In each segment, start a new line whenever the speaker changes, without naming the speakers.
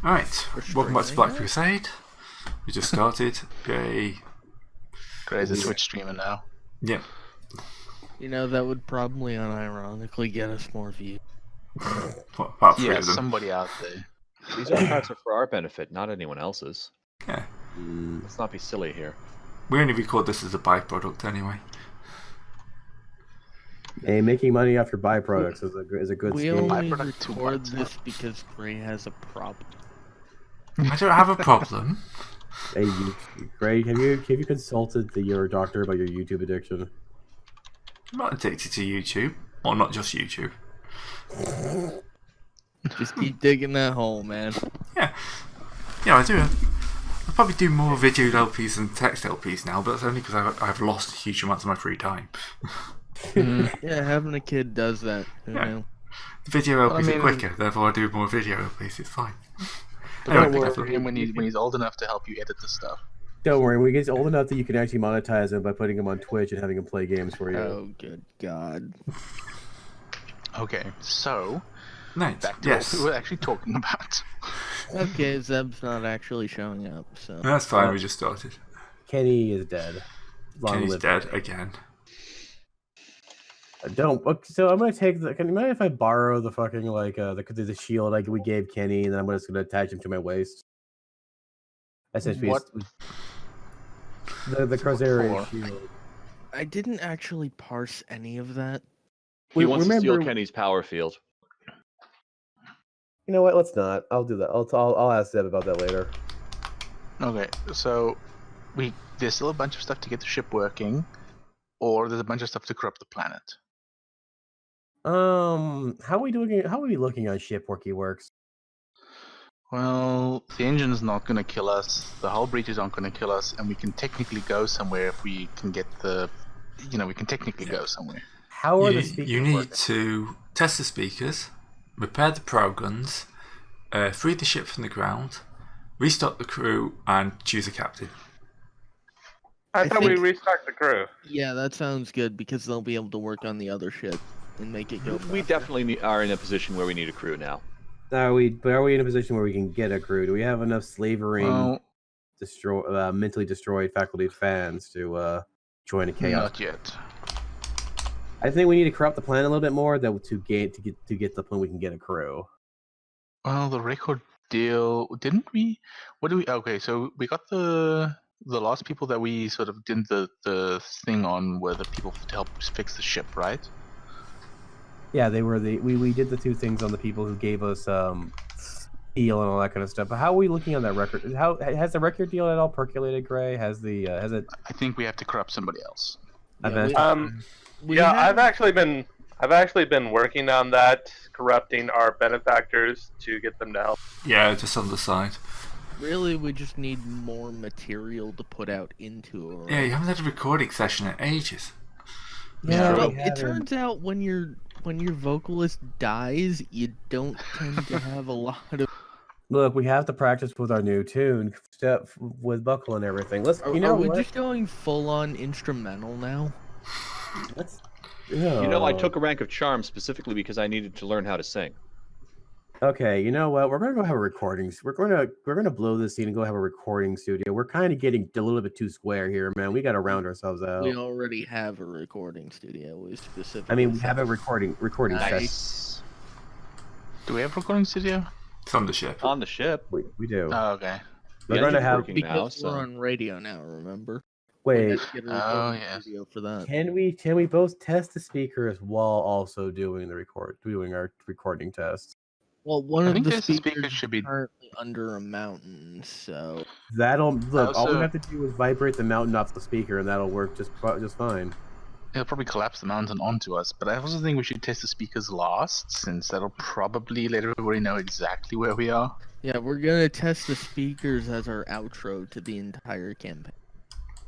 Alright, welcome back to Black Crusade. We just started. Yay.
Gray's a Twitch streamer now.
Yep.
You know, that would probably unironically get us more views.
What, about three
Yeah,
of them?
somebody out there.
These archives are for our benefit, not anyone else's.
Yeah.
Let's not be silly here.
We only record this as a byproduct anyway.
Hey, making money off your byproducts is a good
We
scheme.
only
Byproduct to
record
what?
this because Gray has a problem.
I don't have a problem.
Hey, Greg, have you consulted your doctor about your YouTube addiction?
I'm not addicted to YouTube. Or not just YouTube.
Just keep digging that hole, man.
Yeah. Yeah, I do. I probably do more video LPs than text LPs now, but that's only because I've lost huge amounts of my free time.
Yeah, having a kid does that, you know.
The video LPs
I mean-
are quicker, therefore I do more video LPs, it's fine.
But
Anyway,
don't
that's
worry for him when he's old enough to help you edit the stuff.
Don't worry, when he gets old enough that you can actually monetize him by putting him on Twitch and having him play games for you.
Oh, good God.
Okay, so
Right,
back to
yes.
what we were actually talking about.
Okay, Zeb's not actually showing up, so...
That's fine, we just started.
Kenny is dead. Long
Kenny's
live
dead
Kenny.
again.
Don't. Okay, so I'm gonna take the. Can you mind if I borrow the fucking the shield like we gave Kenny, and then I'm just gonna attach him to my waist? Essentially,
What?
the Crusade
for?
shield.
I didn't actually parse any of that.
He wants to steal
remember-
Kenny's power field.
You know what? Let's not. I'll do that. I'll ask Zeb about that later.
Okay, so there's still a bunch of stuff to get the ship working, or there's a bunch of stuff to corrupt the planet.
How are we doing? How are we looking on ship works?
Well, the engine's not going to kill us, the hull breaches aren't going to kill us, and we can technically go somewhere if we can get the... we can technically go somewhere.
How are the speakers
You need
working?
to test the speakers, repair the prow guns, free the ship from the ground, restock the crew, and choose a captain.
I thought we
think-
restart the crew.
Yeah, that sounds good, because they'll be able to work on the other ship and make it go
We
faster.
definitely are in a position where we need a crew now.
Are we in a position where we can get a crew? Do we have enough slavering,
Well,
mentally destroyed faculty fans to join a chaos?
not yet.
I think we need to corrupt the plan a little bit more to get to the point we can get a crew.
Well, the record deal, didn't we? What do we? Okay, so we got the last people that we sort of did the thing on were the people to help fix the ship, right?
Yeah, they were we did the two things on the people who gave us steel and all that kind of stuff. But how are we looking on that record? How has the record deal at all percolated, Gray? Has it?
I think we have to corrupt somebody else.
Yeah, we
Yeah,
have-
I've actually been working on that, corrupting our benefactors to get them to help.
Yeah, just on the side.
Really, we just need more material to put out into it.
Yeah, you haven't had a recording session in ages.
Yeah,
Well,
we
it
haven't.
turns out when your vocalist dies, you don't tend to have a lot of.
Look, we have to practice with our new tune, step with buckle and everything. Let's,
Are,
you know
are we
what?
just going full on instrumental now?
Let's,
You know, I took a rank of charm specifically because I needed to learn how to sing.
Okay, you know what? We're gonna go have a recording. We're gonna blow this scene and go have a recording studio. We're kind of getting a little bit too square here, man. We got to round ourselves out.
We already have a recording studio. We specifically.
I mean, we have a recording session.
Nice.
Do we have a recording studio?
It's on the ship.
On the ship.
We do.
Oh, okay.
We're
The
going to
engine's
have.
working now,
Because
so...
we're on radio now. Remember?
Wait,
We had to get a
Oh,
recording
yes.
studio for that.
can we both test the speakers while also doing our recording test?
Well, one
I
of
think
the
this
speakers
speaker should be-
is currently under a mountain, so
That'll look. All we
Also-
have to do is vibrate the mountain off the speaker, and that'll work just fine.
It'll probably collapse the mountain onto us, but I also think we should test the speakers last, since that'll probably let everybody know exactly where we are.
yeah, we're gonna test the speakers as our outro to the entire campaign.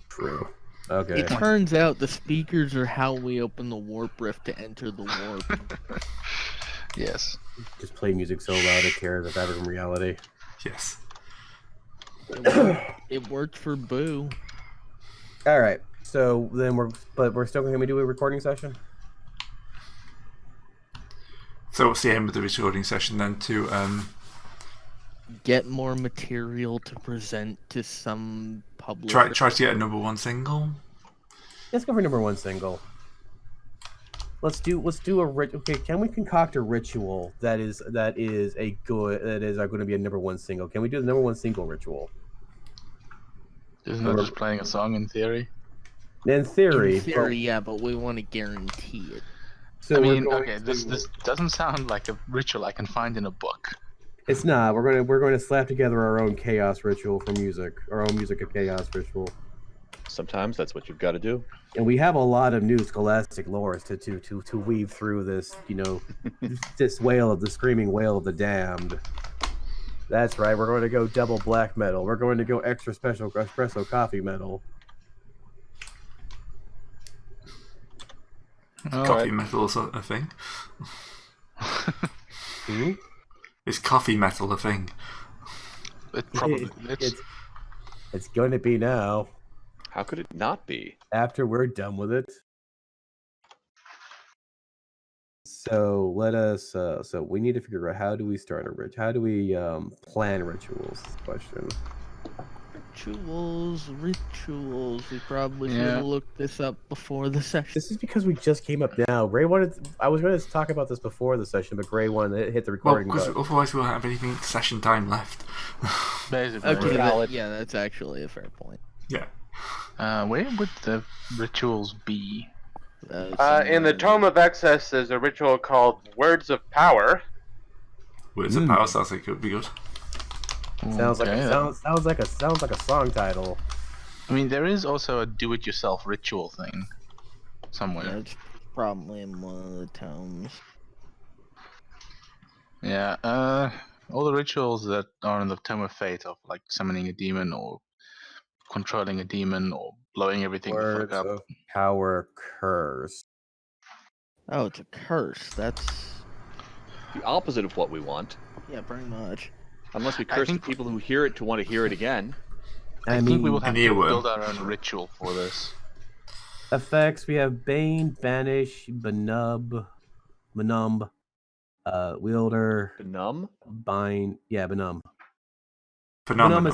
True. Okay.
It turns out the speakers are how we open the warp rift to enter the warp.
Yes.
Just play music so loud it tears us out of reality.
Yes.
It worked for Boo.
All right. So then we're still going to do a recording session.
So what's the aim of the recording session then? To
get more material to present to some public.
Try to get a number 1 single.
Let's go for number 1 single. Let's do a okay. Can we concoct a ritual that is going to be a number 1 single? Can we do the number 1 single ritual?
Isn't that just playing a song in theory?
In theory,
yeah, but we want to guarantee it.
So
I mean, okay, this doesn't sound like a ritual I can find in a book.
It's not. We're going to slap together our own chaos ritual for music, our own music of chaos ritual.
Sometimes that's what you've got to do.
And we have a lot of new scholastic lore to weave through this, this the screaming wail of the damned. That's right. We're going to go double black metal. We're going to go extra special espresso coffee metal.
Coffee metal a thing? Is coffee metal a thing?
It probably
it's going to be now.
How could it not be?
After we're done with it. So let us. So we need to figure out how do we start how do we plan rituals? Is the question.
Rituals. We probably should have looked this up before the session.
This is because we just came up now. Gray I was going to talk about this before the session, but Gray wanted to hit the recording button.
Otherwise we won't have anything session time left.
basically.
Okay,
Valid.
yeah, that's actually a fair point.
Yeah.
Where would the rituals be?
In the Tome of Excess, there's a ritual called Words of Power.
Words of Power sounds like it could be good.
Sounds like a song title.
I mean, there is also a do-it-yourself ritual thing somewhere.
Yeah, it's probably in one of the tomes.
Yeah, all the rituals that are in the Tome of Fate of like summoning a demon or controlling a demon or blowing everything the
Words
fuck up.
of Power curse.
Oh, it's a curse. That's
The opposite of what we want.
yeah, pretty much.
Unless we curse the people who hear it to want to hear it again.
I think we will have to
earworm.
build our own ritual for this.
Effects, we have Bane, Banish, Benumb, Wielder,
Benumb?
Bind. Yeah, Benumb.
Phenomenal.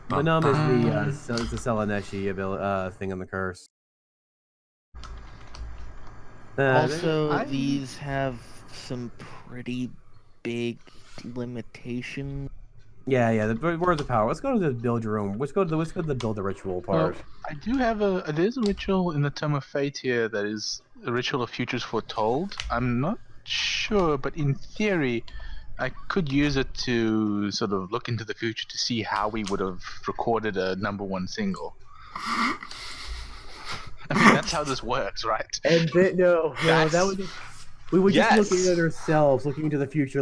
Benumb is the Seleneshi thing on the curse.
Also, these have some pretty big limitations.
Yeah, the Words of Power. Let's go to the build your own. Let's go to the build the ritual part.
Well, I do have there's a ritual in the Tome of Fate here that is a ritual of futures foretold. I'm not sure, but in theory, I could use it to sort of look into the future to see how we would have recorded a number 1 single. I mean, that's how this works, right?
And that would be. We would just looking at ourselves, looking into the future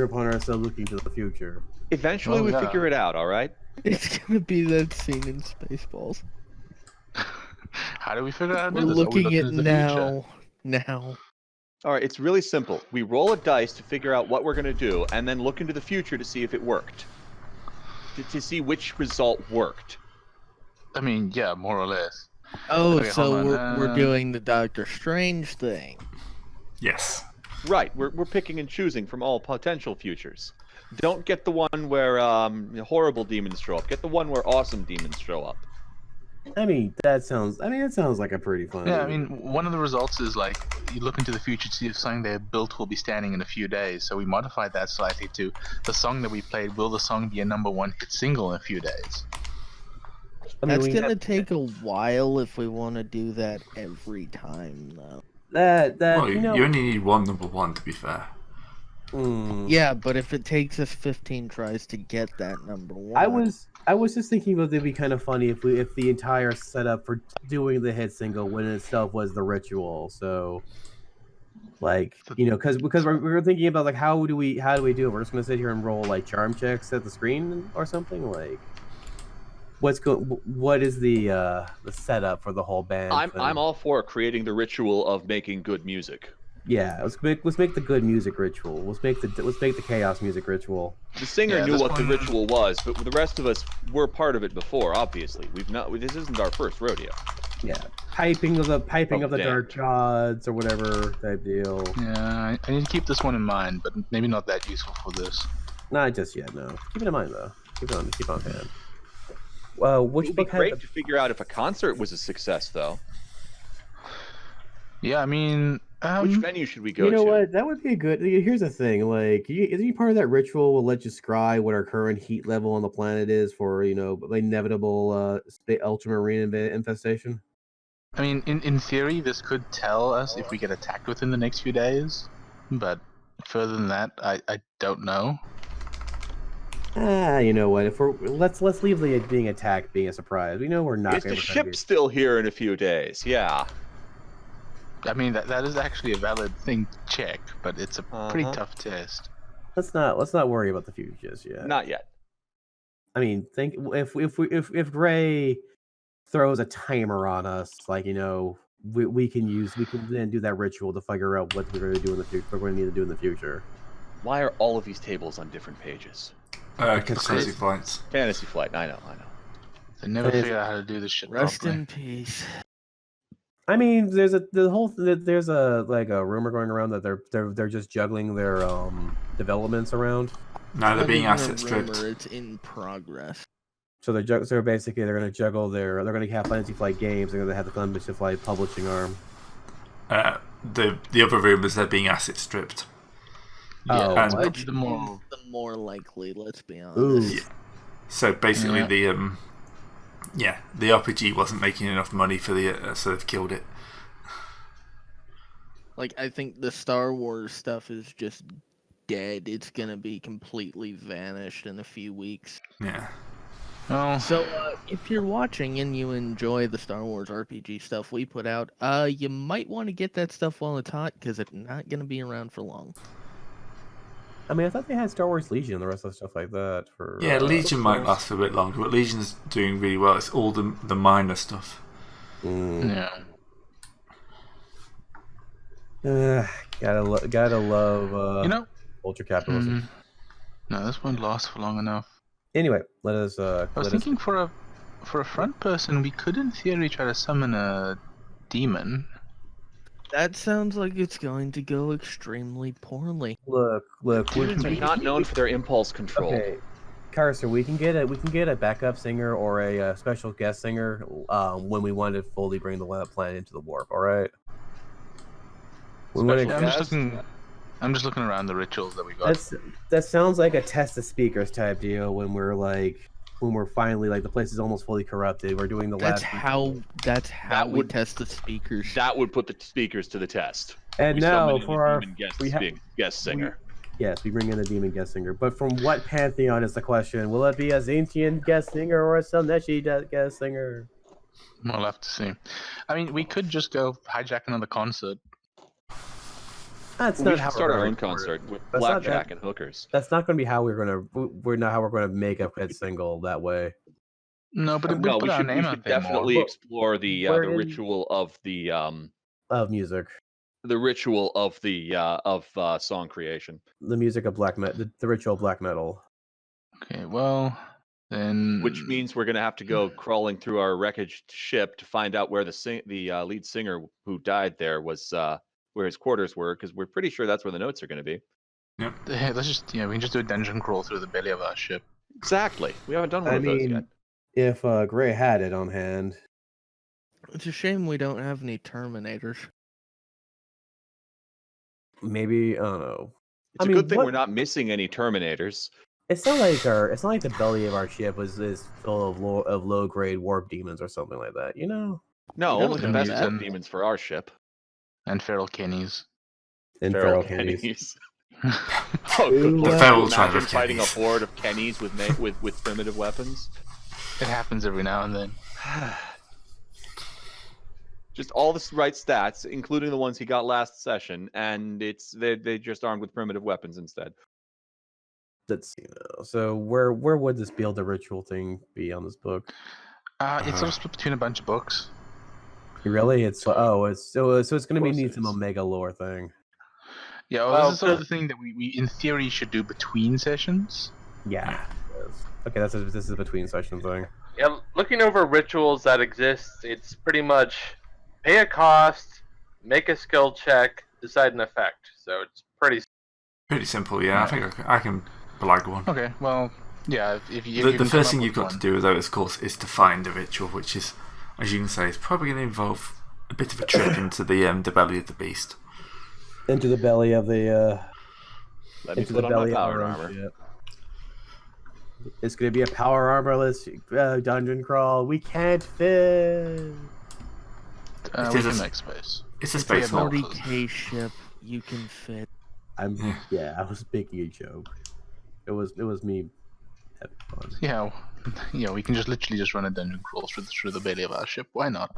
upon ourselves, looking to the future.
Eventually we figure it out, alright?
It's gonna be that scene in Spaceballs.
How do we figure out how to
We're
do this?
looking
Are we
at
into the future?
now.
Alright, it's really simple. We roll a dice to figure out what we're going to do, and then look into the future to see if it worked. To see which result worked.
I mean, yeah, more or less.
Oh,
Okay,
so
hold on,
we're doing the Doctor Strange thing.
Yes.
Right, we're picking and choosing from all potential futures. Don't get the one where horrible demons show up. Get the one where awesome demons show up.
I mean, that sounds like a pretty fun.
Yeah, I mean, one of the results is like you look into the future to see if something they built will be standing in a few days. So we modified that slightly to the song that we played. Will the song be a number 1 hit single in a few days?
That's gonna take a while if we want to do that every time, though.
Well, you only need one number 1 to be fair.
Yeah, but if it takes us 15 tries to get that number 1,
I was just thinking that it'd be kind of funny if the entire setup for doing the hit single when it itself was the ritual. So, like, because we're thinking about like how do we do it? We're just gonna sit here and roll like charm checks at the screen or something like. What is the setup for the whole band?
I'm all for creating the ritual of making good music.
Yeah, let's make the good music ritual. Let's make the chaos music ritual.
The singer knew what the ritual was, but the rest of us were part of it before. Obviously, this isn't our first rodeo.
Yeah, piping of the dark gods or whatever type deal.
Yeah, I need to keep this one in mind, but maybe not that useful for this.
Not just yet. No. Keep it in mind though. Keep on hand. Which
It would be
book
great
had?
to figure out if a concert was a success, though.
Yeah, I mean,
Which venue should we go
You know
to?
what? That would be a good. Here's the thing. Like, is any part of that ritual will let you scry what our current heat level on the planet is for inevitable ultramarine infestation?
I mean, in theory, this could tell us if we get attacked within the next few days, but further than that, I don't know.
You know what? If let's leave the being attacked being a surprise. We know we're not.
Is the ship still here in a few days? Yeah.
I mean, that is actually a valid thing to check, but it's a pretty tough test.
Let's not worry about the future just yet.
Not yet.
I mean, think if Gray throws a timer on us, like we can then do that ritual to figure out what we're going to do in the future. What we're going to need to do in the future.
Why are all of these tables on different pages?
Fantasy Flights.
Fantasy Flight. I know.
They never figured out how to do this shit
Rest
properly.
in peace.
I mean, there's a rumor going around that they're just juggling their developments around.
No, they're being asset stripped.
It's in progress.
So they're basically going to juggle they're going to have Fantasy Flight Games. They're going to have the Fantasy Flight publishing arm.
The other rumors they're being asset stripped.
Yeah,
and
Which
the
is the more likely, let's be honest.
Ooh.
Yeah. So basically,
Yeah.
the RPG wasn't making enough money for so they've killed it.
Like, I think the Star Wars stuff is just dead. It's gonna be completely vanished in a few weeks.
Yeah.
Well,
So, if you're watching and you enjoy the Star Wars RPG stuff we put out, you might want to get that stuff while it's hot, because it's not gonna be around for long.
I mean, I thought they had Star Wars Legion and the rest of the stuff like that for.
Yeah, Legion might last for a bit longer, but Legion's doing really well. It's all the minor stuff.
yeah.
Gotta love. Ultra capitalism.
No, this won't last for long enough.
Anyway, let us.
I was thinking for a front person, we could in theory try to summon a demon.
That sounds like it's going to go extremely poorly.
Look.
Demons are not known for their impulse control.
Okay, Carcer, we can get a backup singer or a special guest singer when we want to fully bring the planet into the warp. All right.
I'm just looking around the rituals that we got.
That sounds like a test of speakers type deal. When we're finally the place is almost fully corrupted. We're doing the
That's
last.
how we test the speakers.
That would put the speakers to the test.
And
We
now
summon in
for
a
our
demon guest singer.
Yes, we bring in a demon guest singer. But from what pantheon is the question? Will it be a Zintian guest singer or a Selneshi guest singer?
We'll have to see. I mean, we could just go hijack another concert.
That's
We
not
should
how
start
we're
our
going
own
to
concert with
That's not
blackjack
that-
and hookers.
That's not going to be how we're not how we're going to make a hit single that way.
No, but
No,
we put
we
our
should
name out there
definitely
more.
explore the
We're in-
ritual of the
Of music,
song creation,
the music of black metal, the ritual of black metal.
Okay, well, then...
which means we're going to have to go crawling through our wreckage ship to find out where the lead singer who died there was, where his quarters were, because we're pretty sure that's where the notes are going to be.
Hey, we can just do a dungeon crawl through the belly of our ship.
Exactly. We haven't done one of those yet.
If Gray had it on hand,
It's a shame we don't have any Terminators.
maybe I don't know.
It's a good thing we're not missing any Terminators.
It's not like the belly of our ship is full of low grade warp demons or something like that.
No,
You
only
don't
the
know
best
that.
warp demons for our ship.
And feral kennies.
And feral candies.
Oh, good
The
lord.
feral
Imagine
tribe of
fighting
Kennies.
a horde of Kennies with primitive weapons.
It happens every now and then.
Just all the right stats, including the ones he got last session, and they just armed with primitive weapons instead.
Let's see now. So where would this build the ritual thing be on this book?
It's sort of split between a bunch of books.
Really? It's so it's going to be
course
need
it
some
is.
Omega lore thing.
Yeah, well, this is sort of the thing that we in theory should do between sessions.
Yeah. Okay, this is a between session thing.
Yeah, looking over rituals that exist, it's pretty much pay a cost, make a skill check, decide an effect. So it's pretty.
Pretty simple, yeah. I think I can Black one.
Okay, well, yeah. If you
The
can come
first
up
thing
with
you've got
one.
to do, though, of course, is to find a ritual, which is, as you can say, is probably going to involve a bit of a trip into the belly of the beast.
Into the belly of the.
Let me
Into
put
the
on my
belly of
power
our own
armor.
ship. It's gonna be a power armorless dungeon crawl. We can't fit.
It
We
is
can
a-
make space.
It's a
If we
space
have
hulk.
more-
40k ship, you can fit.
I was making a joke. It was me having fun.
Yeah, we can just literally just run a dungeon crawl through the belly of our ship. Why not?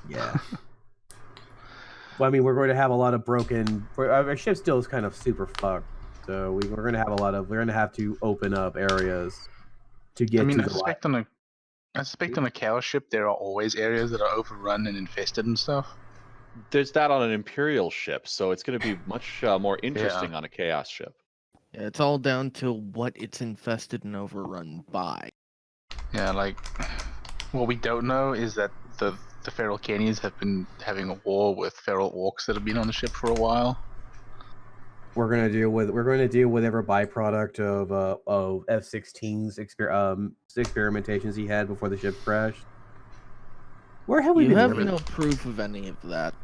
Yeah. Well, I mean, we're going to have a lot of broken. Our ship still is kind of super fucked, so we're going to have we're going to have to open up areas to get
I mean,
to
I
the light.
suspect on a chaos ship there are always areas that are overrun and infested and stuff.
There's that on an Imperial ship, so it's going to be much more interesting on a Chaos ship.
Yeah, it's all down to what it's infested and overrun by.
Yeah, like what we don't know is that the feral Kennies have been having a war with feral orcs that have been on the ship for a while.
We're going to deal with whatever byproduct of F-16's experimentations he had before the ship crashed. Where have we
You
been
have
living?
no proof of any of that.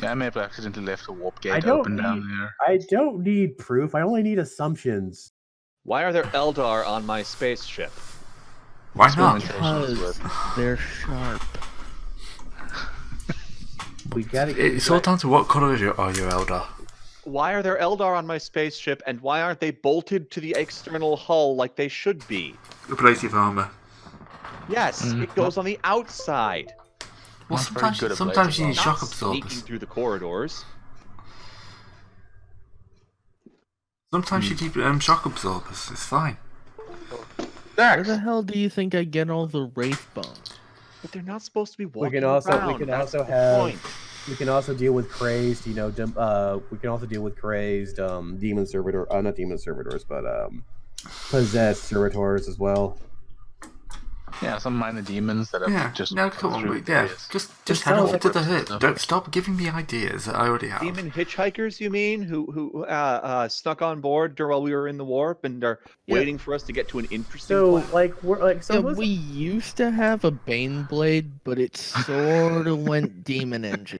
Yeah, I may have accidentally left a warp gate
don't
open down
need-
there.
I don't need proof. I only need assumptions.
Why are there Eldar on my spaceship?
Why not?
Because they're sharp.
We gotta.
It's all down to what colour are your Eldar.
Why are there Eldar on my spaceship, and why aren't they bolted to the external hull like they should be?
Abrasive armour.
Yes, it goes on the outside,
Well,
Not very good at
sometimes you need
blazing
shock
not sneaking
absorbers.
through the corridors.
Sometimes you keep shock absorbers. It's fine.
Where the hell do you think I get all the wraith bones?
But they're not supposed to be
We
walking
can also
around. That's the point.
we can also deal with crazed, we can also deal with crazed demon servitor, not demon servitors, but possessed servitors as well.
Yeah, some minor demons that have
Yeah,
just
no, come on,
through
wait, yeah,
various-
just
Just
head
tell
off
us
to the
what
hit.
stuff.
Don't stop giving me ideas that I already have.
Demon hitchhikers, you mean, who snuck on board while we were in the warp and are waiting for us to get to an interesting
So
planet?
like we're like so
Yeah,
who's-
we used to have a Bane Blade, but it sort of went demon engine.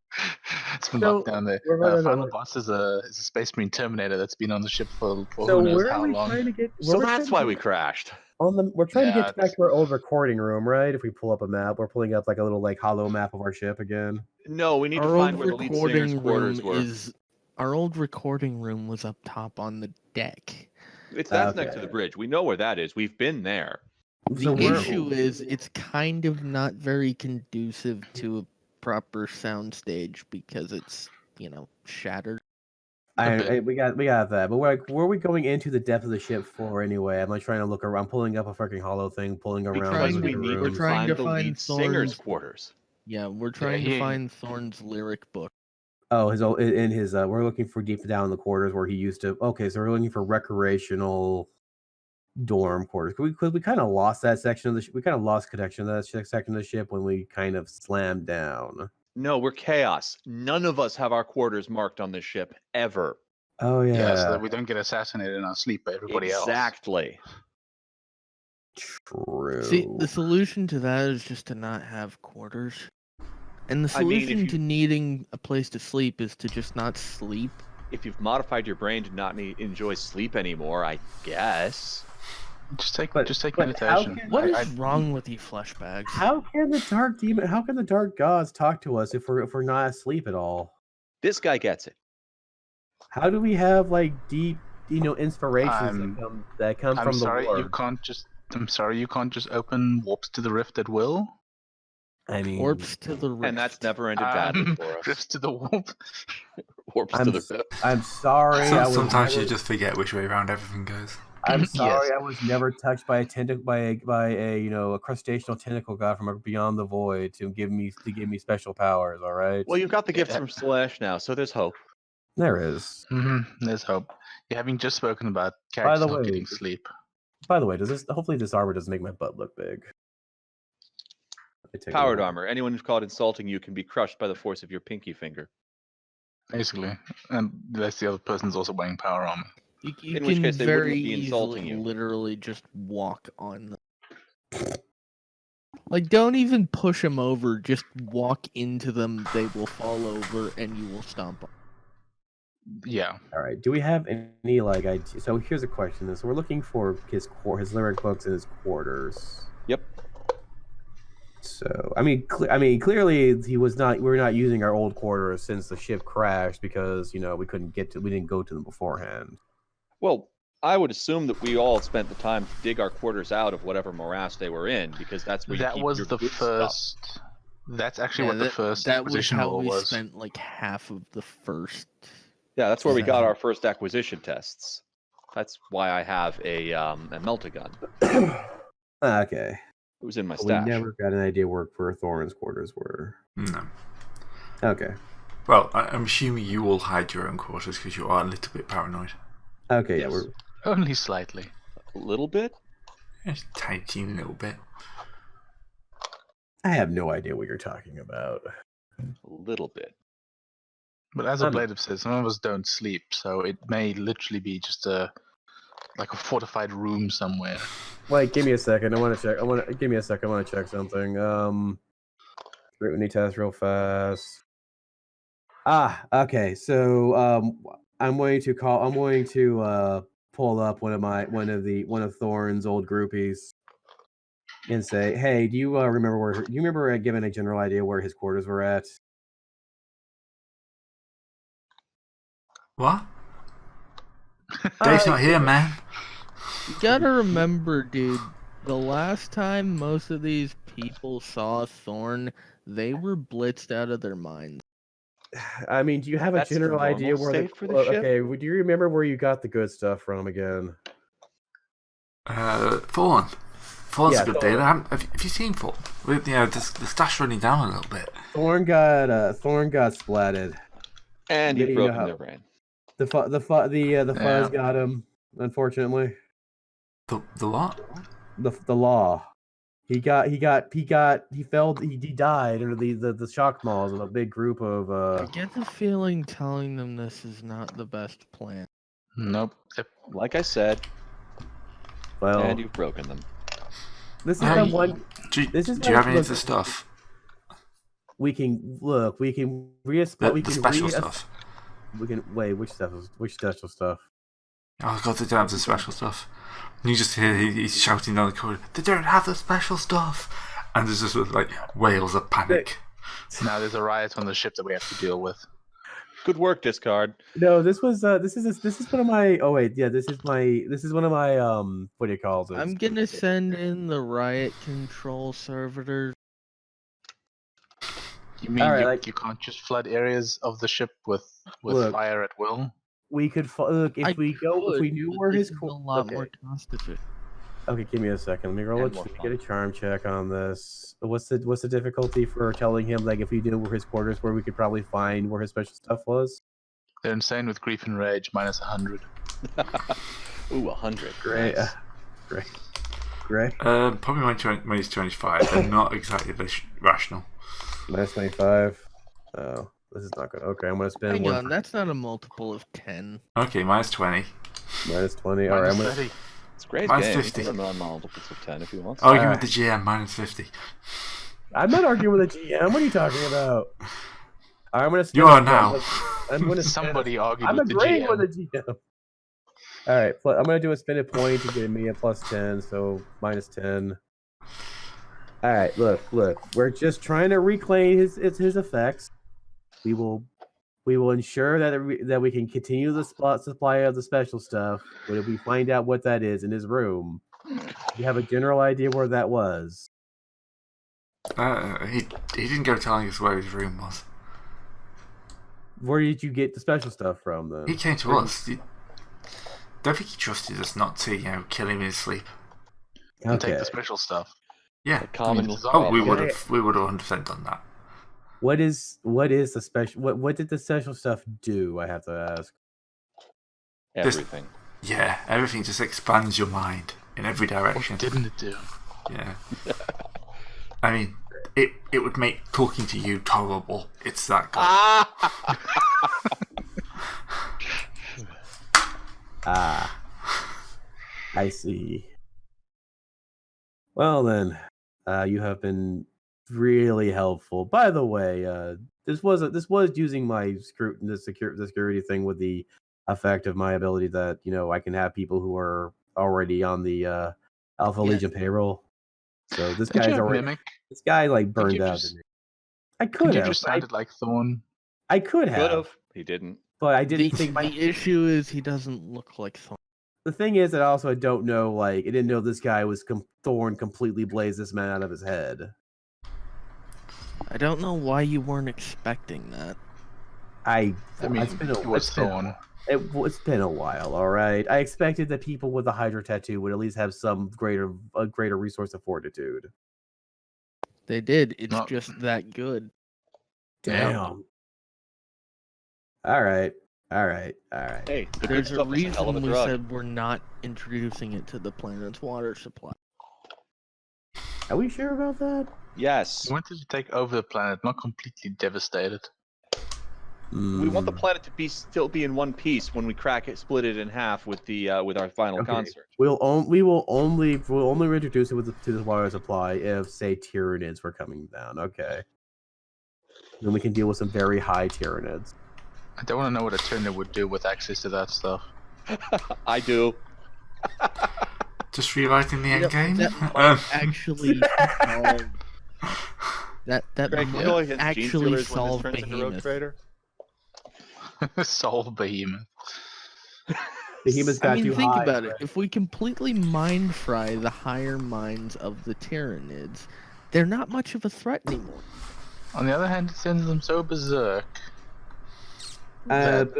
It's been
So,
locked down there.
we're running
Final
over-
boss is a Space Marine Terminator that's been on the ship for
so
who knows
where
how
are we
long.
trying to get?
So that's why we crashed.
We're trying to
Yeah,
get back to our old recording room, right? If we pull up a map, we're pulling up like a little like hollow map of our ship again.
No, we need to
Our
find
old
where the lead singer's
recording
quarters
room
were.
is. Our old recording room was up top on the deck.
That's next to
Okay.
the bridge. We know where that is. We've been there.
The
So we're-
issue is it's kind of not very conducive to a proper soundstage because it's, shattered.
We got that, but where are we going into the depth of the ship for anyway? I'm like trying to look around, pulling up a freaking hollow thing, pulling around.
Because
trying
we
to-
need
we're
to
trying
find
to
the
find
lead singer's
Thorn's-
quarters.
Yeah, we're trying to
he-
find Thorn's lyric book.
Oh, we're looking for deep down in the quarters where he used to. Okay, so we're looking for recreational dorm quarters. Because we kind of lost that section of the we kind of lost connection to that section of the ship when we kind of slammed down.
No, we're chaos. None of us have our quarters marked on this ship ever.
Oh yeah,
Yeah, so that we don't get assassinated in our sleep by everybody else.
Exactly.
true.
See, the solution to that is just to not have quarters. And the
I mean, if
solution
you-
to needing a place to sleep is to just not sleep.
If you've modified your brain to not enjoy sleep anymore, I guess.
Just take
But how
meditation.
can-
What is
I-
wrong with you flashbacks?
How can the dark demon? How can the dark gods talk to us if we're not asleep at all?
This guy gets it.
How do we have like deep, inspirations that come
I'm
from
sorry,
the war?
I'm sorry, you can't just open warps to the rift at will.
I mean,
Warps to the rift.
And that's never ended badly for us.
Drifts to the warp.
Warps
I'm
to the
s-
rift.
I'm sorry. I was
Sometimes you
never-
just forget which way around everything goes.
I'm sorry.
Yes.
I was never touched by a a crustacean tentacle god from beyond the void to give me special powers. All right.
Well, you've got the gifts
Yeah.
from Slash now, so there's hope.
There is.
There's hope. Yeah, having just spoken about
By
characters
the
not
way,
getting sleep.
By the way, hopefully this armor doesn't make my butt look big. Let me take a
Powered
look.
armor. Anyone who's caught insulting you can be crushed by the force of your pinky finger.
Basically. And that's the other person's also wearing power armor.
You
In which
can
case they
very
wouldn't be insulting
easily,
you.
literally just walk on them. Like, don't even push them over. Just walk into them. They will fall over, and you will stomp on.
Yeah.
All right. Do we have any like idea? So here's a question: so we're looking for his lyric books in his quarters.
Yep.
So I mean, clearly he was not. We're not using our old quarters since the ship crashed because we didn't go to them beforehand.
Well, I would assume that we all spent the time to dig our quarters out of whatever morass they were in, because that's where you
That
keep
was
your
the
good stuff.
first. That's actually what the first
That was
acquisition
how
roll
we
was.
spent like half of the first.
Yeah, that's where we got
session.
our first acquisition tests. That's why I have a melt-a-gun.
Okay.
It was in my
But
stash.
we never got an idea where Thorin's quarters were.
No.
Okay.
Well, I'm assuming you all hide your own quarters because you are a little bit paranoid.
Okay.
Yes.
Yeah.
Only slightly.
A little bit?
Just a tiny, teeny little bit.
I have no idea what you're talking about.
A little bit.
But as Ablative says, some of us don't sleep, so it may literally be just a fortified room somewhere.
Wait, give me a second. I want to check. Give me a second. I want to check something. Scrutiny test real fast. Okay. So I'm going to pull up one of Thorn's old groupies and say, "Hey, do you remember giving a general idea where his quarters were at?"
What? Dave's not here, man.
You gotta remember, dude, the last time most of these people saw Thorn, they were blitzed out of their minds.
I mean, do you have
That's
a
the
general idea
normal
where
state for the ship?
okay, do you remember where you got the good stuff from again?
Thorn. Thorn's
Yeah,
a good
Thorn.
dealer. Have you seen Thorn? The stash running down a little bit.
Thorn got splatted.
And
Maybe
you've
you know
broken
how-
their brain.
The fuzz got him, unfortunately.
The what?
The law. He died under the shock malls of a big group of
I get the feeling telling them this is not the best plan.
Nope.
Like I said,
well,
and you've broken them.
this is
Hey,
the one
Do
This is
you have
like-
any of the
look-
stuff?
we can
The special stuff.
We can wait. Which special stuff?
Oh god, they don't have the special stuff. And you just hear he's shouting down the corridor, "They don't have the special stuff!" And there's just like wails of panic.
Now there's a riot on the ship that we have to deal with.
Good work, Discard.
No, this is one of my. Oh wait, yeah, this is one of my What do you call it?
I'm gonna send in the riot control servitors.
You mean
Alright,
you can't just flood areas of the ship with
Look.
fire at will?
We could look if we knew where his
a lot
okay.
more cost efficient.
Okay, give me a second. Let me roll
And more
get a charm check on this. What's the difficulty for telling him like if we knew where his quarters were, we could probably find where his special stuff was?
They're insane with grief and rage, minus 100.
Ooh, 100.
Great,
Nice.
Great.
Probably minus 25. They're not exactly rational.
Minus 25. Oh, this is not good. Okay, I'm gonna spend
Hang
one.
on, that's not a multiple of 10.
Okay, minus 20.
Minus 20. All right, I'm
Minus
gonna.
30.
It's a great
Mine's
game.
50.
Put them on multiples of 10 if you want.
Arguing
Alright.
with the GM, minus 50.
I'm not arguing with the GM. What are you talking about? I'm gonna.
You are now.
I'm gonna.
Somebody argued
I'm
with the
agreeing
GM.
with the GM. All right, I'm gonna do a spin a point to give me a plus 10, so minus 10. All right, look. We're just trying to reclaim his effects. We will ensure that we can continue the supply of the special stuff. But if we find out what that is in his room, you have a general idea where that was.
He didn't go telling us where his room was.
Where did you get the special stuff from, then?
He came to us. Don't think he trusted us not to, kill him in his sleep.
And take
Okay.
the special stuff.
Yeah.
Common.
I mean,
Oh, we
Okay.
would have 100% done that.
What is the special? What did the special stuff do? I have to ask.
Everything.
Yeah, everything just expands your mind in every
What
direction.
didn't it do?
Yeah. I mean, it would make talking to you tolerable. It's that good.
Ah, I see. Well then, you have been really helpful. By the way, this was using my the security thing with the effect of my ability that I can have people who are already on the Alpha
Yeah.
Legion payroll. So this
Did you
guy's
have
already
Mimic?
this guy like burned
you
out.
just-
Didn't he? I
Could
could
you
have.
just sounded like Thorn?
I could
Could
have,
have. He didn't.
but I didn't think.
The issue is he doesn't look like Thorn.
The thing is that also I don't know. Like, I didn't know this guy was Thorn completely blazed this man out of his head.
I don't know why you weren't expecting that.
I mean,
it's been
it was Thorn.
It's been a while, all right. I expected that people with a Hydra tattoo would at least have some greater resource of fortitude.
They did. It's
No.
just that good.
Damn.
Yeah.
All right.
Hey, the good
There's a
stuff is a hell of
reason
a
we
drug.
said we're not introducing it to the planet's water supply.
Are we sure about that?
Yes.
We wanted to take over the planet, not completely devastate it.
We want the
Hmm.
planet to still be in one piece when we split it in half with our final
Okay.
concert.
We will only introduce it to the water supply if, say, Tyranids were coming down. Okay. Then we can deal with some very high Tyranids.
I don't want to know what a Tyrannid would do with access to that stuff.
I do.
Just rewriting the end game.
That might actually solve. That
Greg, you
might
know his gene
actually
stealers when this
solve
turns into Rogue
Behemoth.
Trader?
Solve Behemoth.
Behemoth's
I
got
mean,
too
think
high.
about it. If we completely mind fry the higher minds of the Tyranids, they're not much of a threat anymore.
On the other hand, it sends them so berserk.
But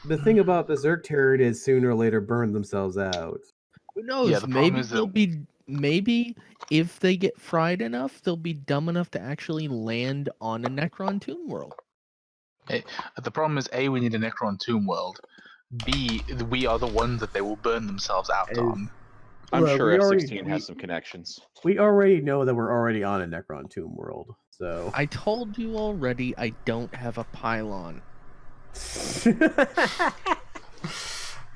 the thing about Berserk Tyranids sooner or later burn themselves out.
Who knows?
Yeah, the problem
maybe
is that-
they'll be. Maybe if they get fried enough, they'll be dumb enough to actually land on a Necron tomb world.
The problem is, A, we need a Necron tomb world. B, we are the ones that they will burn themselves out
Is-
on.
I'm
Look,
sure
we already-
F-16 has some connections.
We already know that we're already on a Necron tomb world, so.
I told you already. I don't have a pylon.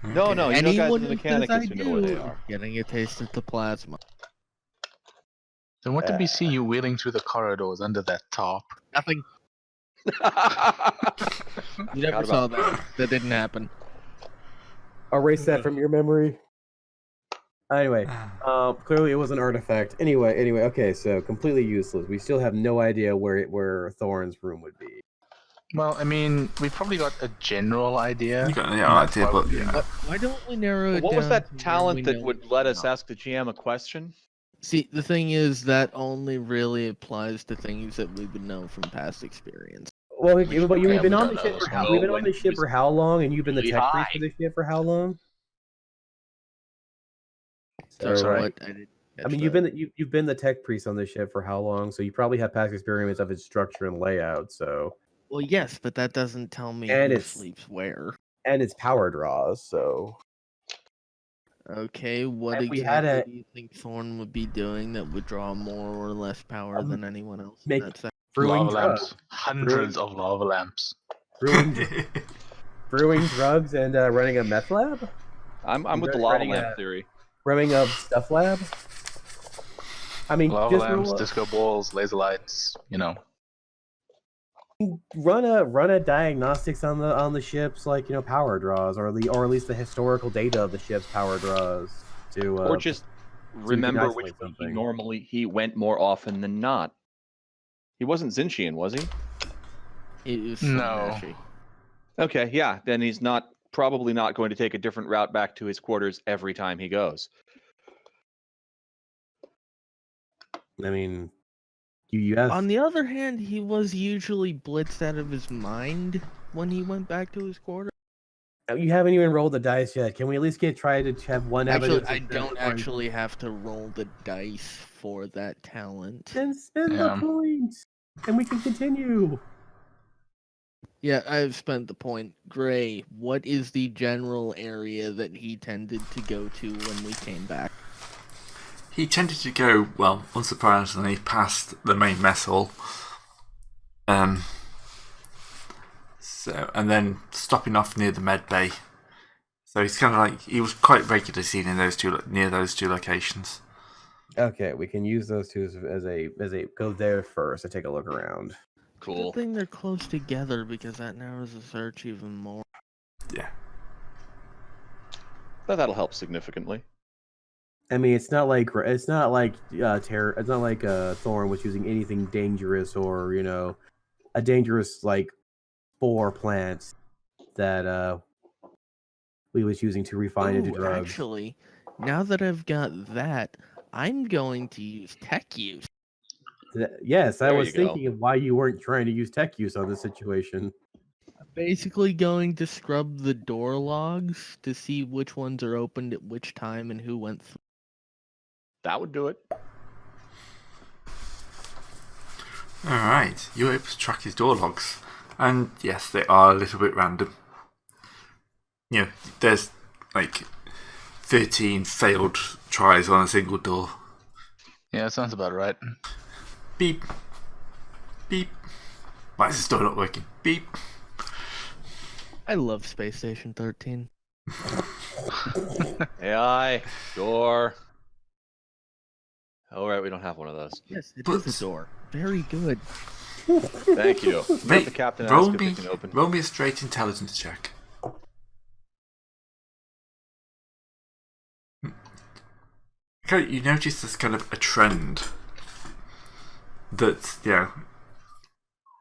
No, no, you know guys
Anyone
in the
who says
Mechanicus
I
who know where they
do,
are.
getting a taste of the plasma.
Then what did we see you wheeling through the corridors under that top?
Nothing. You never
Forgot
saw
about
that. That didn't happen.
Erase that from your memory. Anyway, clearly it was an artifact. Anyway, okay, so completely useless. We still have no idea where Thorn's room would be.
Well, I mean, we probably got a general idea.
You got an
and that's
idea,
why
but
we're doing
yeah.
it.
Why don't we narrow it
What was
down
that
to where
talent
we
that
know
would
it's
let us
not?
ask the GM a question?
See, the thing is that only really applies to things that we would know from past experience.
Well,
Which
you've
we
been on
don't
the
know
ship
this
for
one.
we've been on
When
the ship for how long, and you've been the
really
tech priest
high.
for the ship for how long?
That's
So,
right.
What? I didn't
I
catch
mean,
that.
you've been the tech priest on this ship for how long? So you probably have past experience of its structure and layout. So
Well, yes, but that doesn't tell me
And
who
it's-
sleeps where.
and its power draws. So
Okay, what
And we had
exactly do you think Thorn would be doing that would draw more or less power than anyone else? in
make-
that sector?
brewing
Lava lamps.
drugs,
Hundreds of lava lamps.
brewing drugs, and running a meth lab,
I'm
You
with the
guys
lava
running
lamp
a-
theory.
running a stuff lab. I mean,
Lava
just
lamps, disco balls, laser lights,
run a diagnostics on the ship's power draws, or at least the historical data of the ship's power draws to
Or just remember
isolate
which way
something.
he went more often than not. He wasn't Zinchian, was he?
It is
No.
Samashi.
Okay, yeah. Then he's probably not going to take a different route back to his quarters every time he goes.
I mean, you have
On the other hand, he was usually blitzed out of his mind when he went back to his quarters.
you haven't even rolled the dice yet. Can we at least try to have one
Actually,
evidence?
I
of
don't
that?
actually have to roll the dice for that talent.
Then spend
Yeah.
the points, and we can continue.
Yeah, I've spent the point. Gray, what is the general area that he tended to go to when we came back?
He tended to go, well, unsurprisingly, past the main mess hall. And then stopping off near the med bay. So he's kind of like he was quite regularly seen in near those two locations.
Okay, we can use those two as a go there first and take a look around.
Cool.
Good thing they're close together because that narrows the search even more.
Yeah.
But that'll help significantly.
I mean, it's not like Thorn was using anything dangerous or a dangerous like spore plant that we was using to refine into drugs.
Actually, now that I've got that, I'm going to use tech use.
Yes, I
There
was
you go.
thinking of why you weren't trying to use tech use on this situation.
I'm basically going to scrub the door logs to see which ones are opened at which time and who went through.
That would do it.
Alright, you're able to track his door logs. And yes, they are a little bit random. There's like 13 failed tries on a single door.
Yeah, that sounds about right.
Beep. Beep. Why is this door not working? Beep.
I love Space Station 13.
AI, door. All right, we don't have one of those.
Yes, it is a door. Very good.
Thank you. Let the captain ask if it can open.
Roll me a straight intelligence check. Okay, you notice there's kind of a trend that,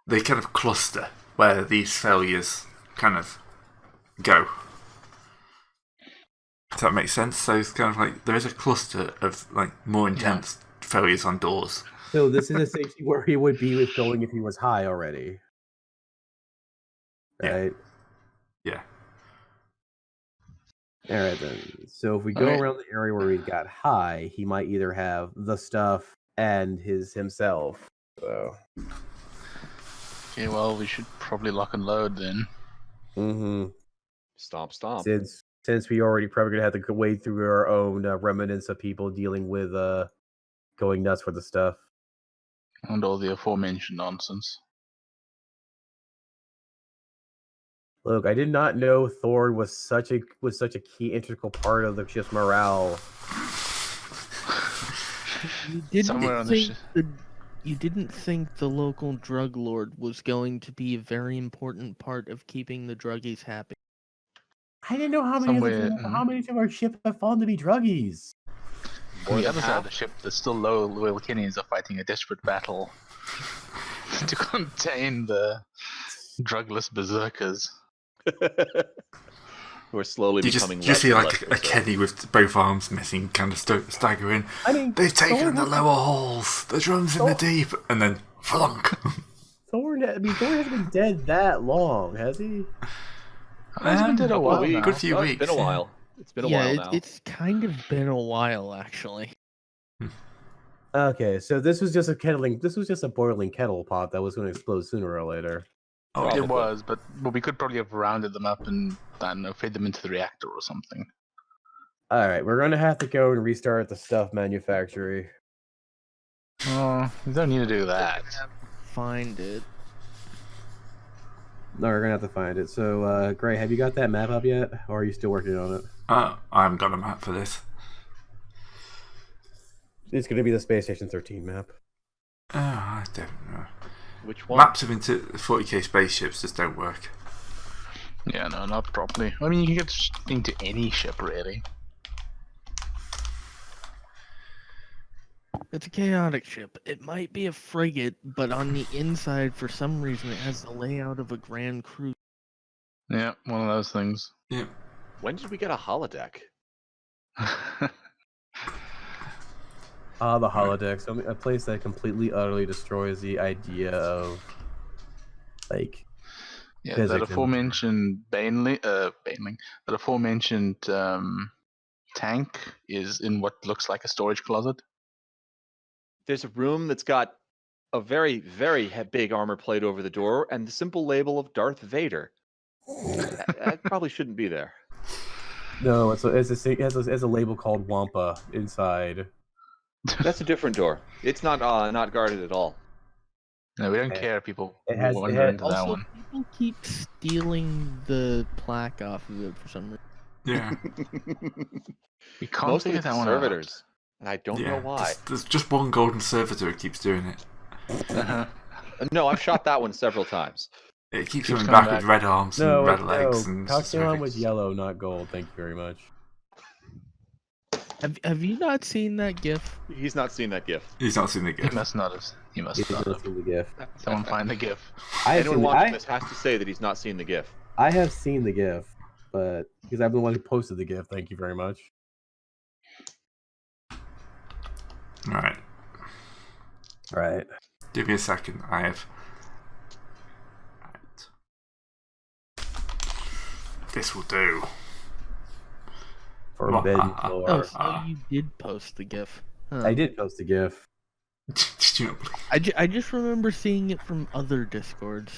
they kind of cluster where these failures kind of go. Does that make sense? So it's kind of like there is a cluster of like more intense failures on doors.
So this is essentially where he would be with going if he was high already. Right?
Yeah.
Alright then. So if we go around the area where we got high, he might either have the stuff and himself. So
Okay, well, we should probably lock and load then.
Stomp.
Since we already probably gonna have to wade through our own remnants of people dealing with going nuts for the stuff.
And all the aforementioned nonsense.
Look, I did not know Thorn was such a key integral part of the ship's morale.
You didn't think the local drug lord was going to be a very important part of keeping the druggies happy.
I didn't know how many of our ship have fallen to be druggies.
On the other side of the ship, the still loyal Kennians are fighting a desperate battle to contain the drugless berserkers.
Who are slowly becoming
you see like a
less
Kenny with both arms missing, kind of staggering.
I mean,
they've taken the lower halls. The drums in the deep, and then flunk.
Thorn hasn't been dead that long, has he?
It's been dead a while.
Good few weeks.
It's been a while. It's been a while now.
It's kind of been a while actually.
Okay, so this was just a boiling kettle pot that was going to explode sooner or later.
Oh,
It was, but we could probably have rounded them up and, I don't know, fed them into the reactor or something.
Alright, we're going to have to go and restart the stuff manufactory.
Oh, you don't need to do that.
Find it.
No, we're going to have to find it. So, Gray, have you got that map up yet? Or are you still working on it?
I haven't got a map for this.
It's going to be the Space Station 13 map.
I don't know.
Which one?
Maps of into 40k spaceships just don't work.
Yeah, no, not properly. I mean, you can get into any ship, really.
It's a chaotic ship. It might be a frigate, but on the inside, for some reason, it has the layout of a Grand Cruiser.
Yeah, one of those things.
Yeah.
When did we get a holodeck?
The holodeck. So a place that completely, utterly destroys the idea of, like,
Yeah,
physics
that
and-
aforementioned that aforementioned tank is in what looks like a storage closet.
There's a room that's got a very, very big armor plate over the door and the simple label of Darth Vader. That probably shouldn't be there.
No, it has a label called Wampa inside.
That's a different door. It's not guarded at all.
No, we don't
Okay.
care if people
It
wander into that
Also,
one.
people keep stealing the plaque off of it for some reason.
Yeah.
We can't
Mostly
figure
it's
that one
servitors, and I don't know
Yeah.
why.
There's just one golden servitor who keeps doing it.
out. Uh-huh.
No, I've shot that one several times.
It keeps
Keeps
coming
coming
back with
back.
red arms
No,
and red
no.
legs and
Calculon was
specifics.
yellow, not gold. Thank you very much.
Have you not seen that GIF?
He's not seen that GIF.
He's not seen the
He
gift.
must not have. He must
He's
not
not
have.
seen the GIF.
Someone find the GIF.
Anyone watching this has to say that he's not seen the GIF.
I have seen the GIF, but because I'm the one who posted the GIF. Thank you very much.
Right.
Right.
Give me a second. I have. Right. This will do.
Forbidden
Oh,
Floor.
so you did post the GIF. Huh.
I did post the GIF.
Did you not believe?
I just remember seeing it from other Discords.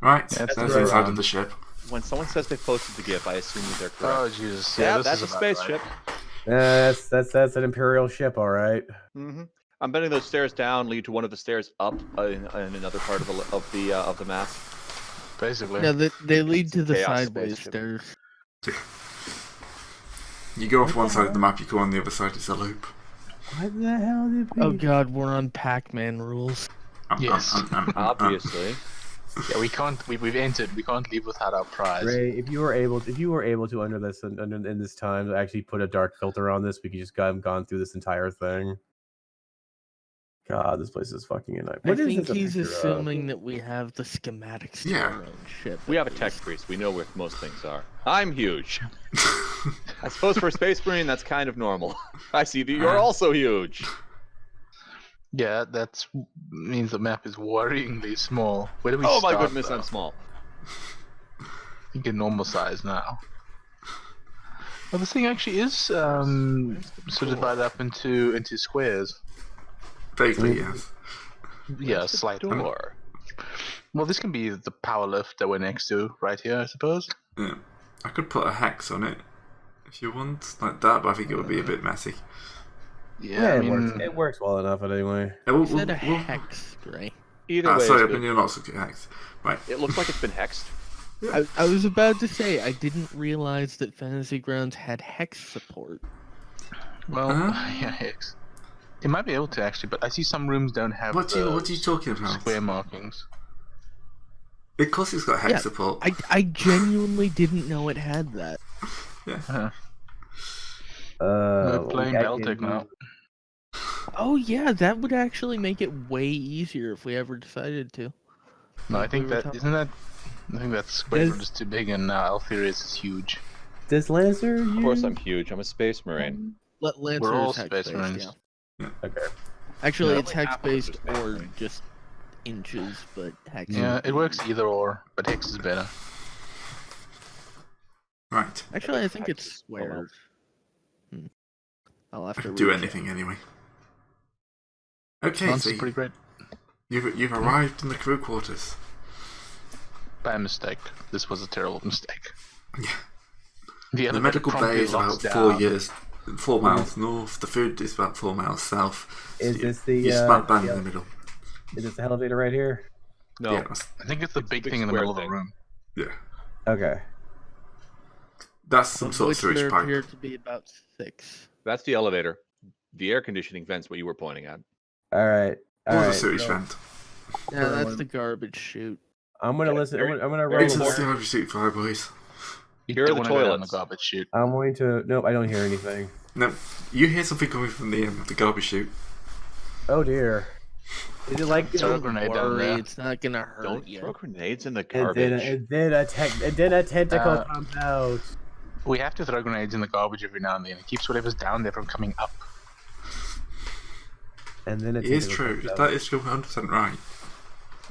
Right.
Yeah, it's
There's
right
inside
on.
of the ship.
When someone says they posted the GIF, I assume that they're
Oh
correct.
Jesus!
yeah,
this
that's a
is about
spaceship.
right.
That's an Imperial ship, all right.
Mm-hmm. I'm betting those stairs down lead to one of the stairs up in another part of the map.
Basically.
Yeah, they lead to the
Chaos
sideways
spaceship.
stairs.
You go off one side of the map, you go on the other side, it's a loop.
What the hell did we?
Oh god, we're on Pac-Man rules.
Yes.
Obviously.
Yeah, we can't. We've entered. We can't leave without our prize.
Ray, if you were able to under this in this time actually put a dark filter on this, we could just gone through this entire thing. God, this place is fucking a nightmare.
I think
this a
he's
picture of?
assuming that we have the schematics to
Yeah.
our own ship.
We have a
at
tech
least.
priest. We know where most things are. I'm huge. I suppose for a space marine, that's kind of normal. I see that you're also huge.
Yeah, that means the map is worryingly small. Where do we
Oh
start?
my goodness,
though?
I'm small.
I think a normal size now. Well, this thing actually is sort of divided up into squares.
Vaguely, yes.
Yeah, slightly.
Door.
Well, this can be the power lift that we're next to right here, I suppose.
Yeah. I could put a hex on it if you want, like that, but I think it would be a bit messy.
Yeah, I
it
mean,
works. It works well enough anyway.
Yeah, we'll,
Is that a
we'll-
hex, Gray?
Either way,
sorry,
it's
I've
good.
been doing lots of hex. Right.
It looks like it's been hexed.
I was about to say, I didn't realize that Fantasy Grounds had hex support.
well,
Huh?
yeah, hex. It might be able to actually, but I see some rooms don't have
What are you talking about?
square markings.
Of course it's got hex
Yeah,
support.
I genuinely didn't know it had that.
No,
We're
playing Deltic now.
Oh yeah, that would actually make it way easier if we ever decided to.
No, I
Like
think
we were
that
talking-
isn't that. I think that square
Does-
room is too big, and Altherius is huge.
This Lancer.
Of course, I'm huge. I'm a space marine.
Lancer
We're all
is hex
Space
based,
Marines.
yeah.
Okay.
Actually,
Yeah.
it's hex based
Space
or
Marine.
just inches, but hex.
Yeah, it works either or, but hex is better.
Right.
Actually, I think
Hex
it's
is well.
squares. I'll have
I
to
can do
recheck.
anything anyway. Okay,
Sounds
so
pretty great.
you've arrived in the crew quarters.
By mistake. This was a terrible mistake.
Yeah.
The,
The medical
promptly
bay is
locks
about
down.
4 miles north. The food is about 4 miles south.
Is
So
this the,
you smack bang
the-
in the middle?
Is this the elevator right here?
No.
Yeah, that's,
I think it's the big
big
thing in the
square
middle of the
thing.
room.
yeah.
Okay.
That's some sort of
Which
sewage
there
pipe.
appear to be about 6.
That's the elevator. The air conditioning vent's what you were pointing at.
All right. All
Or
right.
the sewage
so
vent.
Yeah, that's
one-
the garbage chute.
I'm gonna
Okay,
listen.
very-
I'm gonna
very
roll.
It's
important.
the garbage chute fire, boys.
You
Here are
don't
the
wanna go down
toilets.
the garbage chute.
I'm going to. Nope, I don't hear anything.
No, you hear something coming from the garbage chute.
Oh dear. Is it like?
Throw a
And
grenade down
Worry,
there.
it's not gonna hurt
Don't
you.
throw grenades in the
then,
garbage.
and then a tentacle
Uh,
comes out.
We have to throw grenades in the garbage every now and then. It keeps whatever's down there from coming up.
And then a
It is
tentacle
true.
comes out.
That is 100% right.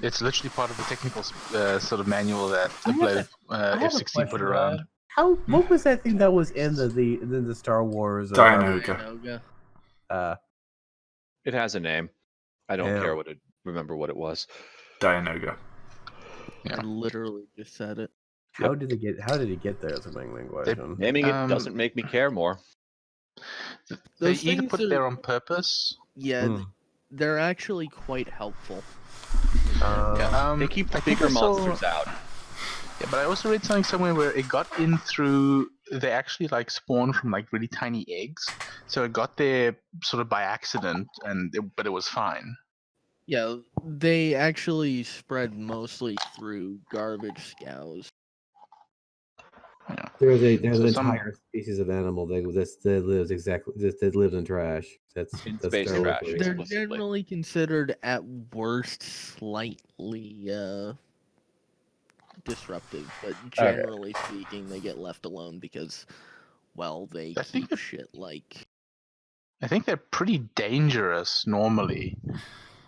It's literally part of the technical sort of manual that
I
the
have
Blade
I have a
F-16 put
question,
around.
How? What was that thing that was in the Star Wars?
Dianoga.
Dianoga.
It has a name. I don't
Yeah.
care remember what it was.
Dianoga.
Yeah.
I literally just said it.
How did it get? How did it get there? Is a main question.
Naming it
Um,
doesn't make me care more.
They
Those
either
things
put
are-
it there on purpose.
Yeah,
Hmm.
they're actually quite helpful.
Yeah,
They keep
I think
bigger
I saw-
monsters out.
Yeah, but I also read something somewhere where it got in through. They actually like spawned from like really tiny eggs, so it got there sort of by accident, but it was fine.
Yeah, they actually spread mostly through garbage scows.
Yeah.
There's an
So some-
entire species of animal that lives in trash. That's
In
that's
space
their
trash.
location.
They're
Explicitly.
generally considered at worst slightly disruptive, but generally speaking, they get left alone because, well, they
I think
keep shit like.
I think they're pretty dangerous normally,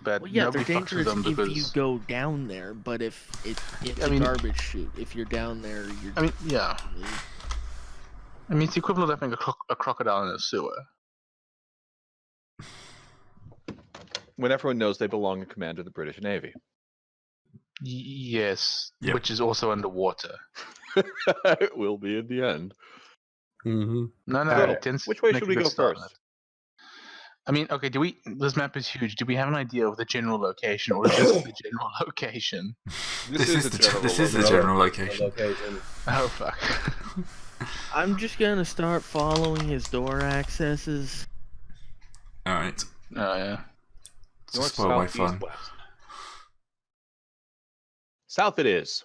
but
Well, yeah, they're
nobody fucks with
dangerous
them
if
because
you go down there, but if it's
I
a
mean-
garbage chute, if you're down there, you're.
I mean, yeah. I mean, it's the equivalent of having a crocodile in a sewer.
When everyone knows they belong in command of the British Navy.
Yes,
Yep.
which is also underwater.
It will be in the end.
Mm-hmm.
No,
So,
it tends
which
to
way
make
should
a
we
good
go
start.
first?
I mean, okay, this map is huge. Do we have an idea of the general location, or is this the general location?
This is the general location.
Oh, fuck.
I'm just gonna start following his door accesses.
Alright.
Oh, yeah.
To
North,
spoil my
south,
fun.
east, west. South it is.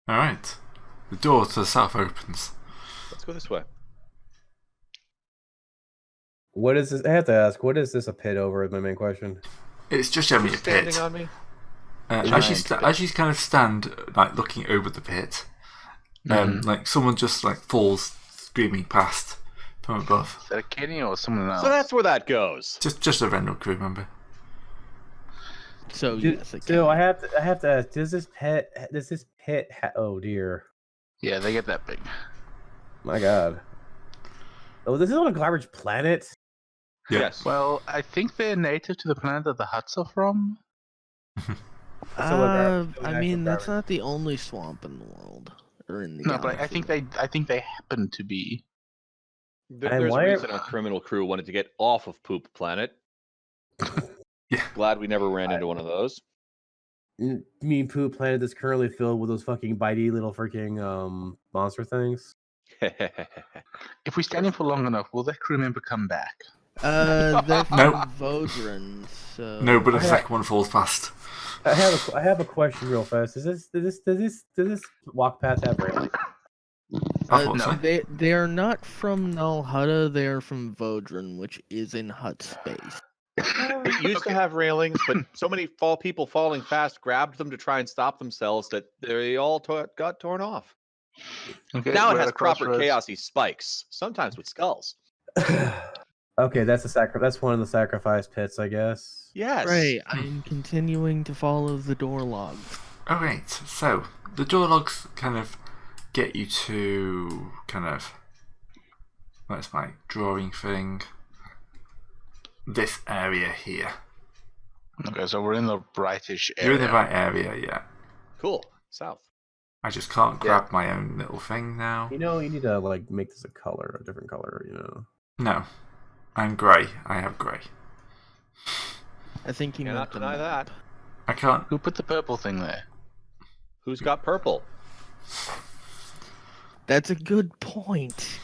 Alright. The door to the south opens.
Let's go this way.
What is this? I have to ask. What is this a pit over? Is my main question.
It's just generally a
Who's standing
pit.
on me?
As you kind of stand, like looking over the pit, like someone just like falls screaming past from above.
Is that a Kenny or someone else?
So that's where that goes.
Just a random crew member.
So yes, it
So
can.
I have to ask. Does this pit? Oh dear.
Yeah, they get that big.
My God. Oh, this is on a garbage planet.
Yeah.
Yes.
Well, I think they're native to the planet that the huts are from.
I mean, that's not the only swamp in the world or in the
No, but I
galaxy.
think they happen to be.
And
There's a
why are-
reason our criminal crew wanted to get off of Poop Planet.
Yeah.
Glad we never ran into one of those.
You mean Poop Planet that's currently filled with those fucking bitey little freaking monster things?
If we stand in for long enough, will that crew member come back?
They're from
No.
Vodran, so.
No, but the
Okay.
second one falls past.
I have a question real fast. Does this walk path have railings?
I thought
no.
so.
They are not from Null Hutta, they are from Vodran, which is in hut space.
It used to have railings, but so many people falling fast grabbed them to try and stop themselves that they all got torn off.
Okay,
Now it
we're at
has
a
proper
crossroads.
chaosy spikes, sometimes with skulls.
Okay, that's one of the sacrifice pits, I guess.
Yes.
Right, I am continuing to follow the door log.
Alright, so the door logs kind of get you to where's my drawing thing? This area here.
Okay, so we're in the brightish area.
You're in the right area, yeah.
Cool. South.
I just can't grab my own little thing now.
You know, you need to like make this a different color. You know.
No. I'm grey. I have grey.
I think you
Cannot
meant the
deny
map.
that.
I can't.
Who put the purple thing there?
Who's got purple?
That's a good point.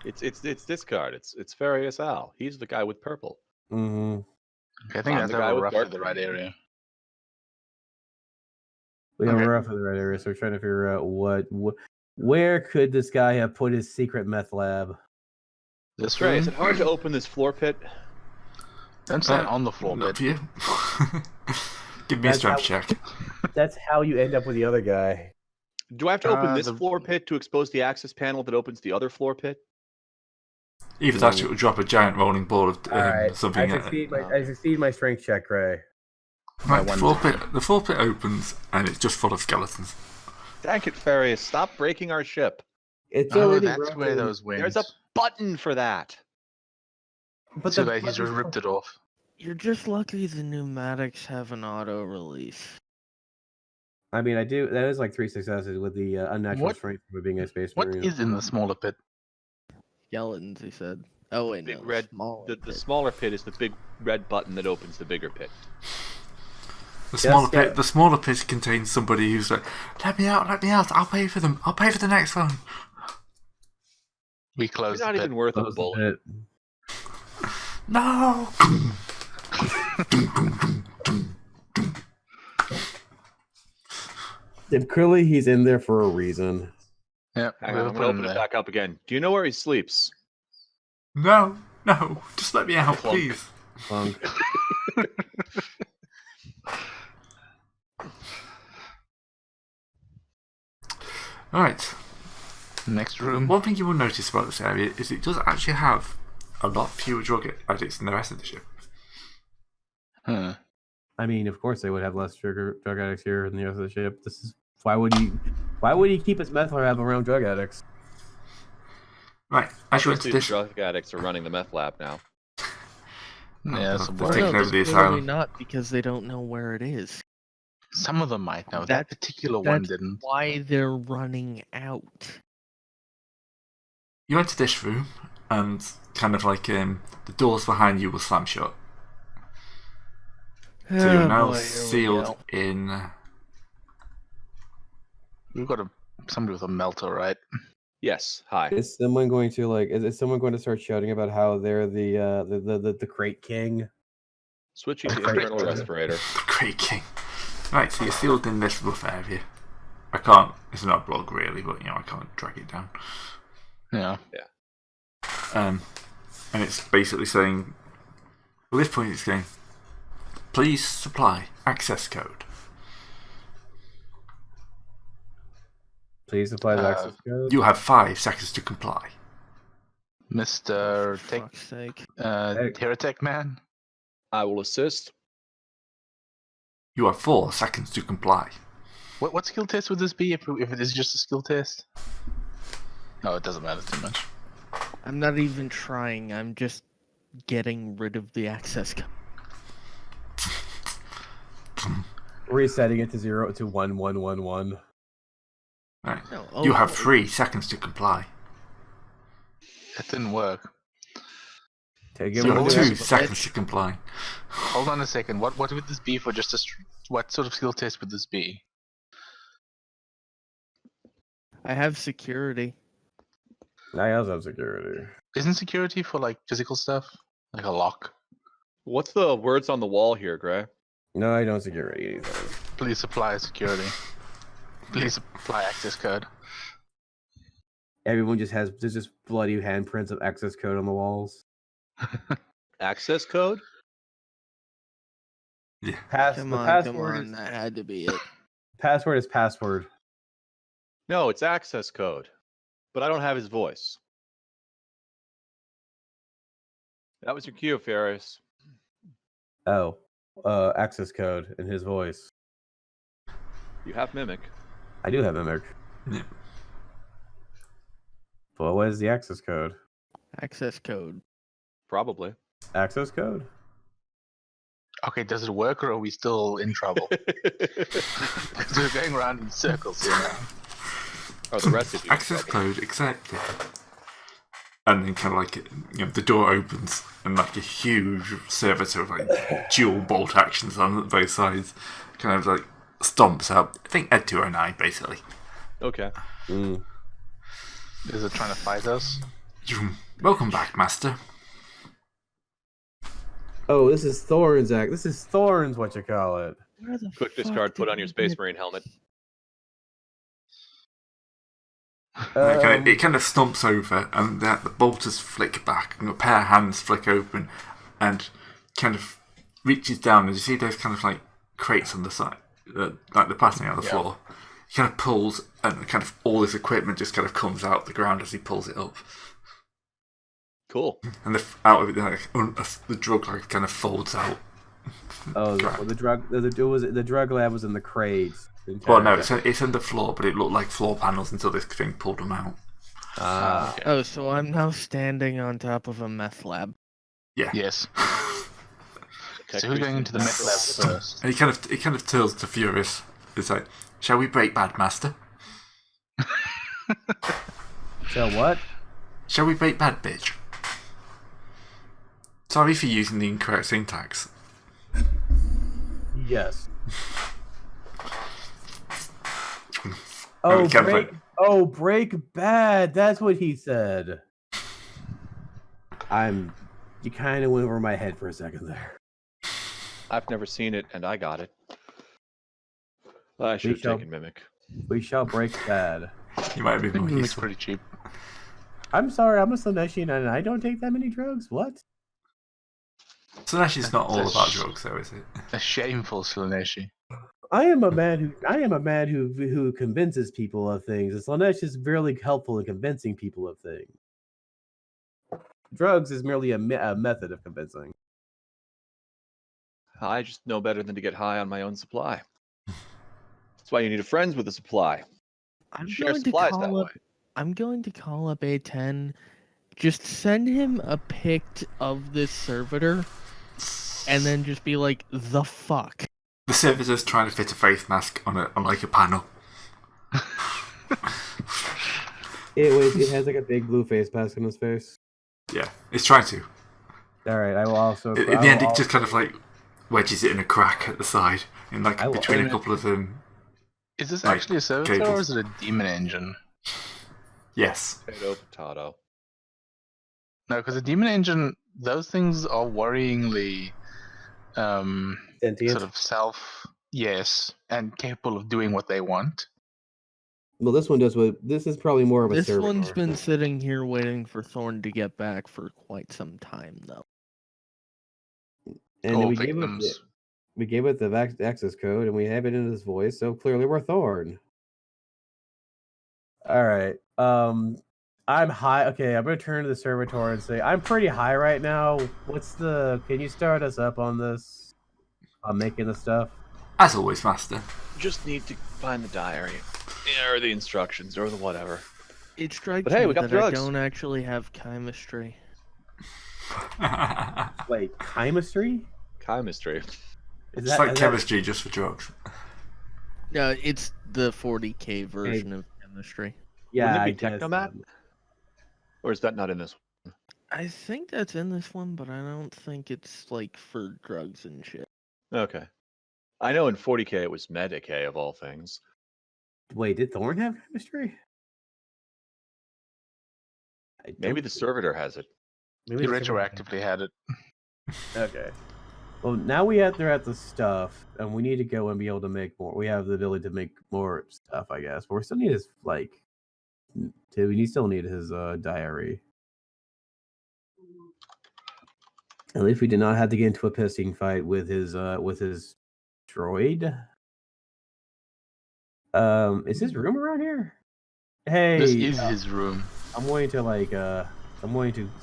It's this card. It's Farius Al. He's the guy with purple.
Mm-hmm.
Okay, I think
I'm
that's
the guy
how we're
with
roughly
dark
the right area.
We
Okay.
are rough in the right area, so we're trying to figure out where could this guy have put his secret meth lab?
This
Trey,
room?
is it hard to open this floor pit?
Don't stand on the floor,
Not
but
for you. Give me a
That's
strength
how-
check.
That's how you end up with the other guy.
Do I have to open this
the-
floor pit to expose the access panel that opens the other floor pit?
Either that, it will drop a giant rolling ball of
All right,
something.
I succeed my strength check, Ray.
Right, the floor pit opens and it's just full of skeletons.
Dang it, Farius! Stop breaking our ship.
It's
oh,
already
that's
rough
where
in-
those wings.
There's a button for that.
But
So
the
that he's just
button's-
ripped it off.
You're just lucky the pneumatics have an auto release.
I mean, I do. That is like 3 successes with the unnatural
What-
strength for being a space
What
marine.
is in the smaller pit?
Skeletons, he said. Oh wait,
Big
no,
red-
smaller
The
pit.
smaller pit is the big red button that opens the bigger pit.
The smaller pit contains somebody who's like, let me out, I'll pay for them. I'll pay for the next one.
We close
You're not
the pit.
even worth a bullet.
No.
Clearly, he's in there for a reason.
Yeah,
Hang on, I'm gonna open it back up again. Do you know where he sleeps?
No, just let me out,
Clunk.
please. Alright.
Next room.
One thing you will notice about this area is it does actually have a lot fewer drug addicts than the rest of the ship.
Huh.
I mean, of course they would have less drug addicts here than the rest of the ship. This is why would he keep his meth lab around drug addicts?
Right, as you enter
Obviously,
this,
the drug addicts are running the meth lab now.
Yeah,
they've
some,
taken
No,
over
that's
the
clearly
asylum.
not because they don't know where it is.
some of them might know. That
That's-
particular one
That's
didn't.
why they're running out.
You enter this room, and kind of like the doors behind you will slam shut. So you're now sealed in.
We've got somebody with a melter, right?
Yes. Hi.
Is someone going to start shouting about how they're the crate king?
Switching to internal respirator.
Great king. Right, so you're sealed in this rough area. I can't. It's not a blog really, but I can't drag it down.
Yeah.
And it's basically saying, at this point, it's going, please supply access code.
Please apply the access code.
You have 5 seconds to comply.
Mr. Tech,
Fuck's sake.
Heretic Man.
I will assist.
You have 4 seconds to comply.
What skill test would this be if it is just a skill test? No, it doesn't matter too much.
I'm not even trying. I'm just getting rid of the access code.
Resetting it to 0 to 1111.
Right.
No,
You have 3 seconds to comply.
It didn't work.
Take
You have
Hold
2
on.
seconds to comply.
Hold on a second. What would this be for just a... What sort of skill test would this be?
I have security.
I also have security.
Isn't security for like physical stuff? Like a lock?
What's the words on the wall here, Gray?
No, I don't security either.
Please apply security. Please apply access code.
Everyone there's just bloody handprints of access code on the walls.
Access code?
Yeah.
Come on. That had to be it.
Password is password.
No, it's access code. But I don't have his voice. That was your cue, Ferris.
Oh, access code in his voice.
You have mimic.
I do have Mimic.
Yeah.
But what is the access code?
Access code.
Probably.
Access code?
Okay, does it work or are we still in trouble? Because we're going around in circles here now.
Oh, the rest of you.
Access code accepted. And then kind of like, the door opens and like a huge service of like dual bolt actions on both sides kind of like stomps out. I think Ed 209 basically.
Okay.
Is it trying to fight us?
Welcome back, Master.
Oh, this is Thorn's act. This is Thorn's what you call it.
Where the
Quick
fuck
discard, put
did
on your
you
Space
get-
Marine helmet.
It kind of stomps over, and the bolters flick back, and a pair of hands flick open, and kind of reaches down, and you see those kind of like crates on the side, like they're passing out the floor. He kind of pulls, and kind of all his equipment just kind of comes out the ground as he pulls it up,
Cool.
and out of it, like, the drug like kind of folds out.
Oh, the drug lab was in the crates.
Well, no, it's in the floor, but it looked like floor panels until this thing pulled them out.
Ah.
Oh, so I'm now standing on top of a meth lab.
Yeah.
Yes.
Tech
So who's going into the mech lab first?
And he kind of turns to Furious. It's like, shall we break bad, Master?
So what?
Shall we break bad, bitch? Sorry for using the incorrect syntax.
Yes. Oh,
Ken
break!
played-
Oh, break bad. That's what he said. You kind of went over my head for a second there.
I've never seen it, and I got it. I should have
shall-
taken Mimic.
We shall break bad.
You might have
I
been
think
more
Mimic's
useful.
pretty cheap.
I'm sorry, I'm a Slaneshian and I don't take that many drugs. What?
So actually, it's not all
That's-
about drugs, though, is it?
A shameful Slaneshi.
I am a man who convinces people of things. And Slanesh is really helpful in convincing people of things. Drugs is merely a method of convincing.
I just know better than to get high on my own supply. That's why you need a friends with a supply.
I'm
Share
going to
supplies that
call up.
way.
I'm going to call up A10. Just send him a pic of this servitor, and then just be like, "The fuck."
The servitor's trying to fit a face mask on like a panel.
It has like a big blue face mask on his face.
Yeah, it's trying to.
All right, I will also.
In the end, it just kind of like wedges it in a crack at the side, in like
I will-
between a
Wait a
couple of them.
Is this
Like,
actually a servitor
cables.
or is it a demon engine?
Yes.
Potato.
No, because a demon engine, those things are worryingly
sentient.
sort of yes, and capable of doing what they want.
Well, this one does what. This is probably more of a
This
servitor.
one's been sitting here waiting for Thorn to get back for quite some time, though.
And
All
then
victims.
we gave it the access code, and we have it in his voice, so clearly we're Thorn. All right. I'm high. Okay, I'm gonna turn to the servitor and say I'm pretty high right now. Can you start us up on this? On making the stuff.
As always, Master.
Just need to find the diary. Yeah, or the instructions, or the whatever.
It strikes
But hey,
me
we got
that
drugs.
I don't actually have chemistry.
Wait, chemistry?
Chemistry.
Is
It's like chemistry just for drugs.
Yeah, it's the 40k version of chemistry.
Yeah,
Wouldn't
I
it be
guess,
Technomat? Or is that not in this one?
I think that's in this one, but I don't think it's like for drugs and shit.
Okay. I know in 40k it was Medicae of all things.
Wait, did Thorn have chemistry?
Maybe the servitor has it.
He
the
retroactively had it.
Okay. Well, now they're at the stuff, and we need to go and be able to make more. We have the ability to make more stuff, I guess. But we still need his we still need his diary. At least we did not have to get into a pissing fight with his droid. Is his room around here? Hey,
This is his room.
I'm going to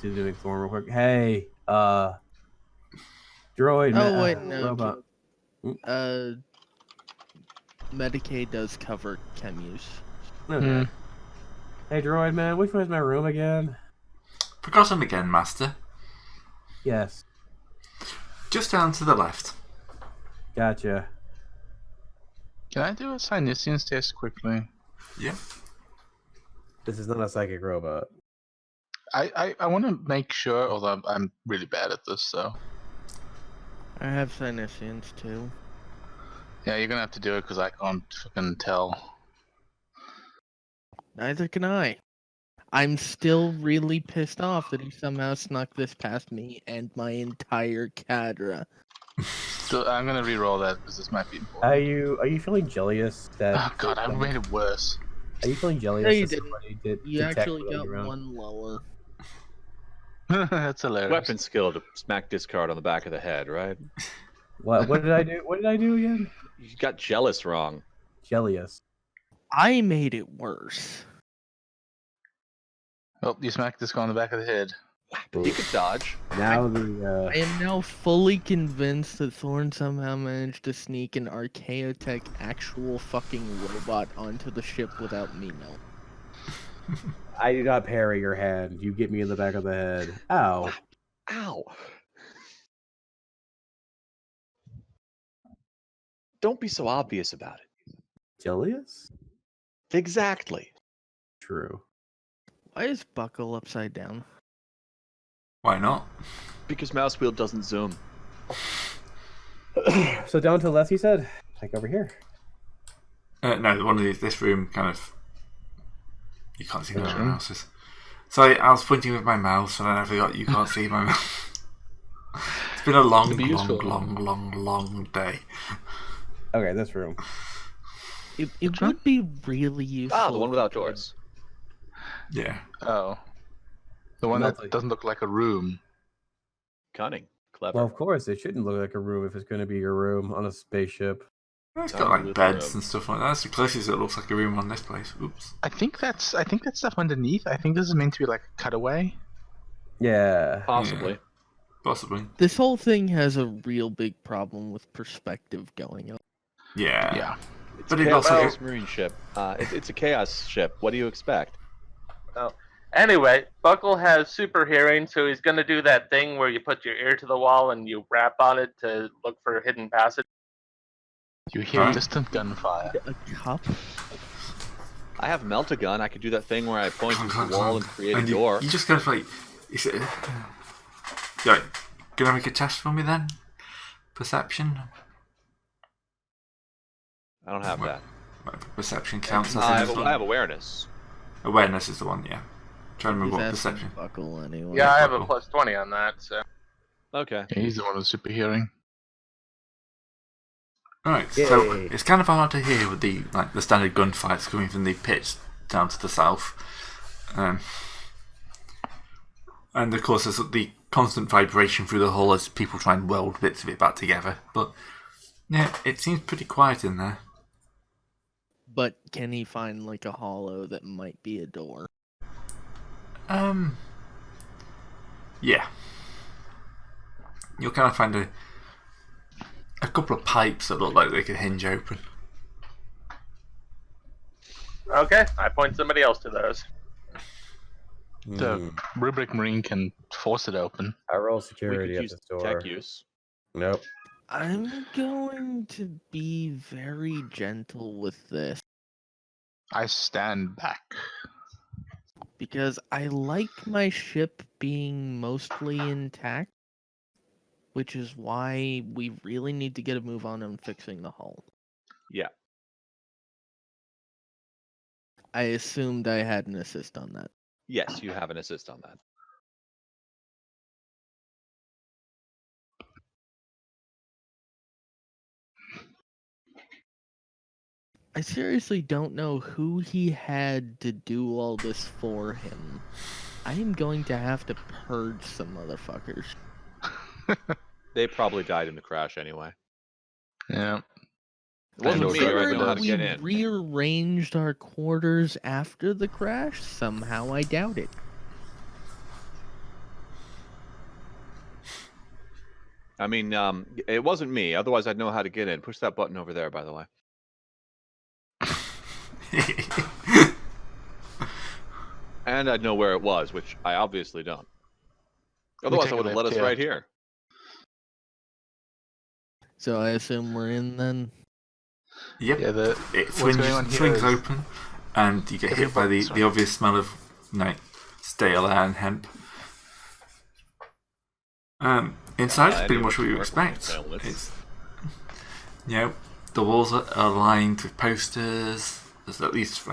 do a form real quick. Hey, droid.
Oh wait, no.
robot.
Medicaid does cover chem use.
Okay.
Hmm.
Hey, droid man, which way is my room again?
Forgotten again, Master.
Yes,
Just down to the left.
gotcha.
Can I do a Sinisians test quickly?
Yeah.
This is not a psychic robot.
I want to make sure, although I'm really bad at this, so.
I have Sinisians too.
Yeah, you're gonna have to do it because I can't fucking tell.
Neither can I. I'm still really pissed off that he somehow snuck this past me and my entire cadre.
So I'm gonna re-roll that because this might be important.
Are you feeling jealous that?
Oh god, I made it worse.
Are you feeling jealous
No, you
that
didn't.
somebody did
You
detect
actually
what
got
you're around?
one lower.
That's hilarious.
Weapon skill to smack discard on the back of the head, right?
What did I do? What did I do again?
You got jealous wrong.
Jealous.
I made it worse.
Oh, you smacked this guy on the back of the head.
He could dodge.
Now
I am now fully convinced that Thorn somehow managed to sneak an Archaeotech actual fucking robot onto the ship without me knowing.
I do not parry your hand. You get me in the back of the head. Ow.
Ow. Don't be so obvious about it.
Jealous?
Exactly.
True.
Why is Buckle upside down?
Why not?
Because mouse wheel doesn't zoom.
So down to the left, you said? Like over here.
No, one of these. This room kind of. You can't see
Which
anyone
room?
else's. Sorry, I was pointing with my mouse and I forgot you can't see my mouse. It's been a long,
Could be useful.
long day.
Okay, this room.
It
Which one?
would be really useful.
Ah, the one
if
without
we could-
doors.
Oh. The one
Nothing.
that doesn't look like a room.
Cunning. Clever.
Well, of course, it shouldn't look like a room if it's going to be your room on a spaceship.
It's got
Tiny
like
little
beds
room.
and stuff like that. That's the closest it looks like a room on this place. Oops.
I think that's stuff underneath. I think this is meant to be like a cutaway.
Yeah.
Possibly.
Possibly.
This whole thing has a real big problem with perspective going up.
Yeah.
Yeah.
It's
But
a
it
chaos
also-
marine ship. It's a chaos ship. What do you expect?
Anyway, Buckle has super hearing, so he's gonna do that thing where you put your ear to the wall and you rap on it to look for a hidden passage.
You hear
Huh?
distant gunfire.
A cup?
I have melt a gun. I could do that thing where I point into the wall and create a
And
door.
you just kind of like. Is it? Yeah. Gonna make a test for me then? Perception?
I don't have that.
Perception counts as
I
in
have awareness.
Awareness is the one, yeah. Trying to remember what
He's asking
perception.
Buckle anyway.
Yeah, I have a
Buckle.
plus 20 on that, so.
Okay.
Yeah, he's the one with super hearing.
Right, so
Yay.
it's kind of hard to hear with the standard gunfights coming from the pits down to the south, and of course there's the constant vibration through the hull as people try and weld bits of it back together. But yeah, it seems pretty quiet in there.
But can he find like a hollow that might be a door?
Yeah, you'll kind of find a couple of pipes that look like they could hinge open.
Okay, I point somebody else to those.
The rubric marine can force it open.
I roll
We could
security at
use
this door.
tech use.
Nope.
I'm going to be very gentle with this
I stand back.
because I like my ship being mostly intact, which is why we really need to get a move on fixing the hull.
Yeah.
I assumed I had an assist on that.
Yes, you have an assist on that.
I seriously don't know who he had to do all this for him. I am going to have to purge some motherfuckers.
They probably died in the crash anyway.
Yeah.
It wasn't me, or I
Considering
know how to
we
get in.
rearranged our quarters after the crash, somehow I doubt it.
I mean, it wasn't me. Otherwise, I'd know how to get in. Push that button over there, by the way. And I'd know where it was, which I obviously don't. Otherwise,
take
I
a
would have let
left
us
here.
right here.
So I assume we're in then.
Yep.
Yeah,
It
what's going on here
swings
is
open, and you get hit by
everybody-
the obvious smell of stale air and hemp. Inside is pretty
any
much what you
of us
expect.
work on
It's, the walls are lined with posters. There's at least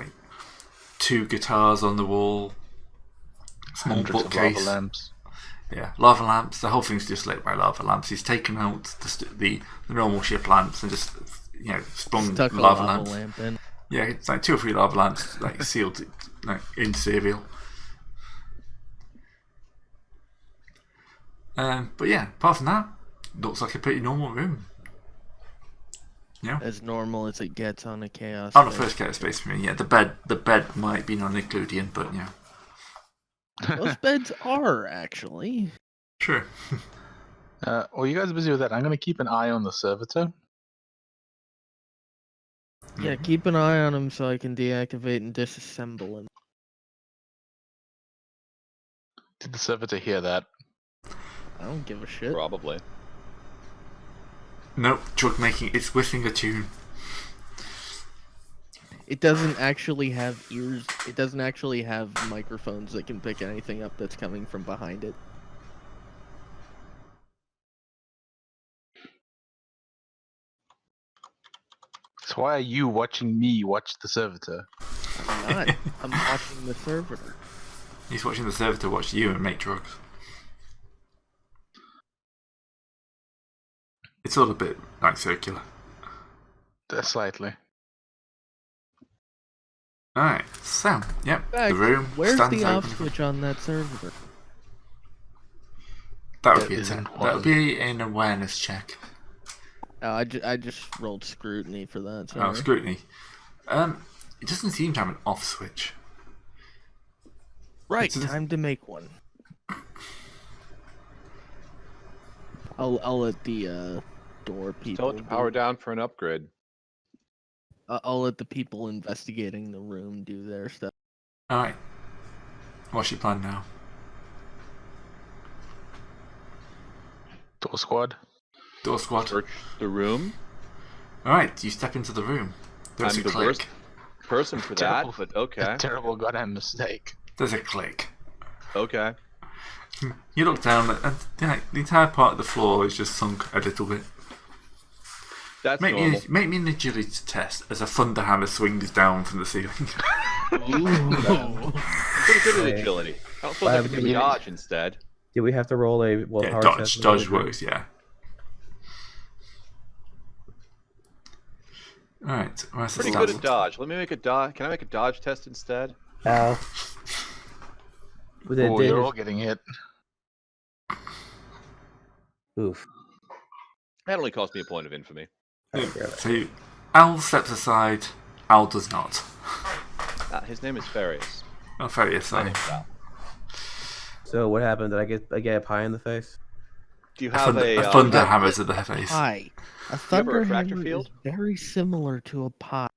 2 guitars on the wall. Small
hundreds of lava
bookcase.
lamps.
Yeah, lava lamps. The whole thing's just lit by lava lamps. He's taken out the normal ship lamps and just sprung
Stuck a
lava
lava
lamps.
lamp in.
Yeah, it's 2 or 3 lava lamps sealed in cereal. But yeah, apart from that, looks like a pretty normal room. Yeah.
As normal as it gets on a chaos.
On a
Space.
first chaos space marine, yeah. The bed might be non-Euclidean, but yeah.
Most beds are actually.
Sure.
Well, you guys are busy with that. I'm going to keep an eye on the servitor.
Yeah, keep an eye on him so I can deactivate and disassemble him.
Did the servitor hear that?
I don't give a shit.
Probably.
Nope, drug making. It's whistling a tune.
It doesn't actually have ears. It doesn't actually have microphones that can pick anything up that's coming from behind it.
So why are you watching me watch the servitor?
I'm not. I'm watching the servitor.
He's watching the servitor watch you and make drugs. It's all a bit like circular.
Slightly.
Alright, so, yep,
In fact,
the room
where's
stands
the off
open.
switch on that servitor?
That would
There
be
isn't
that would
one.
be an awareness check.
Oh, I just rolled scrutiny for that.
Oh,
Sorry.
scrutiny. It doesn't seem to have an off switch.
Right,
It's-
time to make one. I'll let the door people.
Tell it to power down for an upgrade.
I'll let the people investigating the room do their stuff.
Alright. What's your plan now?
Door squad.
Door squad.
Search the room.
Alright, you step into the room. There's
I'm
a
the
click.
worst person for that,
Terrible.
but okay.
A terrible goddamn mistake.
There's a click.
Okay.
You look down and the entire part of the floor is just sunk a little bit.
That's
Make
normal.
me an agility test as a thunder hammer swings down from the ceiling.
Ooh.
Pretty good at agility. I don't suppose I could do
Yeah.
dodge instead.
Do we have to roll a willpower
yeah,
test?
dodge works, yeah. Alright, where's the
Pretty
stats?
good at dodge. Let me make a dodge. Can I make a dodge test instead?
Ow.
Oh, you're all getting hit.
Oof.
That only cost me a point of infamy.
So Al steps aside, Al does not.
His name is Farius.
Not very
My
aside.
name's Al.
So what happened? Did I get a pie in the face?
Do you
A
have
thunder,
a
a thunder hammer to the face.
Pie. A
have a
thunder
refractor
hammer
field?
is very similar to a pie.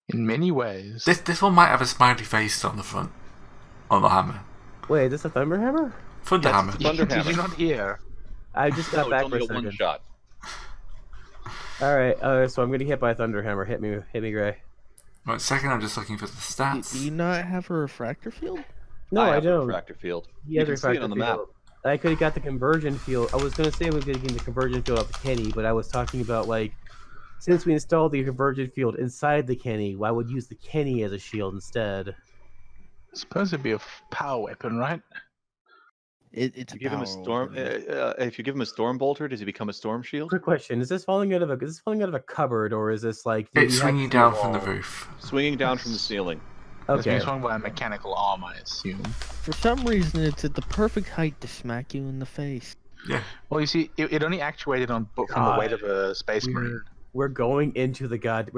In many ways.
This one might have a smiley face on the front. On the hammer.
Wait, is this a thunder hammer?
Thunder
Yes,
hammer.
it's Thunder
Did you
hammer.
not hear?
I just got
No,
back
it's
for a
only a one
second.
shot.
All right, so I'm gonna hit by a thunder hammer. Hit me, Gray.
Right, second I'm just looking for the
Do
stats.
you not have a refractor field?
No, I
have a
don't.
refractor field.
He
You
has
can see it on the map.
field. I could have got the conversion field. I was gonna say we could get the conversion field up the Kenny, but I was talking about like, since we installed the conversion field inside the Kenny, I would use the Kenny as a shield instead.
Supposed to be a power weapon, right?
It's
You give him a
power
storm.
weapon.
If you give him a storm bolter, does he become a storm shield?
Quick question: Is this falling out of a cupboard, or is this like? do
It's
we have
swinging
to
down
wall?
from the roof.
Swinging down from the ceiling.
It's being
Okay.
swung by a mechanical arm, I assume.
For some reason, it's at the perfect height to smack you in the face.
Yeah.
Well, you see, it only actuated on from the weight of a space marine.
We're going into the goddamn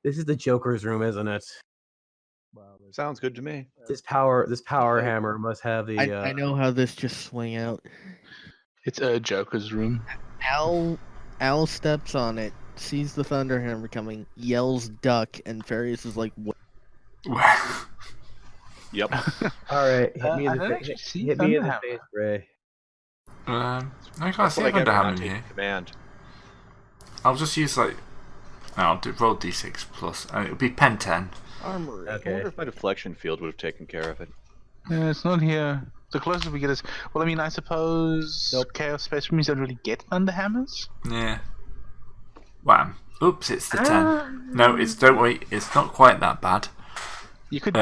This is the Joker's room, isn't it?
Sounds good to me.
This power hammer must have the.
I know how this just swing out.
It's a Joker's room.
Al steps on it, sees the thunder hammer coming, yells "duck," and Farius is like, "What?"
Yep.
All right, hit me
I
in
don't
the
actually
face.
see
Hit me in the
Thunderhammer.
face, Ray.
I can't
That's
see
what
a
I get
thunder
for
hammer
not
in
taking
here.
command.
I'll just use like. I'll roll d6 plus. It'll be pen 10.
Armory.
I
Okay.
wonder if my deflection field would have taken care of it.
Yeah, it's not here. The closest we get is. Well, I mean, I suppose Chaos Space Marines don't really get thunderhammers.
Yeah. Wham. Oops, it's the 10. No, don't worry, it's not quite that bad.
You could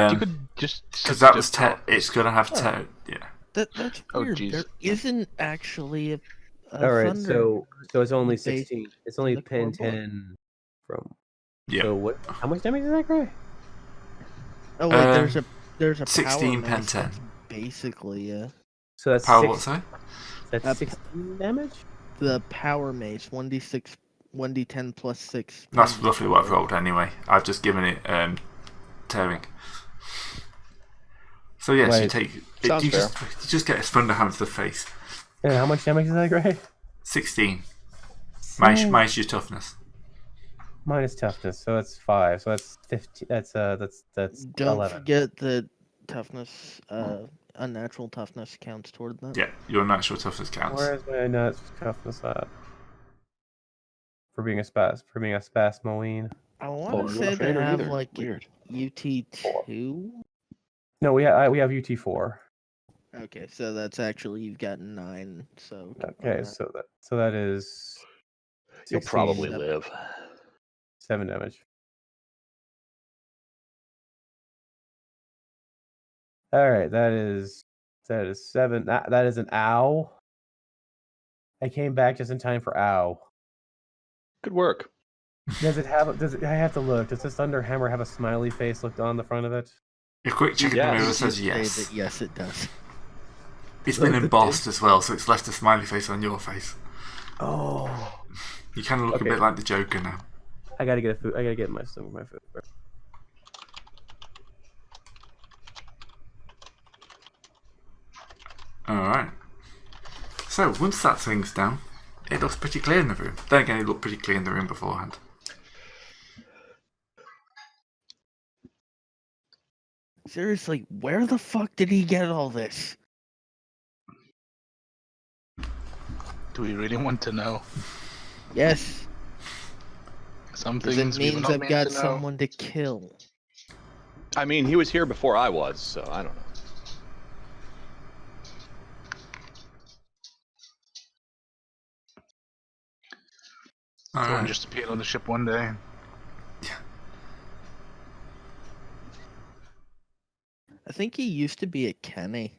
just
Because that was 10. It's going to have 10. Yeah.
That's
Oh,
weird.
jeez.
There isn't actually a
All right,
thunder.
so it's only
Base
16. It's only
the
pin
core book.
10 from.
Yeah.
So what? How much damage is that, Gray?
Oh wait, there's a
16
power
pen
mace
10.
that's Basically, yeah.
So that's
Power
six,
what, sorry?
that's 16 damage.
The power mace, 1d6, 1d10 plus 6.
That's roughly what I've rolled anyway. I've just given it tearing. So yes, you
Wait.
take.
Sounds
You
fair.
just get a thunder hammer to the face.
And how much damage is that, Gray?
16. Minus your toughness.
Minus toughness, so it's 5. So that's 15. That's
Don't
11.
forget that toughness, unnatural toughness counts toward that.
Yeah, your natural toughness counts.
Where is my nut toughness at? For being a spasmoine.
I
Oh,
want
you're
to
not
say
a
they
trainer
have
either.
like
Weird.
UT2.
No, we have UT4.
Okay, so that's actually you've got 9. So
Okay, so that is
You'll
16,
probably live.
7 damage. All right, that is 7. That is an ow. I came back just in time for ow.
Good work.
Does it have? I have to look. Does this Thunderhammer have a smiley face looked on the front of it?
A quick check in the
Yes.
mirror
You
says
say
yes.
that yes, it does.
It's been embossed as well, so it's left a smiley face on your face.
Oh,
You kind of look a bit like the Joker now.
I gotta get food. I gotta get my food.
Alright. So, once that thing's down, it looks pretty clear in the room. Then again, it looked pretty clear in the room beforehand.
Seriously, where the fuck did he get all this?
Do we really want to know?
Yes,
Some
because
things
it
we were
means
not
I've
meant
got
to know.
someone to kill.
I mean, he was here before I was, so I don't know.
Someone
Alright.
just appeared on the ship one day.
I think he used to be a Kenny.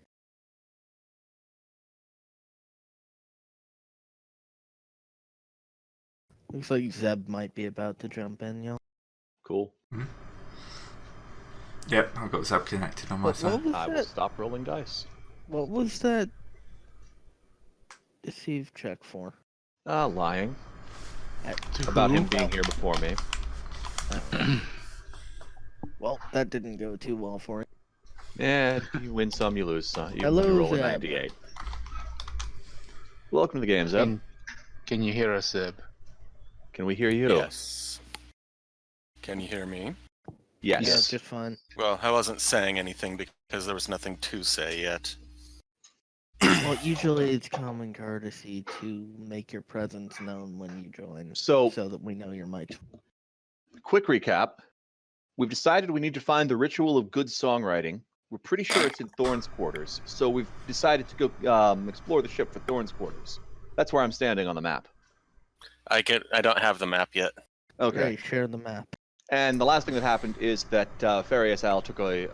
Looks like Zeb might be about to jump in, yo.
Cool.
Yep, I've got Zeb connected on my
What
side.
was
I will
that?
stop rolling dice.
What was that? Deceive check for?
Lying
To
about
who?
him being here before me.
Well, that didn't go too well for him.
Yeah, you win some, you lose some. You
Hello,
roll a
Zeb.
98. Welcome to the game, Zeb.
Can you hear us, Zeb?
Can we hear you?
Yes. Can you hear me?
Yes.
Yeah, just fine.
Well, I wasn't saying anything because there was nothing to say yet.
Well, usually it's common courtesy to make your presence known when you join,
So,
that we know your mic.
quick recap. We've decided we need to find the ritual of good songwriting. We're pretty sure it's in Thorn's quarters, so we've decided to go explore the ship for Thorn's quarters. That's where I'm standing on the map.
I don't have the map yet.
Okay.
Great, share the map.
And the last thing that happened is that Farius Al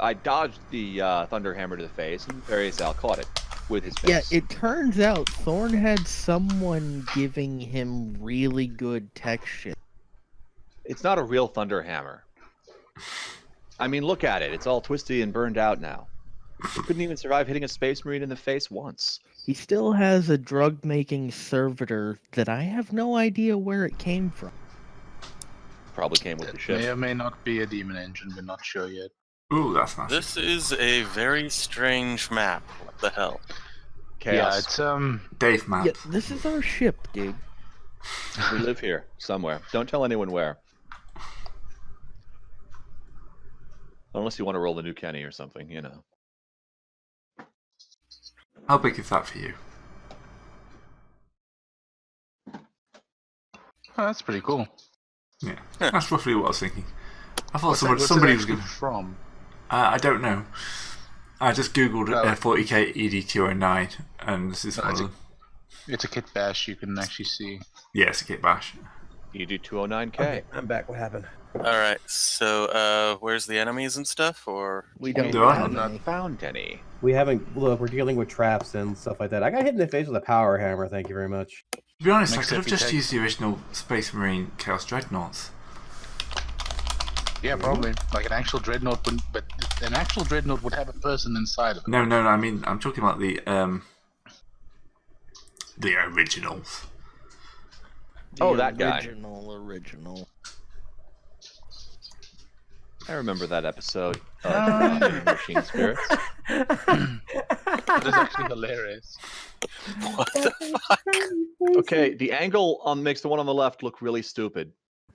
I dodged the Thunderhammer to the face, and Farius Al caught it with his face.
Yeah, it turns out Thorn had someone giving him really good tech shit.
It's not a real Thunderhammer. I mean, look at it. It's all twisty and burned out now. It couldn't even survive hitting a Space Marine in the face once.
He still has a drug-making servitor that I have no idea where it came from.
Probably came with
That
the ship.
may or may not be a demon engine. We're not sure yet.
Ooh, that's nice.
This is a very strange map. What the hell?
Chaos.
Yeah, it's
Dave map.
Yeah, this is our ship, dude.
We live here somewhere. Don't tell anyone where. Unless you want to roll the new Kenny or something, you know.
How big is that for you?
oh, that's pretty cool.
Yeah, that's roughly what I was thinking. I thought
What's
somebody
it
was going to...
from?
I don't know. I just googled
Oh.
40k ED209, and this is
No,
one of
it's a-
them.
It's a kit bash. You can actually see.
Yeah, it's a kit bash.
You do 209K.
Okay, I'm back. What happened?
Alright, so where's the enemies and stuff? Or
We don't
Do I?
have
Not
any.
found any.
We haven't. Look, we're dealing with traps and stuff like that. I got hit in the face with a power hammer. Thank you very much.
To be honest, I
Next
could have
every
just
day.
used the original Space Marine Chaos Dreadnoughts.
Yeah, probably. Like an actual dreadnought wouldn't, but an actual dreadnought would have a person inside of it.
No, I mean, I'm talking about the originals.
Oh, that guy.
Original.
I remember that episode of Machine Spirits.
It is actually hilarious.
what the fuck?
Okay, the angle makes the one on the left look really stupid.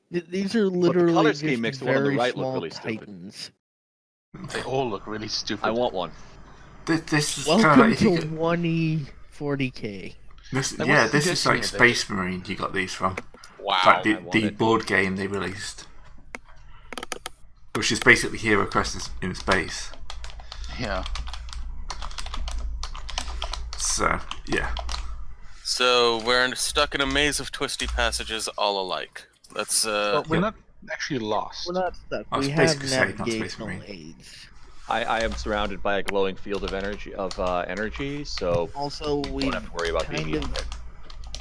These are literally
color
just
scheme makes the one on the
very
right look
small
really stupid.
titans.
They all look really stupid.
I want one.
This is kind of
Welcome
like... if you
to
get-
1E40K.
This,
Like,
yeah,
what's the
this is like
Destiny
Space Marine you got these from.
Wow.
Like
I want
the
it.
board game they released. Which is basically Hero Quest in space.
Yeah.
So, yeah.
So we're stuck in a maze of twisty passages all alike. Let's
But we're not actually lost.
We're not stuck.
I was
We have
basically saying not Space
navigational
Marine.
aids.
I am surrounded by a glowing field of energy, so
Also,
don't
we've
have to worry about being eaten.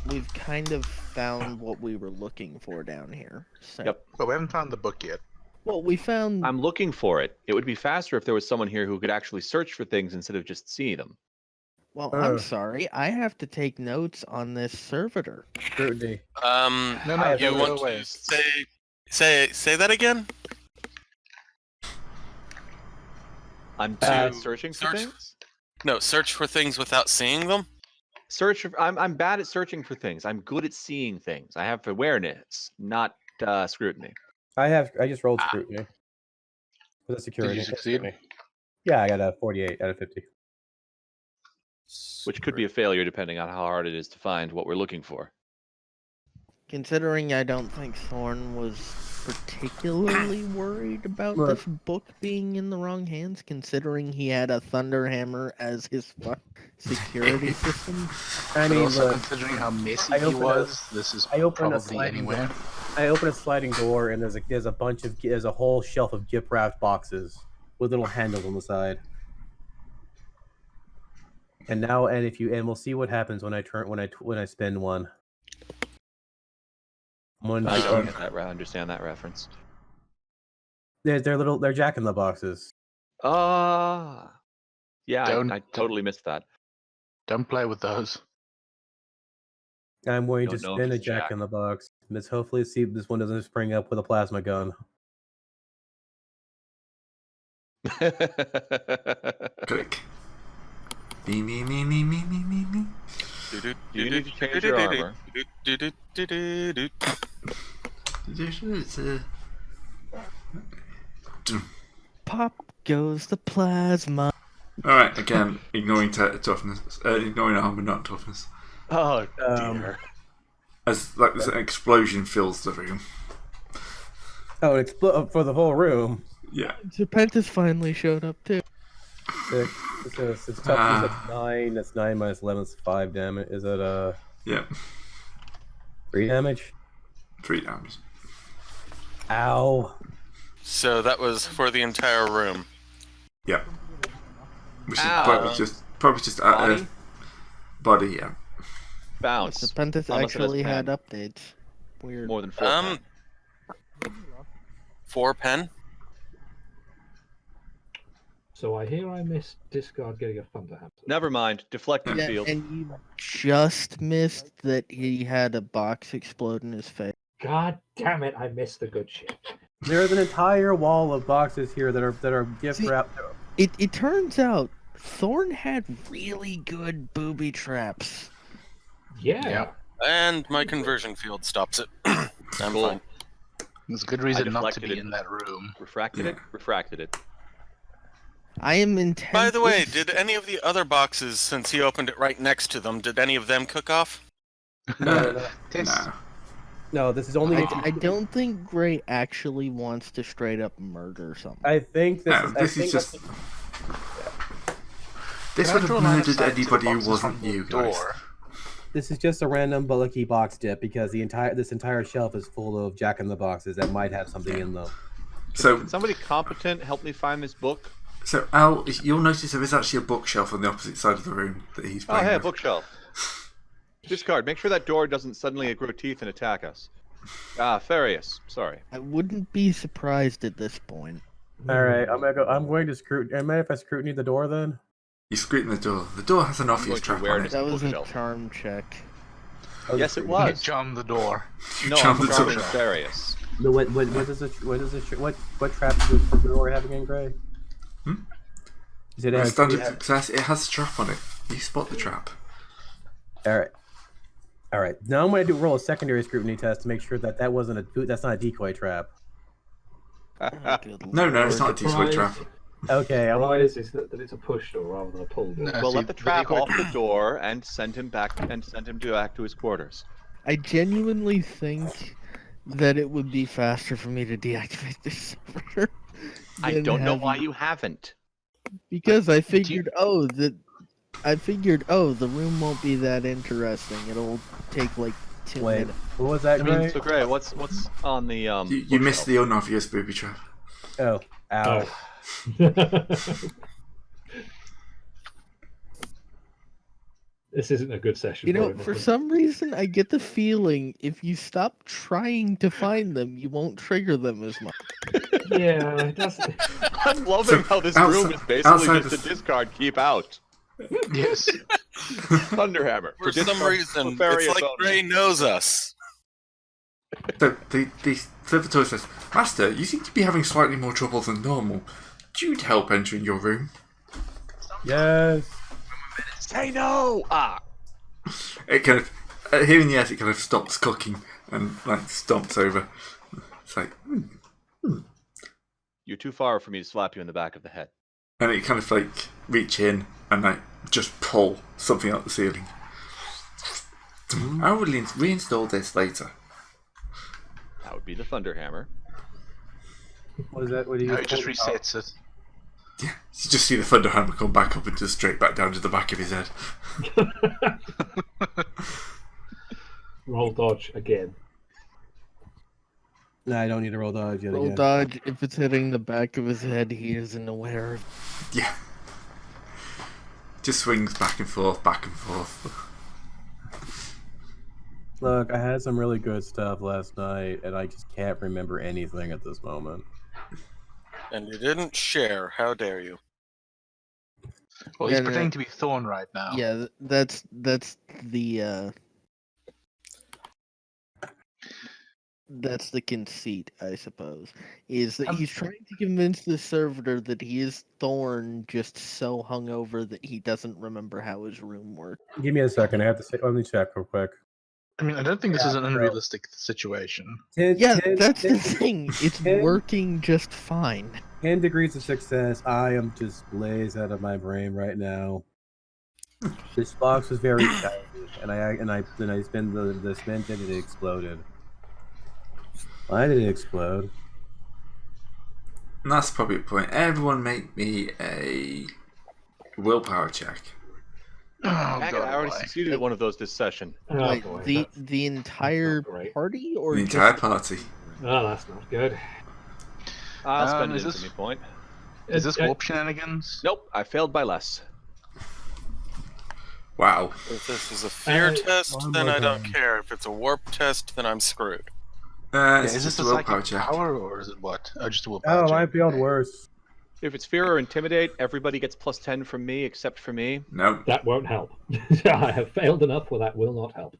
we've kind of found what we were looking for down here. So,
Yep.
But we haven't found the book yet.
well, we found.
I'm looking for it. It would be faster if there was someone here who could actually search for things instead of just seeing them.
Well, I'm sorry. I have to take notes on this servitor.
Scrutiny.
No,
you want to say that again?
I'm
To
searching for
search-
things.
No, search for things without seeing them.
I'm bad at searching for things. I'm good at seeing things. I have awareness, not scrutiny.
I just rolled scrutiny. For the security.
Did you succeed?
Yeah, I got a 48 out of 50.
Which could be a failure depending on how hard it is to find what we're looking for.
Considering I don't think Thorn was particularly worried about
Look.
this book being in the wrong hands, considering he had a Thunderhammer as his security system.
I
But
mean,
also
look,
considering how messy
I
he
opened a-
was, this is
I opened a
probably
sliding
anywhere.
I open a sliding door and there's a whole shelf of gift wrapped boxes with little handles on the side. And we'll see what happens when I spin one. One
I don't
just-
understand that reference.
they're Jack in the Boxes.
Yeah,
Don't-
I totally missed that.
Don't play with those.
I'm going to
Don't know if
spin a
it's
Jack
Jack.
in the Box. Let's hopefully see if this one doesn't spring up with a plasma gun.
Click. Me.
You need to change your armor.
Pop goes the plasma.
Alright, again, ignoring toughness. Ignoring armor, not toughness.
Oh
Um,
dear.
As like this explosion fills the room.
Oh, it's for the whole room.
Yeah.
Serpentis finally showed up too.
6. It's toughness. That's 9. That's 9 minus 11. That's 5 damage. Is it
Yeah.
3 damage?
3 damage.
Ow.
So that was for the entire room.
Yeah. Which is
Ow.
probably just
Body?
body, yeah.
Bounce.
Serpentis
Unless it has
actually had
pen.
updates. Weird.
More than 4.
4 pen.
So I hear I missed Discard getting a Thunderhammer.
Never mind. Deflecting
Yeah,
field.
and you just missed that he had a box explode in his face.
God damn it! I missed the good shit.
There's an entire wall of boxes here that are gift
See-
wrapped.
It turns out Thorn had really good booby traps.
Yeah.
Yep.
And my conversion field stops it. I'm
Cool.
fine.
There's a good reason not to
deflected
be
it.
in that room.
Refracted it. Refracted it.
I am intensely...
By the way, did any of the other boxes, since he opened it right next to them, did any of them cook off?
No.
Test.
No, this is only.
I don't think Gray actually wants to straight up murder someone.
I think this
No,
is.
this
I
is
think
just. This
Can I
would have
draw a line of
murdered
sight to the
anybody who
boxes
wasn't
from the
you guys.
door?
this is just a random but lucky box dip because this entire shelf is full of Jack in the Boxes that might have something in them.
So,
Can somebody competent help me find this book?
so Al, you'll notice there is actually a bookshelf on the opposite side of the room that he's
Oh,
playing
hey, a
with.
bookshelf. Discard. Make sure that door doesn't suddenly grow teeth and attack us. Farius. Sorry.
I wouldn't be surprised at this point.
All right, I'm going to scrutiny. Am I if I scrutiny the door then?
You scrutiny the door. The door has an
going
obvious
to
trap
wear
on
it.
it.
That was a
Bookshelf.
charm check.
Yes, it
You
was.
charm the door.
No,
Charm
I'm
the
charming
door.
Farius.
No, what trap does the door have again, Gray?
Hmm?
You said it
With
has
standard
three-
success, it has a trap on it. You spot the trap.
All right. Now I'm going to roll a secondary scrutiny test to make sure that that's not a decoy trap.
Oh, good
No, it's
lord.
not a decoy trap.
Okay, I'm
Why is this that it's a push door rather than a pull door?
No.
Well,
see,
let the trap
decoy-
off the door and send him back to his quarters.
I genuinely think that it would be faster for me to deactivate this server.
I
than
don't know
have
why
you-
you haven't.
Because I figured, that I figured, oh, the room won't be that interesting. It'll take like 2
Wait,
minutes.
what was that, Gray?
So Gray, what's on the
You missed the unobvious booby trap.
Oh, ow.
This isn't a good session.
You know,
it,
for
Nicholas.
some reason, I get the feeling if you stop trying to find them, you won't trigger them as much.
Yeah, it does.
I'm loving how this room is basically just a discard keep out.
Yes.
Thunderhammer.
For some
discard
reason,
nefarious
it's like
owners.
Gray knows us.
So the servitor says, Master, you seem to be having slightly more trouble than normal. Do you need help entering your room?
Yes.
Say no!
It kind of, hearing yes, it kind of stops cooking and like stomps over. It's like,
You're too far for me to slap you in the back of the head.
and it kind of like reach in and like just pull something out the ceiling. I will reinstall this later.
That would be the Thunderhammer.
What is that? What do you?
No, it just resets it.
Yeah, you just see the Thunderhammer come back up and just straight back down to the back of his head.
Roll dodge again.
No, I don't need to roll dodge yet
Roll
again.
dodge, if it's hitting the back of his head, he isn't aware of.
Yeah. Just swings back and forth, back and forth.
Look, I had some really good stuff last night, and I just can't remember anything at this moment.
And you didn't share. How dare you?
Well,
Yeah,
he's
no,
pretending to be Thorn right now.
Yeah, that's the that's the conceit, I suppose, is that he's trying to convince the servitor that he is Thorn, just so hungover that he doesn't remember how his room works.
Give me a second. I have to say. Let me check real quick.
I mean, I don't think this is an unrealistic situation.
Yeah, that's the thing. It's working just fine.
10 degrees of success. I am just blazed out of my brain right now. This box was very shiny, and I spent the spent and it exploded. Why did it explode?
And that's probably the point. Everyone make me a willpower check.
Oh,
I
God,
already
why?
succeeded at one of those this session.
Oh,
Like
boy,
the entire
not great.
party, or
The
just
entire party.
Oh, that's not good.
I'll spend
is
an
this-
infamy point.
Is this warp shenanigans?
Nope, I failed by less.
Wow.
If this is a fear test,
one
then
more
I don't
time.
care. If it's a warp test, then I'm screwed.
It's
Is this
just a
a
willpower
psychic
check.
power, or is it what? Oh, just a willpower
Oh,
check.
I failed
Okay.
worse.
If it's fear or intimidate, everybody gets plus 10 from me except for me.
No.
That won't help. I have failed enough where that will not help.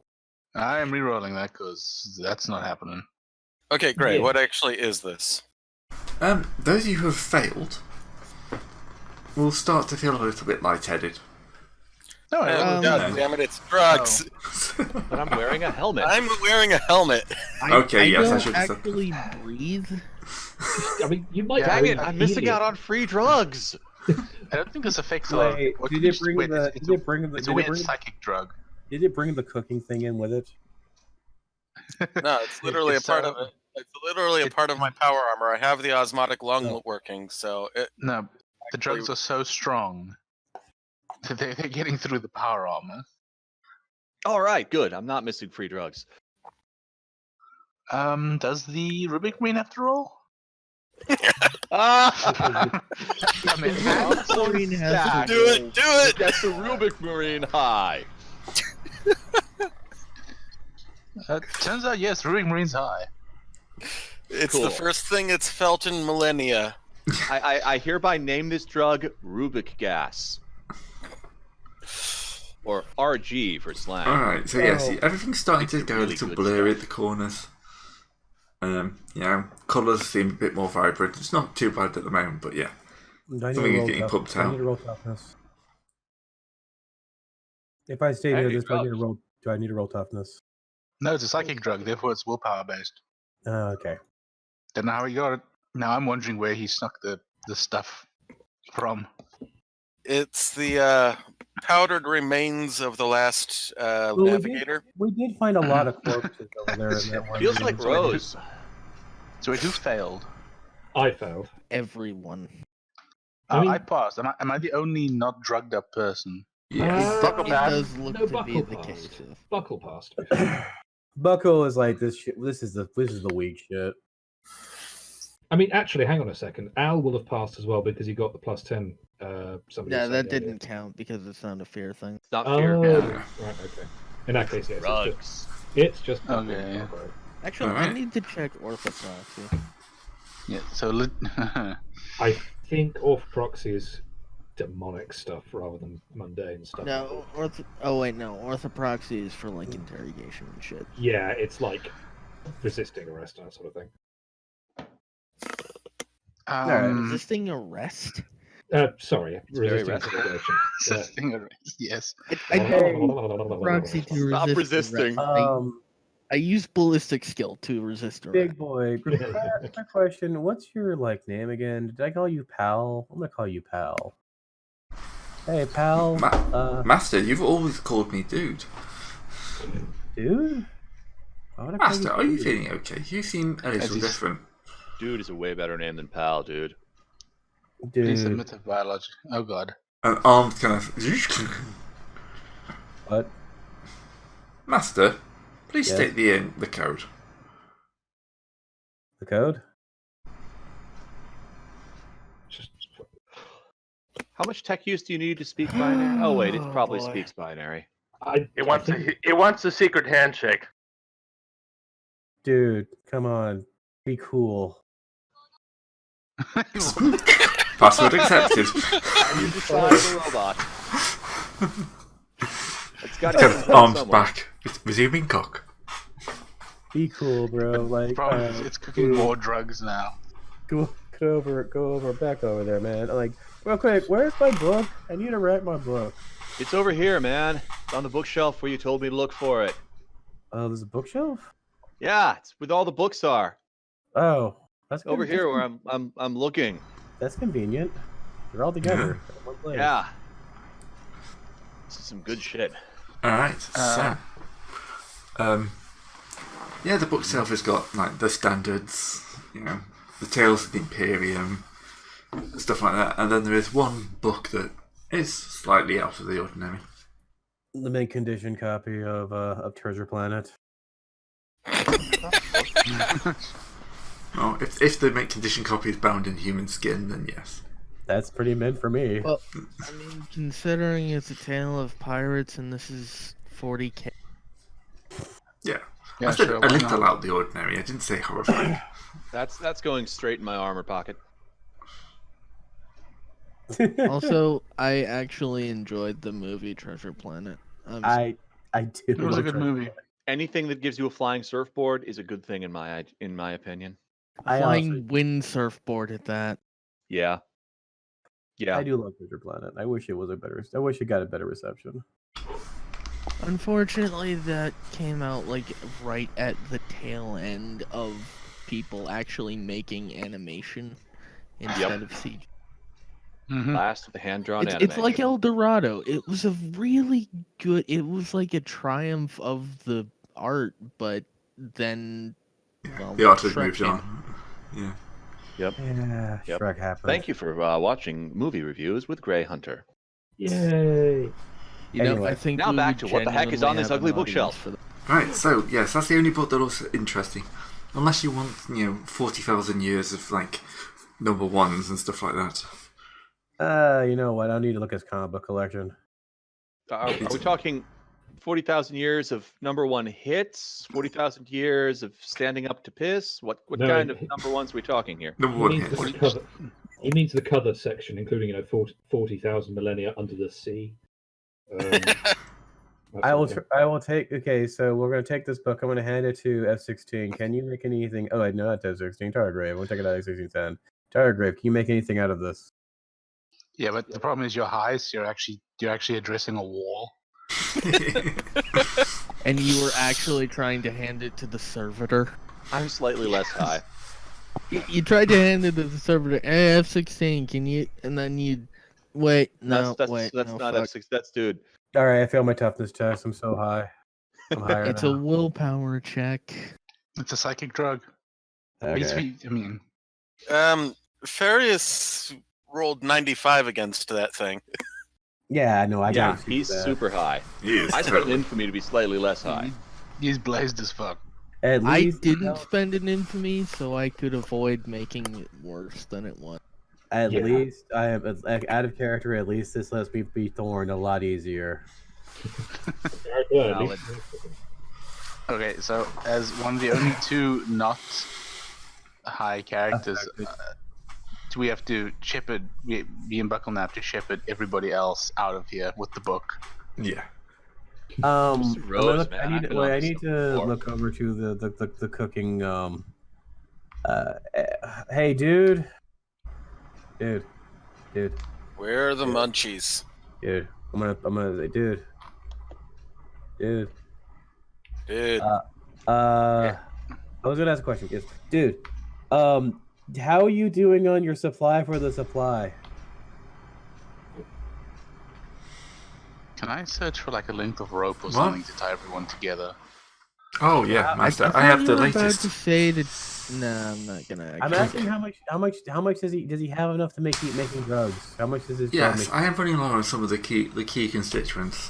I am rerolling that because that's not happening.
Okay, great.
Yeah.
What actually is this?
Those of you who have failed will start to feel a little bit lightheaded.
No,
Oh, God damn it, it's drugs.
But I'm wearing a helmet.
I'm wearing a helmet.
Okay, yes, I
don't
should have said
actually breathe.
I mean, you might.
Dang
breathe
it, I'm missing
helium.
out on free drugs.
I don't think this affects
Wait,
what
did
you
it
just-
bring
wait,
the?
it's
Did it bring the?
It's
Did
a
it
weird
bring?
psychic drug.
Did it bring the cooking thing in with it?
No, it's literally
It's,
a part of it. It's literally a part of my power armor. I have the osmotic lung working, so it.
No, the drugs are so strong that they're getting through the power armor.
All right, good. I'm not missing free drugs.
Does the Rubik Green have to roll?
Ah!
I mean,
Green has to
Stack.
Do it! Do it!
Get the Rubik Marine high.
turns out, yes, Rubik Marine's high.
It's
Cool.
the first thing it's felt in millennia.
I hereby name this drug Rubik gas. Or RG for slang.
Alright, so yeah, see,
Oh.
everything's starting
Makes
to
it
go a
really
little
good
blurry
stuff.
at the corners. Colours seem a bit more vibrant. It's not too bad at the moment, but yeah.
Do I need
Something
to
is
roll
getting
tough-
pumped
do I
out.
need to roll toughness. If I stay near
Hey,
this, do I need to roll? Do I need to roll toughness?
No, it's a psychic drug, therefore it's willpower based.
Okay.
Don't know how he got it. Now I'm wondering where he snuck the stuff from.
It's the powdered remains of the last
we
navigator.
did find a lot of corpses over there in that one.
Feels
room.
like Rose.
So who failed?
I failed.
Everyone.
I mean-
I passed. Am I the only not drugged up person?
Yes.
Buckle
It
pass.
does look
No
to be
buckle
the
pass.
case.
Buckle pass. To be fair.
Buckle is like this shit. This is the weak shit.
I mean, actually, hang on a second. Al will have passed as well because he got the +10. Somebody
Yeah,
was saying
that
earlier.
didn't count because it's not a fear thing.
It's not
Oh,
fear.
right, okay. In that case, yes,
Drugs.
it's just buckle,
Okay.
not right.
Actually, I
Alright.
need to check orthopraxy.
Yeah. So
I think orthopraxy is demonic stuff rather than mundane stuff.
No, orthopraxy is for like interrogation and shit.
Yeah, it's like resisting arrest and that sort of thing.
Resisting arrest?
Sorry,
very
resisting
restful.
interrogation. Yeah.
resisting arrest. Yes.
I do proxy to
Stop
resist
resisting.
arrest. I use ballistic skill to resist arrest.
Big boy. My question: what's your like name again? Did I call you Pal? I'm gonna call you Pal. Hey, Pal.
Master, you've always called me dude.
Dude. Why would I call
Master, are you
dude?
feeling okay? You seem a little
he's-
different.
Dude is a way better name than pal, dude.
Please
Dude.
admit to biology. Oh God.
An armed kind of.
What?
Master, please
Yes?
state the code.
The code?
How much tech use do you need to speak binary? Oh wait, it
Oh,
probably
boy.
speaks binary.
It wants a secret handshake.
Dude, come on. Be cool.
Password accepted.
How do you decide the robot? It's got
Kind of arms back. Resuming cock.
Be cool, bro. Like,
Problem it's cooking more drugs now.
go over, back over there, man. Like, real quick, where's my book? I need to write my book.
It's over here, man. It's on the bookshelf where you told me to look for it.
Oh, there's a bookshelf?
Yeah, it's where all the books are.
Oh, that's
Over
good.
here where I'm looking.
That's convenient. They're all together. in one place.
Yeah. This is some good shit.
Alright, so. Yeah, the book itself has got like the standards, you know, the Tales of the Imperium, stuff like that. And then there is one book that is slightly out of the ordinary.
The mint condition copy of Treasure Planet.
Oh, if the mint condition copy is bound in human skin, then yes.
That's pretty mint for me.
Well, I mean, considering it's a tale of pirates and this is 40K.
Yeah.
Yeah,
I said
sure,
a
why
little
not?
out of the ordinary. I didn't say horrifying.
That's going straight in my armor pocket.
Also, I actually enjoyed the movie Treasure Planet.
I do.
It was a
love
good
Treasure
movie.
Anything that gives you a flying surfboard is a good thing in my opinion.
I
Flying
also-
wind surfboard at that.
Yeah. Yeah.
I do love Treasure Planet. I wish it was I wish it got a better reception.
Unfortunately, that came out like right at the tail end of people actually making animation instead of CG.
Mhm.
Last with the hand-drawn
It's
animation.
like El Dorado. It was a really good. It was like a triumph of the art, but then well,
The art has
Shrek
moved
came-
on. Yeah.
Yeah,
Yep.
Shrek happened.
Thank you for watching movie reviews with Grey Hunter.
Yay!
You know,
Anyway.
I think
Now
we
back
would
to what the heck is on
genuinely
this
have
ugly
an audience
bookshelf.
for that.
Right, so yes, that's the only book that looks interesting. Unless you want, 40,000 years of like number ones and stuff like that.
You know what? I need to look at his comic book collection.
Are we talking 40,000 years of number one hits? 40,000 years of standing up to piss? What
No,
kind of number ones are we talking here?
Number
He
one
means,
hit.
the cover, he means the cover section, including 40,000 millennia under the sea.
I will take. Okay, so we're gonna take this book. I'm gonna hand it to F16. Can you make anything? Oh, wait, no, not F16. Tardigrade. We'll take it out of F1610. Tardigrade, can you make anything out of this?
Yeah, but the problem is you're high, so you're actually addressing a wall.
And you were actually trying to hand it to the servitor.
I'm slightly less high.
You tried to hand it to the servitor. Hey, F16, can you? And then you wait. No,
That's
wait.
that's
no,
not
fuck.
F6. That's dude.
All right, I failed my toughness test. I'm so high. I'm higher
It's
now.
a willpower check.
It's a psychic drug.
Okay.
I mean,
Farius rolled 95 against that thing.
Yeah, no, I
Yeah,
got
he's
that.
super high.
He is
I spent
totally.
infamy to be slightly less high.
He's blazed as fuck.
At
I
least
didn't spend an infamy, so I could avoid making it worse than it was.
At
Yeah.
least I am out of character. At least this lets me beat Thorn a lot easier.
Yeah, at
Valid.
least-
Okay, so as one of the only two not high characters, do we have to shepherd? Me and Buckle have to shepherd everybody else out of here with the book.
Yeah.
Just some rows, man.
I need
I've been on this
to
before.
look over to the cooking. Hey, dude.
Where are the munchies?
I'm gonna say, dude.
Dude.
I was gonna ask a question. Yes, dude. How are you doing on your supply for the supply?
Can I search for like a length of rope or
What?
something to tie everyone together?
Oh yeah, Master. I
thought
have
you
the
were about to
latest.
say that. Nah, I'm not gonna.
I'm
Actually.
asking how much does he have enough to keep making drugs? How much does his job
Yes,
make?
I am running low on some of the key constituents.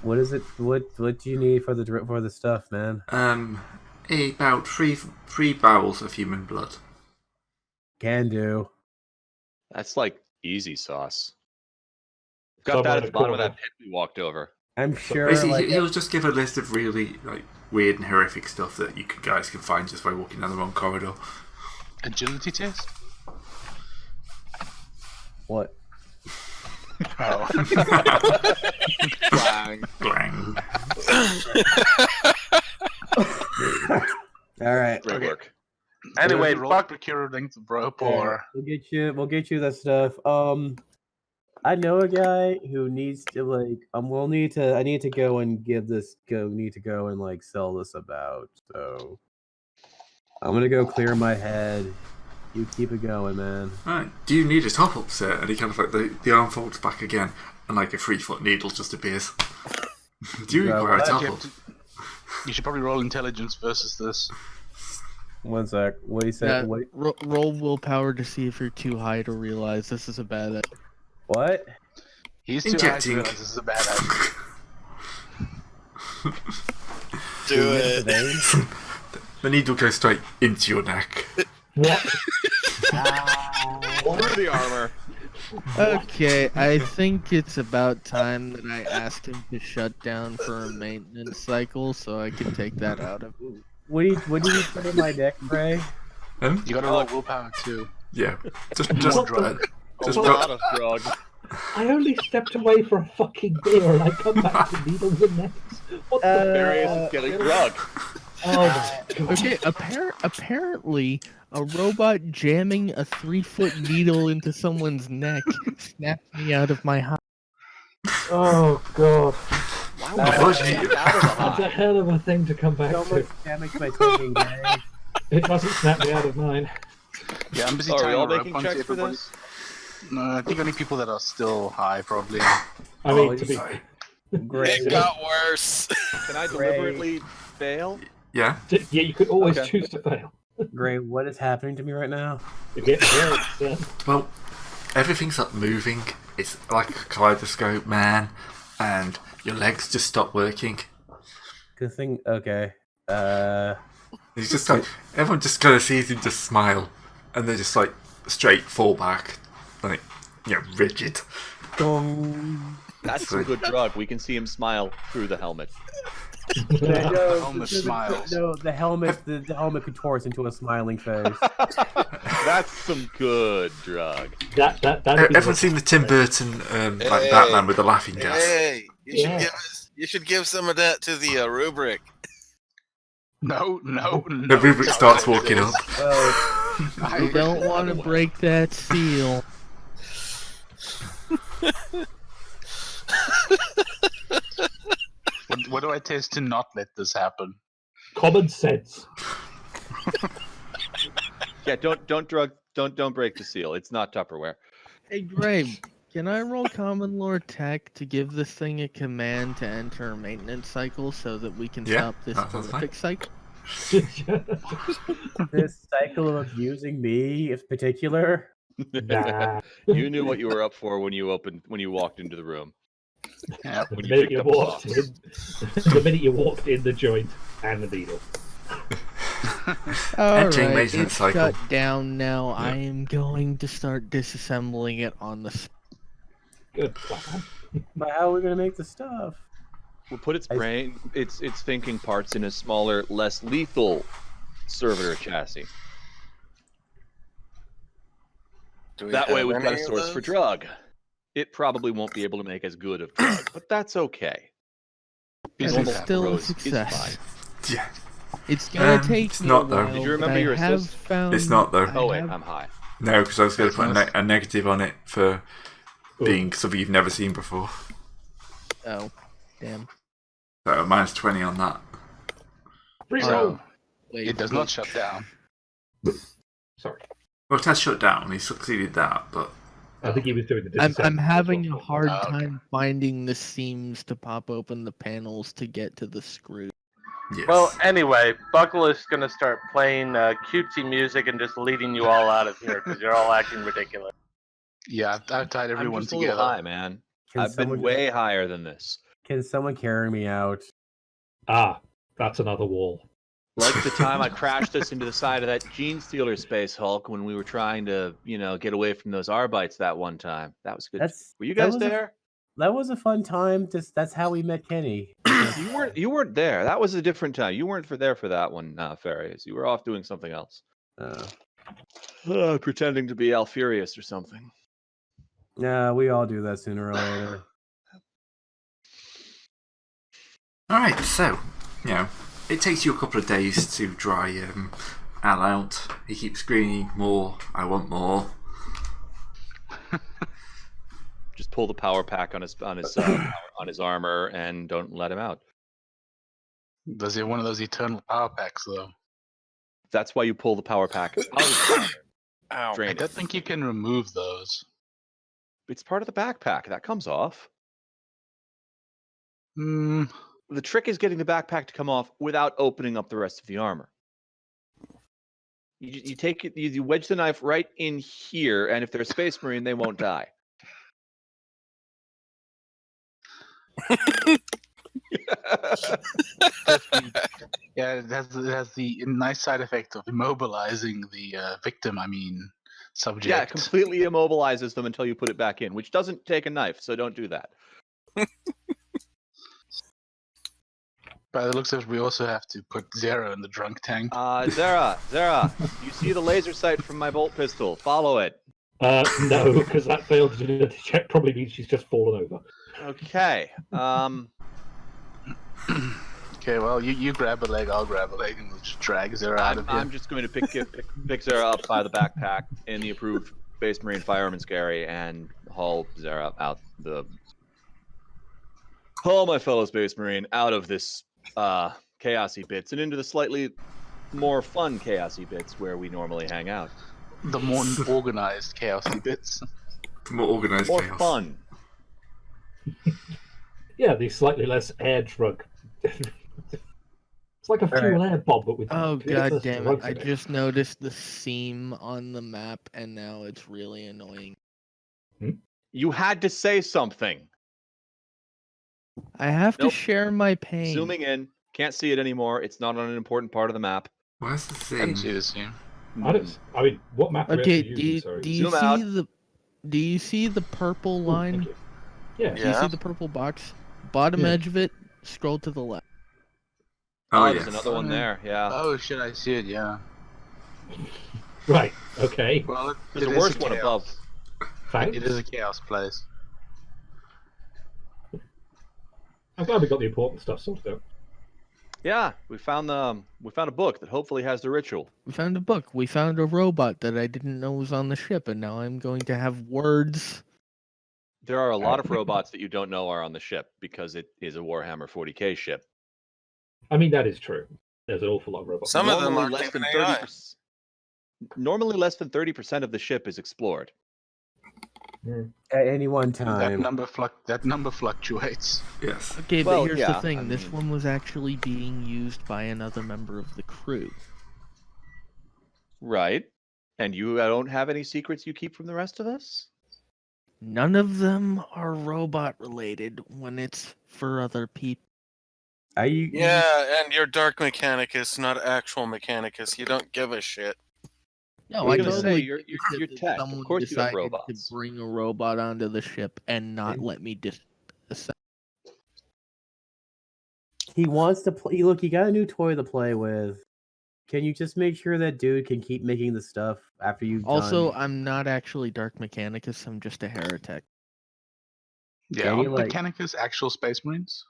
What is it? What do you need for the stuff, man?
About three barrels of human blood.
Can do.
That's like easy sauce. Got
Somewhere
that
in
at
the
the bottom of
corner.
that pit we walked over.
I'm sure.
Basically,
Like,
he'll just give a list of really weird and horrific stuff that guys can find just by walking down the wrong corridor.
Agility test?
what?
Oh.
Bang.
Bang.
All right.
Great
Okay.
work.
Anyway,
roll
Buck,
procure a length of rope or
We'll get you that stuff. I know a guy who needs to I need to go and sell this about. So I'm gonna go clear my head. You keep it going, man.
Right. Do you need a top up set? And he kind of the arm folds back again, and like a 3-foot needle just appears. Do you require a top up?
you should probably roll intelligence versus this.
One sec. What do you say?
Yeah,
What?
roll willpower to see if you're too high to realize this is a bad idea.
What?
He's too high to
Injecting.
realize this is a bad idea.
Do it.
The needle goes straight into your neck.
What?
Through the armor.
Okay, I think it's about time that I asked him to shut down for a maintenance cycle so I can take that out of him.
What do you put in my neck, Ray?
You gotta roll willpower too.
Yeah. Just
What the-
A
drop-
lot of drug.
I only stepped away for a fucking beer and I come back to needles and necks. What the?
Darius is getting drug.
Oh my god.
Okay, apparently a robot jamming a 3-foot needle into someone's neck snapped me out of my high.
Oh god.
Unfortunately,
That's a hell of a thing to come back
So
to.
much damage by taking Ray.
It doesn't snap me out of mine.
Yeah, I'm busy
Are we
tying
all
a rope
making
onto
checks for
everybody.
this?
No, I think only people that are still high probably.
I mean,
Oh,
to be
sorry.
Great.
It got worse.
Can I deliberately fail?
Yeah.
yeah, you could always
Okay.
choose to fail.
Gray, what is happening to me right now?
You get very upset.
Well, everything's up moving. It's like a kaleidoscope, man. And your legs just stop working.
Good thing. Okay.
He's just like, everyone just kind of sees him just smile. And they just like straight fall back. Like, rigid.
That's some good drug. We can see him smile through the helmet.
Helmet smiles.
No, the helmet contorts into a smiling face.
That's some good drug.
Everyone's seen the Tim Burton like
Hey.
Batman with the laughing gas.
Hey,
Yeah.
you should give some of that to the rubric.
No.
The rubric starts walking up.
I don't want to break that seal.
What do I test to not let this happen?
Common sense.
Yeah, don't break the seal. It's not Tupperware.
Hey, Gray, can I roll common lore tech to give this thing a command to enter a maintenance cycle so that we can
Yeah,
stop this
that sounds
horrific cycle?
This cycle of abusing me, in particular.
Nah.
You knew what you were up for when you walked into the room.
Yeah,
The
when
minute
picked
you
up
walked
socks.
in, the minute you walked in the joint and the needle.
Entering
Alright,
maintenance
it's
cycle.
shut down now. I am going to start disassembling it on the
Good plan.
But how are we gonna make the stuff?
We'll put its brain, its thinking parts in a smaller, less lethal servitor chassis.
Do we
That way
have
we've got a
any of
source for
those?
drug. It probably won't be able to make as good of drug, but that's okay.
It's
Normal
still a
rose is
success.
fine.
Yeah.
It's gonna take
it's
me
not,
a
though.
while.
Did you
but
remember
I
your
have
assist?
found.
It's not, though.
Oh wait,
have-
I'm high.
No, because I was going to
It's
put a negative on it for
Ooh.
being something you've never seen before.
Oh, damn.
So minus 20 on that.
Reroll.
So,
Wait,
it does not shut down.
Sorry.
Well, it has shut down. He succeeded that, but
I think he was doing the
I'm
disassembly as
having
well.
a hard
Oh, okay.
time finding the seams to pop open the panels to get to the screw.
yes.
Well, anyway, Buckle is going to start playing cutesy music and just leading you all out of here because you're all acting ridiculous.
Yeah, I've tied
I'm
everyone
just a little
together.
high, man.
Can
I've been
someone-
way higher than this.
Can someone carry me out?
Ah, that's another wall.
Like the time I crashed us into the side of that Gene Stealer Space Hulk when we were trying to, get away from those Arbites that one time. That was good. Were you guys there?
That was a fun time. That's how we met Kenny.
You weren't there. That was a different time. You weren't there for that one, Farius. You were off doing something else. Pretending to be Alfurious or something.
Yeah, we all do that sooner or later.
Alright, so, it takes you a couple of days to dry Al out. He keeps screaming, more, I want more.
Just pull the power pack on his armor and don't let him out.
Does he have one of those eternal power packs though?
That's why you pull the power pack out of his armor.
Ow.
Drain
I
it.
don't think you can remove those.
It's part of the backpack. That comes off.
Hmm.
The trick is getting the backpack to come off without opening up the rest of the armor. You take it, you wedge the knife right in here, and if they're a Space Marine, they won't die.
Yeah, it has the nice side effect of immobilizing the victim. I mean, subject.
Yeah, it completely immobilizes them until you put it back in, which doesn't take a knife, so don't do that.
By the looks of it, we also have to put Zero in the drunk tank.
Zara, you see the laser sight from my bolt pistol. Follow it.
No, because that failed to check probably means she's just fallen over.
Okay.
Okay, well, you grab a leg, I'll grab a leg, and we'll just drag Zero out of here.
I'm just going to pick Zara up by the backpack in the approved Space Marine Fireman's Carry and haul Zara out haul my fellow Space Marine out of this chaosy bits and into the slightly more fun chaosy bits where we normally hang out.
The more organized, chaosy bits.
More organised
More
chaos.
fun.
Yeah, the slightly less air drug. It's like a fuel air bomb, but with
Oh
with
god
less
damn it!
drugs
I
in it.
just noticed the seam on the map, and now it's really annoying.
You had to say something.
I have to
Nope.
share my pain.
Zooming in. Can't see it anymore. It's not on an important part of the map.
Where's the
I didn't
thing?
see the scene.
I mean, what map are we
Okay,
actually using? Sorry.
do you
Zoom
see
out.
do you see the purple
Ooh,
line?
thank you. Yeah.
Do you see the purple box? Bottom
Yeah.
edge of it. Scroll to the left.
Oh,
there's
yes.
another one there. Yeah.
Oh shit, I see it. Yeah.
Right. Okay.
Well,
There's
it
a
is
worse one
chaos.
above.
Thanks.
It is a chaos place.
I'm glad we got the important stuff sorted out.
Yeah, we found a book that hopefully has the ritual.
We found a book. We found a robot that I didn't know was on the ship, and now I'm going to have words.
There are a lot of robots that you don't know are on the ship because it is a Warhammer 40k ship.
I mean, that is true. There's an awful lot of robots.
Some of them
Normally
aren't
less
even
than
AI.
30%. Normally, less than 30% of the ship is explored.
At any one
That
time.
number fluctuates.
Yes.
Okay,
Well,
but here's
yeah,
the thing.
I
This
mean-
one was actually being used by another member of the crew.
Right. And you don't have any secrets you keep from the rest of us?
None of them are robot related when it's for other people.
Are you?
Yeah, and you're Dark Mechanicus, not actual Mechanicus. You don't give a shit.
No,
I was
I
gonna
totally
say, you're
give a shit that
tech. Of
someone
course you have
decided to
robots.
bring a robot onto the ship and not let me
He wants to play. Look, he got a new toy to play with. Can you just make sure that dude can keep making the stuff after you've
Also,
done?
I'm not actually Dark Mechanicus, I'm just a heretic.
Yeah,
Can you,
aren't
like-
Mechanicus actual Space Marines?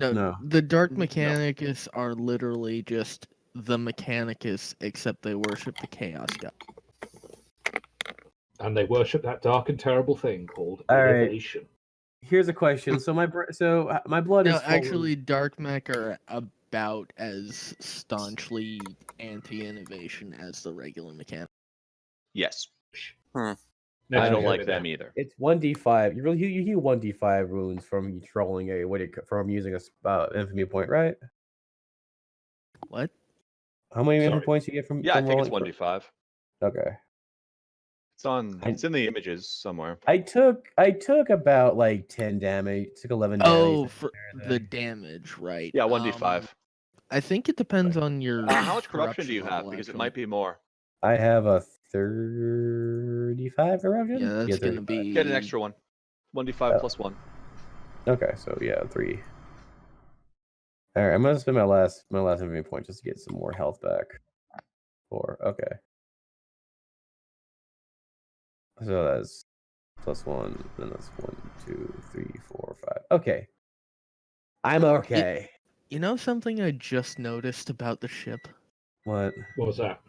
No.
The Dark
No.
Mechanicus are literally just the Mechanicus, except they worship the Chaos God.
And they worship that dark and terrible thing called
All right.
innovation.
Here's a question. So my blood
No,
is full
actually, Dark Mech are about as staunchly anti-innovation as the regular mechanic.
Yes.
Hmm.
I don't
Okay.
like them either.
It's 1d5. You heal 1d5 wounds from trolling from using a infamy point, right?
What?
How many infamy
Sorry.
points you get from?
Yeah, I
from
think it's
rolling
1d5.
Okay.
It's in the images somewhere.
I took about like 10 damage. Took 11 damage.
Oh, for the damage, right?
Yeah, 1d5.
I think it depends on your.
How much corruption do you have?
level,
Because it
actually.
might be more.
I have a 35 corruption.
Yeah, that's gonna
35.
be.
Get an extra one. 1d5
Oh.
plus 1.
Okay, so yeah, 3. All right, I'm gonna spend my last infamy point just to get some more health back. 4. Okay. So that's plus 1. Then that's 1, 2, 3, 4, 5. Okay. I'm okay.
You know something I just noticed about the ship?
What?
What was that?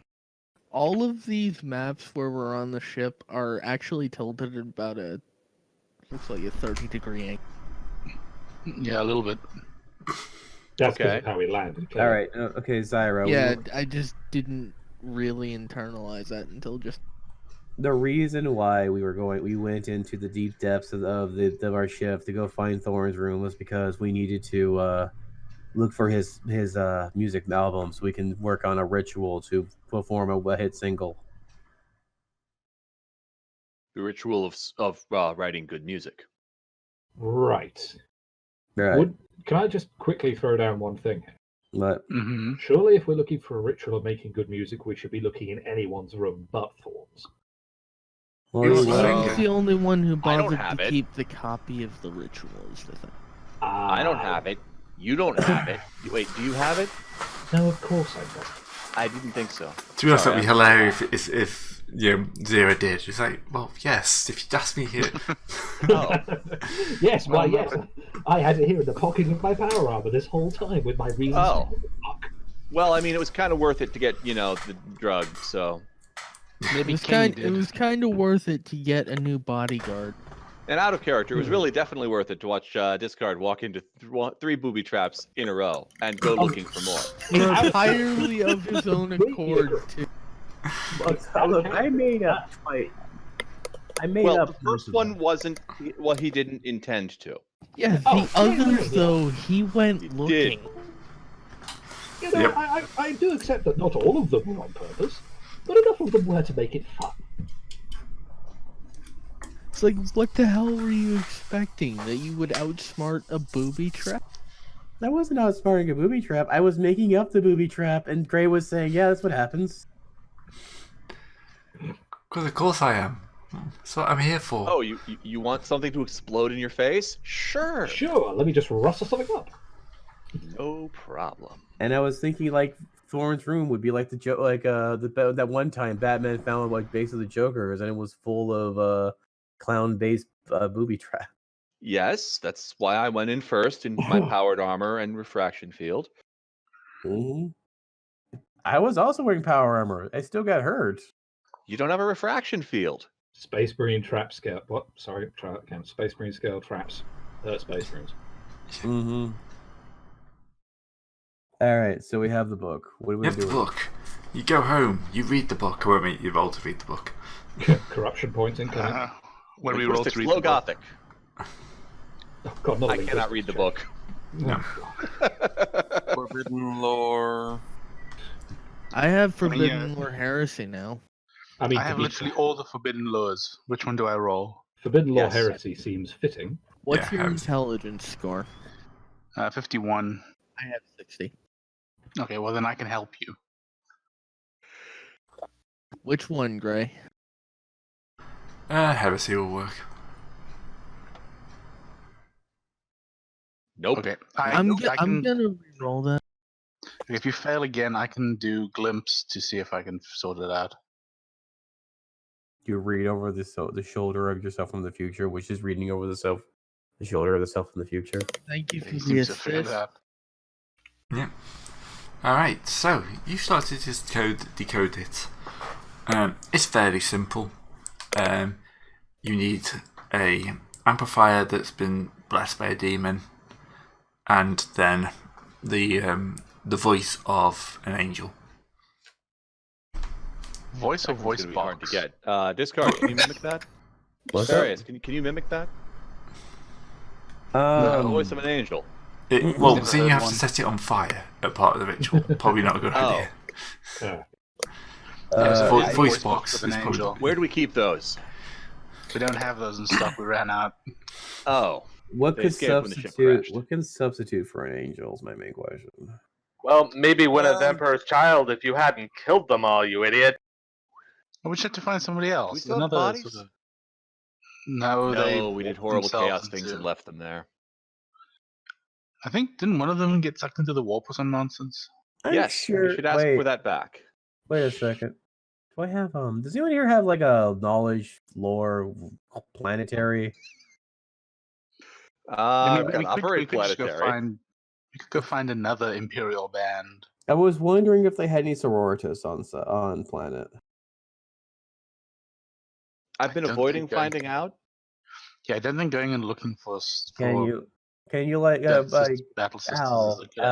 All of these maps where we're on the ship are actually tilted at about looks like a 30-degree angle.
Yeah, a little bit.
That's because
Okay.
of how we landed.
All right. Okay, Zyra.
Yeah, I just didn't really internalize that until just.
The reason why we went into the deep depths of our ship to go find Thorn's room was because we needed to look for his music album so we can work on a ritual to perform a hit single.
The ritual of writing good music.
Right.
Right.
Can I just quickly throw down one thing?
But
Mm-hmm.
Surely, if we're looking for a ritual of making good music, we should be looking in anyone's room but Thorn's.
well,
It's
you
the thing.
know,
He's the only one who
I don't
bothered
have
to
it.
keep the copy of the ritual. Is the thing.
I don't have it. You don't have it. Wait, do you have it?
No, of course I don't.
I didn't think so.
To be honest,
Sorry,
that'd be hilarious if Zero did. It's like, well, yes, if you asked me here.
Oh.
Yes, why,
Well,
yes. I had it here in the pocket of my power armor this whole time with my reasons.
Oh. Well, I mean, it was kind of worth it to get, the drug, so.
Maybe
It
Kenny
was
did.
kind of worth it to get a new bodyguard.
And out of character, it was really definitely worth it to watch Discard walk into 3 booby traps in a row and go looking for more.
Entirely of his own accord, too.
look, I made up.
Well,
up
the
most
first
of
one
them.
wasn't. Well, he didn't intend to.
Yeah, the
Oh,
others,
yeah.
though, he went
He did.
looking.
You know,
Yep.
I do accept that not all of them were on purpose, but enough of them were to make it fun.
It's like, what the hell were you expecting? That you would outsmart a booby trap?
I wasn't outsmarting a booby trap. I was making up the booby trap, and Gray was saying, "Yeah, that's what happens."
Because of course I am. That's what I'm here for.
Oh, you want something to explode in your face? Sure.
Sure, let me just rustle something up.
No problem.
And I was thinking like Thorn's room would be like that one time Batman found like base of the Joker's, and it was full of clown-based booby trap.
Yes, that's why I went in first in my powered armor and refraction field.
Mm-hmm. I was also wearing power armor. I still got hurt.
You don't have a refraction field.
Space Marine trap scale. What? Sorry, try that again. Space Marine scale traps. Space Marines.
Mm-hmm. All right, so we have the book. What do we
You have
do?
the book. You go home. You read the book. I won't make you roll to read the book.
Corruption points incoming.
When we
Linguistics,
roll to read
low
the book.
Gothic.
Oh, God, not
I cannot read the book.
No.
Forbidden lore.
I have
mean,
Forbidden Lore Heresy now.
I mean,
I have literally all the forbidden laws. Which one do I roll?
Forbidden Law
Yes.
Heresy seems fitting.
What's
Yeah,
your
I was-
intelligence score?
51.
I have 60.
Okay, well then I can help you.
Which one, Gray?
Heresy will work.
Nope.
Okay,
I'm
I can,
gonna re-roll that.
if you fail again, I can do glimpse to see if I can sort it out.
You read over the shoulder of yourself from the future, which is reading over the shoulder of the self from the future.
Thank you for
He
the
seems to figure it
assist.
out.
Yeah. Alright, so you started to just decode it. It's fairly simple. You need a amplifier that's been blessed by a demon, and then the voice of an angel.
Voice or
It's
voice
gonna be hard
box?
to get. Discard, can you mimic that?
What's
Darius, can you mimic that?
that?
The voice of an angel.
Well,
Never
so you
heard
have
one.
to set it on fire at part of the ritual. Probably not a good
Oh.
idea.
Yeah.
Yeah, so
Voice
it's
voice
box
box
with
is
an
probably
angel.
Where do we keep those?
We don't have those in stock. We ran out.
Oh,
What
They
could
escaped when the ship
substitute?
crashed.
What can substitute for an angel? Is my main question.
Well, maybe Winnie's Emperor's Child if you hadn't killed them all, you idiot.
We should have to find somebody else.
we still have
Another
bodies?
sort of- No, they
no, we did
warped
horrible
themselves
chaos things
into-
and left them there.
I think didn't one of them get sucked into the warp or some nonsense?
Yes, we should ask
Wait,
for that back.
wait a second. Do I have Does anyone here have like a knowledge lore planetary?
I mean,
We've got
we
Operate
could just go
Planetary.
find. We could go find another Imperial band.
I was wondering if they had any sororitas on planet.
I've been
I don't
avoiding
think going-
finding out.
Yeah, I don't think going and looking for.
Can you like
battle systems
Al,
is a good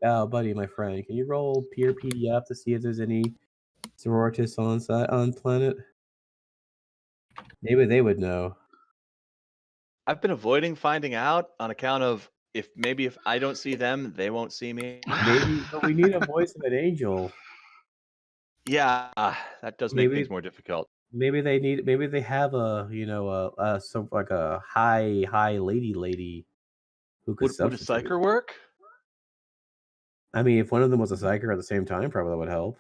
idea.
buddy, my friend, can you roll peer PDF to see if there's any sororitas on planet? Maybe they would know.
I've been avoiding finding out on account of if I don't see them, they won't see me.
Maybe, but we need a voice of an angel.
Yeah, that does make
Maybe-
things more difficult.
Maybe they have a high lady who could
Would a
substitute.
psyker work?
I mean, if one of them was a psyker at the same time, probably that would help.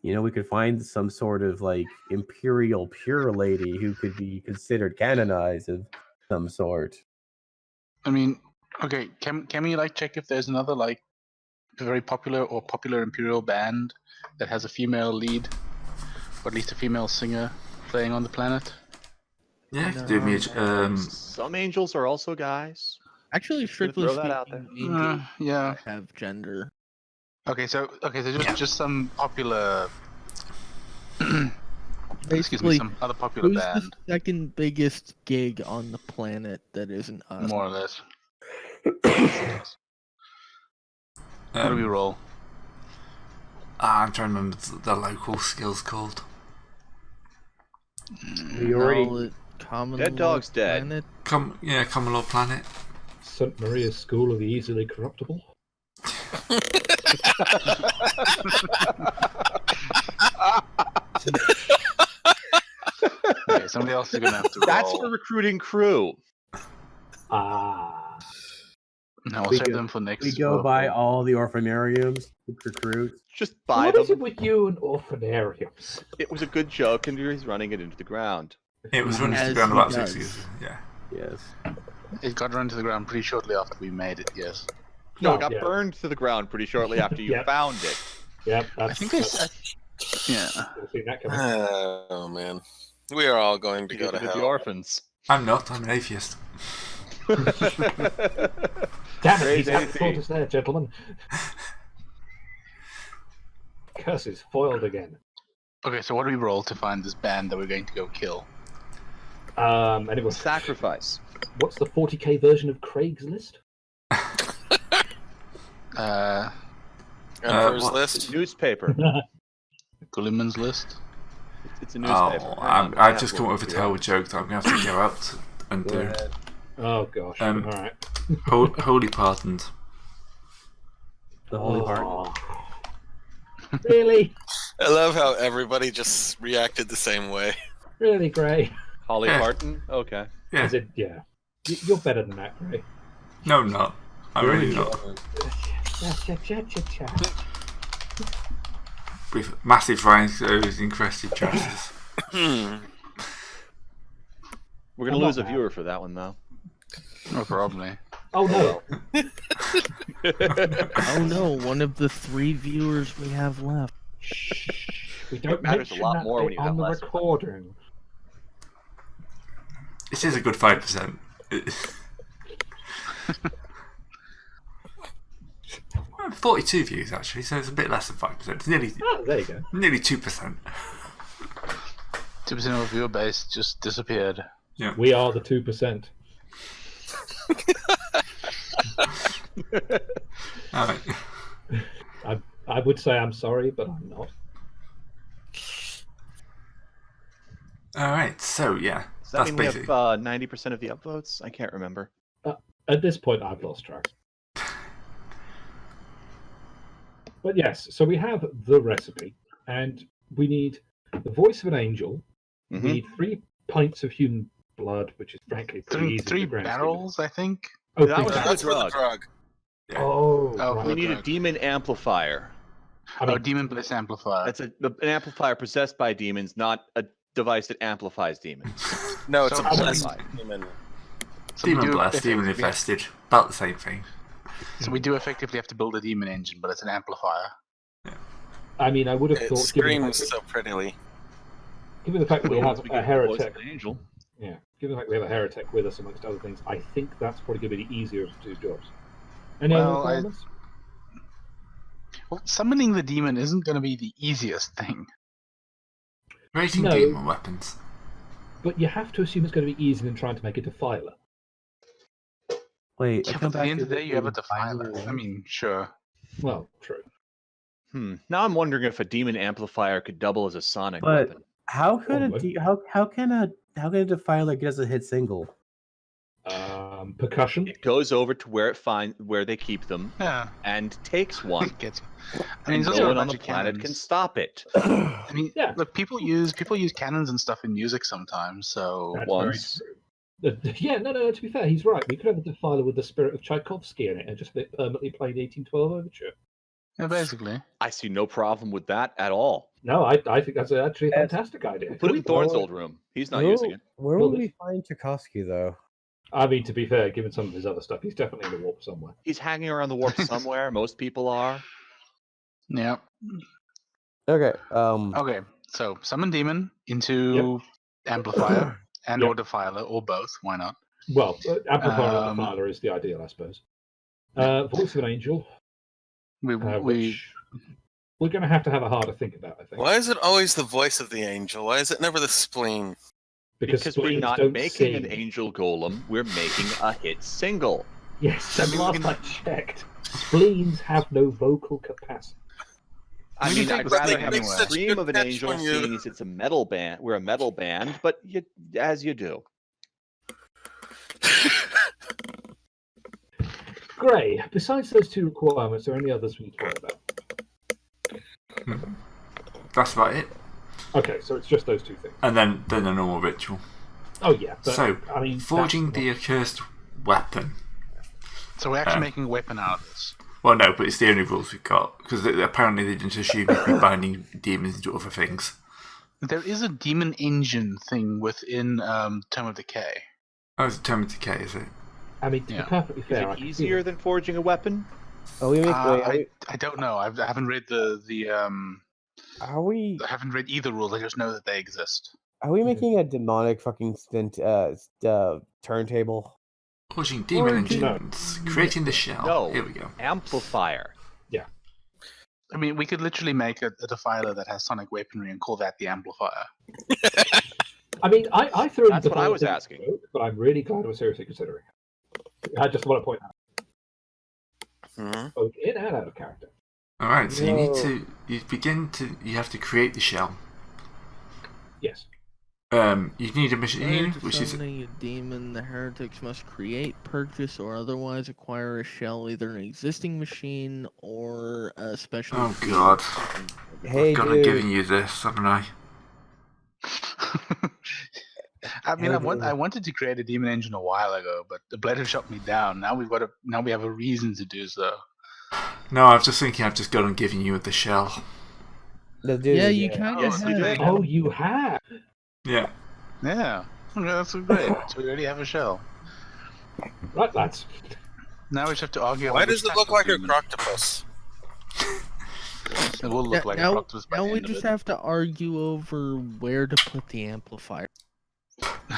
We could find some sort of like imperial pure lady who could be considered canonized of some sort.
I mean, okay, can we like check if there's another like very popular Imperial band that has a female lead, or at least a female singer playing on the planet?
Yeah, could do me.
Some angels are also guys.
Actually, strictly
throw that out
speaking, angels
Yeah.
have gender.
Okay, so just some popular. Excuse
Basically,
me, some other popular
who's
band,
the second biggest gig on the planet that isn't us?
more or less. What do we roll?
I'm trying to remember the local skills called.
We already
Call it Common
Dead
Law
dog's dead.
Planet.
Common Law Planet.
St. Maria's School of the Easily Corruptible.
Okay, somebody else is gonna have to roll.
That's for recruiting crew.
Ah.
No, we'll
We
save
go-
them for next.
we go
for-
by all the orphanariums to recruit.
Just buy
What is
them.
it with you and orphanariums?
It was a good joke, and he's running it into the ground.
It was running to
As
the ground
he
about
does.
6 years. Yeah.
Yes.
It got run to the ground pretty shortly after we made it. Yes.
No,
Oh,
it got
yeah.
burned to the ground pretty shortly after you
Yep.
found it.
Yep,
I
that's,
think they.
that's,
Yeah.
I've seen that coming.
Oh man, we are all going to go to
Because of the
hell.
orphans.
I'm not. I'm an atheist.
Damn it, he's
Crazy
out the
AC.
us there, gentlemen. Curses foiled again.
Okay, so what do we roll to find this band that we're going to go kill?
Anyone,
Sacrifice.
what's the 40k version of Craigslist?
Emperor's
what?
List.
Newspaper.
Gulliman's List.
It's a newspaper.
Oh,
Hang on,
I've
have
just
to
come up
look
with a
it
terrible
up.
joke that I'm going to have to go out and
Go
do.
ahead.
Oh gosh.
Um,
Alright.
Holy Pardoned.
The holy part.
Oh. Really?
I love how everybody just reacted the same way.
Really, Gray?
Holly
Yeah.
Parton? Okay.
Yeah.
Is it? Yeah. You're better than that, Gray.
No, I'm not. I'm really not. With massive rhinos and crested trousers.
Hmm.
We're gonna
I'm not
lose a
mad.
viewer for that one, though.
Oh, probably.
Oh no!
Oh no, one of the 3 viewers we have left.
Shh. We don't
matters a
mention
lot
that
more when
bit
you have
on the
less.
recording.
This is a good 5%. 42 views actually, so it's a bit less than 5%. It's nearly
Oh, there you go.
nearly 2%.
2% of our viewer base just disappeared.
Yeah.
We are the 2%.
All right.
I would say I'm sorry, but I'm not.
All right. So yeah,
Does that
that's
mean we
basically.
have 90% of the upvotes? I can't remember.
At this point, I've lost track. But yes, so we have the recipe, and we need the voice of an angel.
Mhm.
We need 3 pints of human blood, which is frankly pretty easy. in
Three
the grand scheme of
barrels, I think.
Oh,
That
three
was
barrels.
That's for the
drug.
drug.
Oh,
Oh,
right.
We need a
drug.
demon amplifier.
I mean,
Demon Bliss Amplifier.
That's an amplifier possessed by demons, not a device that amplifies demons.
No, it's
So
a
how many-
blessed demon.
So we
Demon
do
blast, demon
effectively-
infested, about the same thing.
So we do effectively have to build a demon engine, but it's an amplifier.
I mean, I would have
It
thought,
screams so prettily.
given the fact that we
Well,
have
once we
a
get the voice
heretic,
of an angel.
yeah, given the fact we have a heretic with us amongst other things, I think that's probably going to be easier to do jobs. Any other
Well,
requirements?
Well, summoning the demon isn't going to be the easiest thing.
Creating
No.
demon weapons.
But you have to assume it's going to be easier than trying to make a defiler.
Wait,
Yeah,
I come
but at the
back
end
to
of the day, you have a
final
defiler. I
one.
mean, sure.
Well, true.
Now I'm wondering if a demon amplifier could double as a sonic
But-
weapon.
How could
Probably.
how can a defiler get us a hit single?
Percussion.
It goes over to where they keep them
Yeah.
and takes one.
Gets you. I mean,
And
there's
no
also a
one on
bunch
the
of
planet
cannons.
can stop it.
I mean,
Yeah.
look, people use cannons and stuff in music sometimes. So
That's
Once.
very true. Yeah, no. To be fair, he's right. We could have a defiler with the spirit of Tchaikovsky in it and just permanently play the 1812 overture.
yeah, basically,
I see no problem with that at all.
No, I think that's actually a
Yes.
fantastic idea.
Put it in Thorn's
Well,
old room. He's not using it.
Where
Well,
would we find Tchaikovsky though?
I mean, to be fair, given some of his other stuff, he's definitely in the warp somewhere.
He's hanging around the warp somewhere. Most people are.
yeah.
Okay.
Okay, so summon demon into amplifier and
Yep.
or defiler or both. Why not?
Well, amplifier and
Um,
defiler is the ideal, I suppose. Voice of an angel,
We
which we're going to have a harder think about, I think.
Why is it always the voice of the angel? Why is it never the spleen?
Because we're
spleens
not
don't
making an
sing.
angel golem. We're making a hit single.
Yes,
I
and
mean, we
last
can-
I checked, spleens have no vocal capacity.
I
We
mean,
can
I'd
take
rather
the
have a
thing anyway.
scream of an
Catch
angel,
when you-
seeing as it's a metal band. We're a metal band, but as you do.
Gray, besides those 2 requirements, are there any others we need to worry about?
That's about it.
Okay, so it's just those 2 things.
And then a normal ritual.
Oh yeah, but,
So,
I mean,
forging
that's
the accursed weapon.
So we're actually
Um,
making a weapon out of this.
Well, no, but it's the only rules we've got because apparently they didn't assume you'd be binding demons into other things.
There is a demon engine thing within Tome of Decay.
Oh, it's a Term of Decay, is it?
I mean, to
Yeah.
be perfectly
Is
fair, I
it
can
easier than forging a weapon?
are we making?
I don't know. I haven't read
Are we
I haven't read either rules. I just know that they exist.
are we making a demonic fucking turntable?
Forging demon
Forging-
engines, creating the shell.
No.
Here we go.
Amplifier.
I mean, we could literally make a defiler that has sonic weaponry and call that the amplifier.
I mean, I threw
That's
the
what I
whole
was
thing
asking.
out, but I'm really glad we're seriously considering it. I just want to point out,
Hmm?
both in and out of character.
All right, so
No.
you have to create the shell.
Yes.
You need a machine,
Prior to
which is
summoning a demon, the heretics must create, purchase, or otherwise acquire a shell, either an existing machine or a special.
oh god,
Hey,
I've got
dude.
giving you this, haven't I?
I mean, I wanted to create a demon engine a while ago, but the Blader shot me down. Now we have a reason to do so.
No, I was just thinking I've just gone and given you the shell.
Yeah, you kind of
Yes, you did.
Oh, you have.
Yeah.
Yeah, okay, that's great. So we already have a shell.
Right, lads.
Now we just have to argue.
Why
about
does
which
it look
type
like
of
a
demon.
croctopus?
It will look like a
now,
croctopus by
now
the
we
end of
just
it.
have to argue over where to put the amplifier.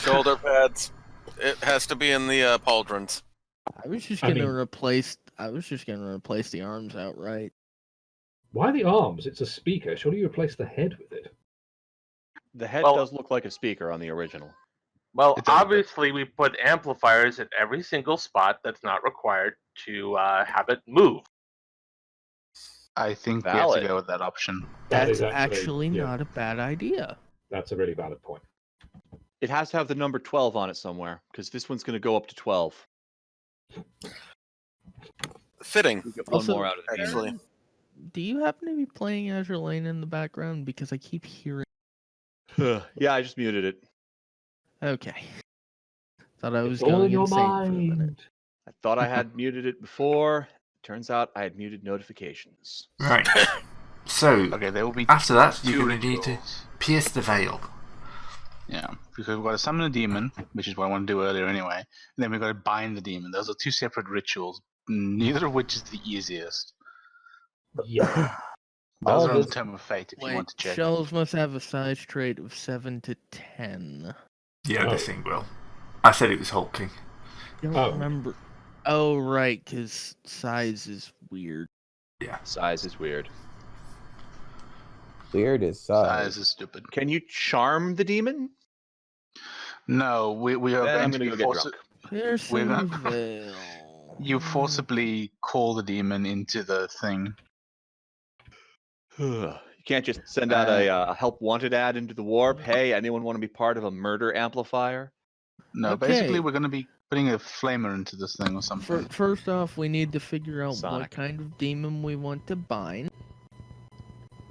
Shoulder pads. It has to be in the pauldrons.
I was just
I
gonna
mean-
replace. I was just gonna replace the arms outright.
Why the arms? It's a speaker. Surely you replace the head with it.
The head
Well-
does look like a speaker on the original.
Well,
It does, but-
obviously we put amplifiers at every single spot that's not required to have it move.
I think we have
Valid.
to go with that option.
That
That's
is
actually
yeah,
not a bad idea.
That's a really valid point.
It has to have the number 12 on it somewhere, because this one's going to go up to 12.
Fitting.
We get one
Also,
more out of the demon.
Actually.
Do you happen to be playing Azure Lane in the background? Because I keep hearing.
Yeah, I just muted it.
Okay. Thought I was
It's all
going
in your
insane for a minute.
mind.
I thought I had muted it before. Turns out I had muted notifications.
Right. So,
Okay, there will be
after that,
two
you're going to need to
rituals.
pierce the veil.
Yeah, because we've got to summon a demon, which is what I want to do earlier anyway. And then we've got to bind the demon. Those are two separate rituals, neither of which is the easiest.
Yeah.
Those
All
are on the
this-
Tome of Fate if you
Wait,
want to check.
shells must have a size trait of 7 to 10.
Yeah,
Oh.
this thing will. I said it was hulking.
Don't
Oh.
remember. Oh, right, because size is weird.
Size is weird.
Weird as
Size is stupid.
Can you charm the demon?
No, we are
Then I'm
going to
going to
be
go get
forci-
drunk.
Piercing
We're
the
not-
veil.
You forcibly call the demon into the thing.
You can't just send out a help wanted ad into the warp. Hey, anyone want to be part of a murder amplifier?
No,
Okay.
basically we're going to be putting a flamer into this thing or something.
First off, we need to figure out
Sonic.
what kind of demon we want to bind.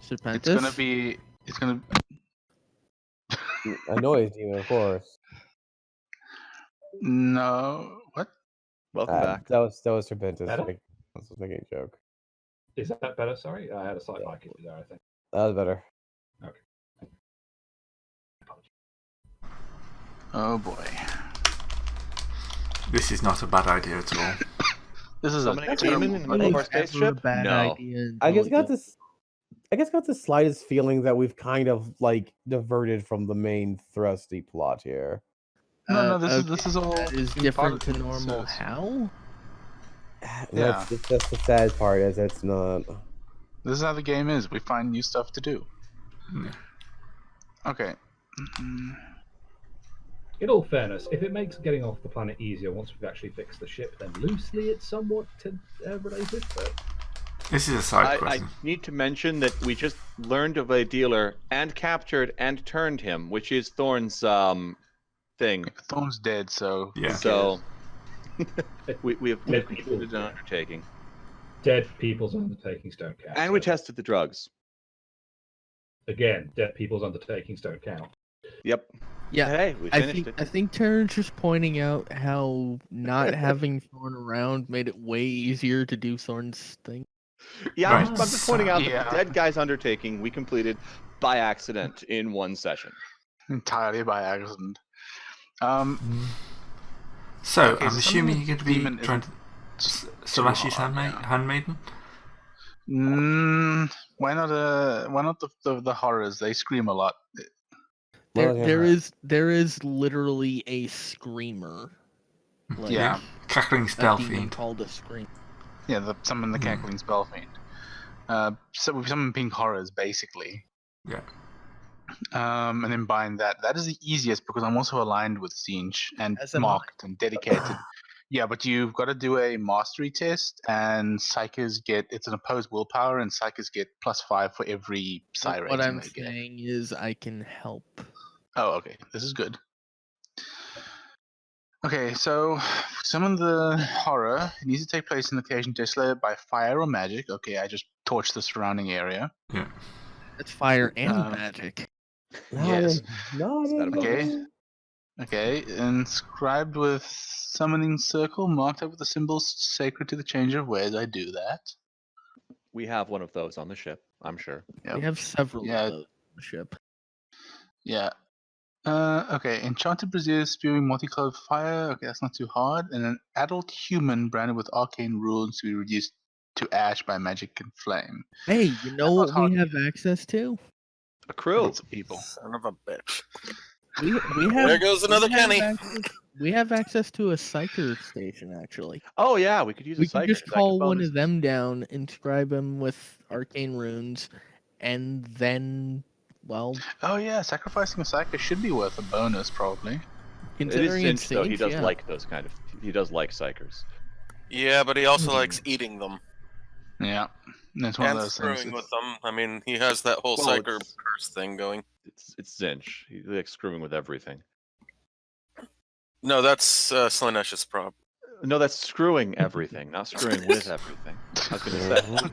Serpentis?
It's going to be. It's going to.
A noise demon, of course.
No. What?
Welcome back.
That was Serpentis.
Better?
I was making a joke.
Is that better? Sorry, I had a slight mic issue there, I think.
That was better.
Oh boy.
This is not a bad idea at all.
This is
Summoning a
a
demon
terrible
in the middle of our
Ever a
spaceship?
bad
No.
idea
I
until
just
it
got
gets-
this. I guess got the slightest feeling that we've kind of like diverted from the main thrusty plot here.
No, this is all
That is
in
different
part
to
of the
normal.
process.
How?
That's the sad part, is it's not.
This is how the game is. We find new stuff to do.
Yeah.
Okay.
In all fairness, if it makes getting off the planet easier once we've actually fixed the ship, then loosely it's somewhat related. But
This is a side
I
quest.
need to mention that we just learned of a dealer and captured and turned him, which is Thorn's thing.
Thorn's dead, so.
Yeah.
So we have
Dead
completed
people.
an undertaking.
dead people's undertakings don't count.
And we
so-
tested the drugs.
Again, dead people's undertakings don't count.
Yep.
Yeah,
Hey, we
I
finished
think
it.
I think Terren's just pointing out how not having Thorn around made it way easier to do Thorn's thing.
Yeah,
Right.
I'm just pointing out that
Yeah.
the dead guy's undertaking we completed by accident in one session.
Entirely by accident.
So,
Okay,
I'm
so
assuming
something
you're going to be
demon
trying to slash his
hard,
handmaiden?
Why not the horrors? They scream a lot.
Well,
There is literally a screamer. Like,
Yeah.
Cackling
a
spell
demon
fiend.
called a scream.
Yeah, summon the cackling spellfiend. So we summon pink horrors basically.
Yeah.
And then bind that. That is the easiest because I'm also aligned with Singe and
As am I.
marked and dedicated. Yeah, but you've got to do a mastery test, and psychers get it's an opposed willpower, and psychers get +5 for every psi
What
rating
I'm
they get.
saying is I can help.
Oh, okay. This is good. Okay, so summon the horror. It needs to take place in location desolated by fire or magic. Okay, I just torched the surrounding area.
Yeah.
It's fire and
Um,
magic.
Yes.
No,
Is that a
Okay.
bonus?
Okay, inscribed with summoning circle, marked up with the symbols sacred to the changer of ways. I do that.
We have one of those on the ship, I'm sure.
Yep.
We have several
Yeah.
of those on the ship.
Yeah. Okay, enchanted brazier spewing multicolored fire. Okay, that's not too hard. And an adult human branded with arcane runes to be reduced to ash by magic and flame.
Hey, you know
That's
what
not
we
hard.
have access to?
A crew.
Lots of people.
Son of a bitch.
We have.
There goes another
we have
Kenny.
we have access to a psyker station, actually.
Oh yeah, we could use
We
a
can
psychic.
just call one of them down, inscribe him with arcane runes, and then, well,
Oh yeah, sacrificing a psyker should be worth a bonus probably.
It is
considering it's
Zinch, though. He
Sage,
does
yeah.
like those kind of. He does like psychers.
Yeah, but he also likes eating them
Yeah, that's one
and
of those things.
screwing with them. I mean, he has that whole
Well,
psyker
it's-
curse thing going.
It's Zinch. He likes screwing with everything.
No, that's Slanesh's prop.
No, that's screwing everything, not screwing with everything. I was gonna say.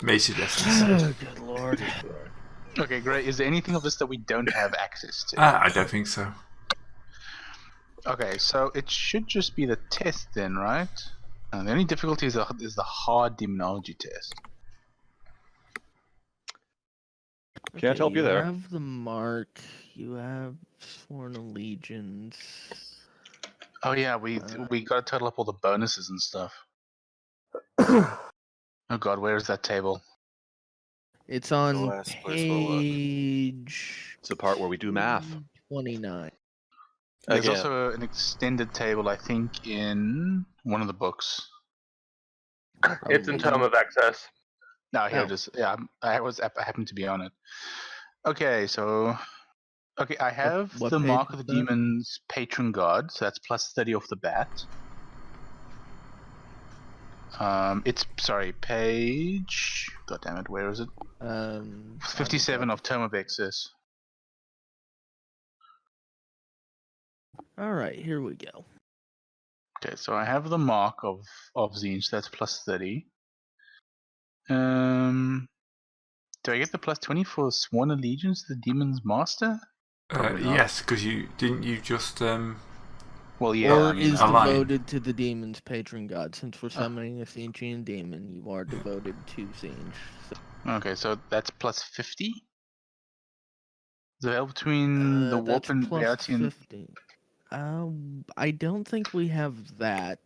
Makes you definitely.
Good lord.
Okay, great. Is there anything of this that we don't have access to?
I don't think so.
Okay, so it should just be the test then, right? The only difficulty is the hard demonology test.
Can't help you there.
You have the mark. You have sworn allegiance.
Oh yeah, we got to total up all the bonuses and stuff. Oh god, where is that table?
It's on
last place we'll look.
page
It's the part where we do math.
29.
There's
Again.
also an extended table, I think, in one of the books.
It's in Tome of Excess.
No, here
Oh.
it is. Yeah, I happened to be on it. Okay, so I have
what
the
page
Mark
is
of the
that?
Demon's patron god, so that's plus 30 off the bat. It's page. God damn it, where is it? 57 of Tome of Excess.
All right, here we go.
Okay, so I have the mark of Zinch, that's plus 30. Do I get the plus 20 for Sworn Allegiance to the Demon's Master? Probably not.
Yes, because you just
Well, yeah.
Or
I mean,
is
Align.
devoted to the demon's patron god. Since we're summoning a Zinchian demon, you are devoted to Zinch. So,
Okay, so that's plus 50? The hell between the warp
that's
and
plus
reality and
50. I don't think we have that.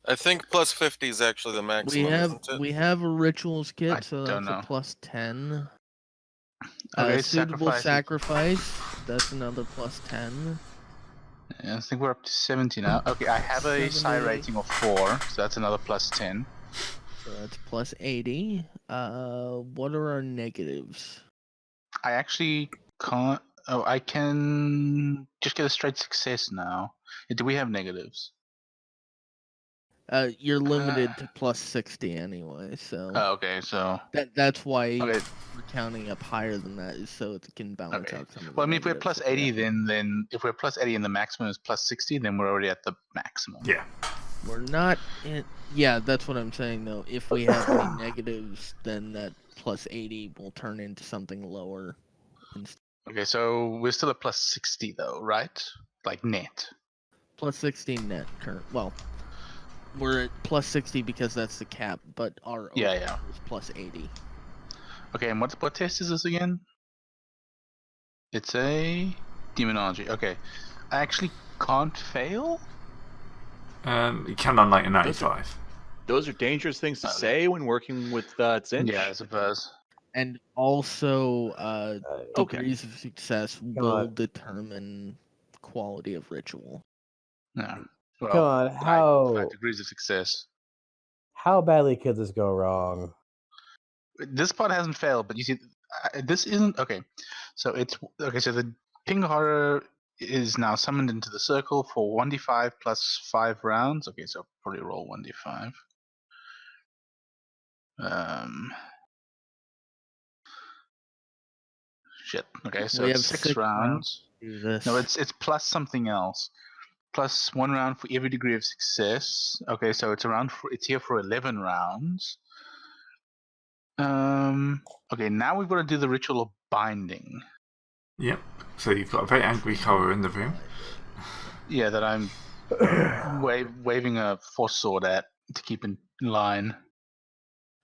I think plus 50 is actually the maximum, isn't it?
We have a rituals kit,
I
so
don't
that's
know.
a plus 10.
Okay,
Suitable
sacrifice.
sacrifice, that's another plus 10.
Yeah, I think we're up to 70 now. Okay, I have a psi
70.
rating of 4, so that's another plus 10.
So that's plus 80. What are our negatives?
I actually can't. Oh, I can just get a straight success now. Do we have negatives?
You're limited to plus 60 anyway, so
Oh, okay, so.
that's why
Okay.
we're counting up higher than that, is so it can balance
Okay.
out some of the
Well, I mean, if we're
negatives
plus
that we
80,
have.
then if we're plus 80 and the maximum is plus 60, then we're already at the maximum.
yeah.
We're not in. Yeah, that's what I'm saying though. If we have any negatives, then that plus 80 will turn into something lower.
Okay, so we're still at plus 60 though, right? Like net.
Plus 60 net current. Well, we're at plus 60 because that's the cap, but our
Yeah,
overall
yeah.
is plus 80.
Okay, and what test is this again? It's a demonology. Okay, I actually can't fail.
You can on like a 95.
Those are dangerous things to
Okay.
say when working with Zinch.
Yeah, I suppose.
And also,
Okay.
degrees of success will determine quality of ritual.
No. Well,
Come on, how
5 degrees of success.
how badly could this go wrong?
This part hasn't failed, but you see, this isn't okay. So it's okay. So the pink horror is now summoned into the circle for 1d5 plus 5 rounds. Okay, so probably roll 1d5. Shit. Okay, so
We
it's
have
6
6
rounds.
Do this.
No, it's plus something else. Plus 1 round for every degree of success. Okay, so it's it's here for 11 rounds. Okay, now we've got to do the ritual of binding.
Yep. So you've got a very angry Cora in the room.
Yeah, that I'm waving a force sword at to keep in line.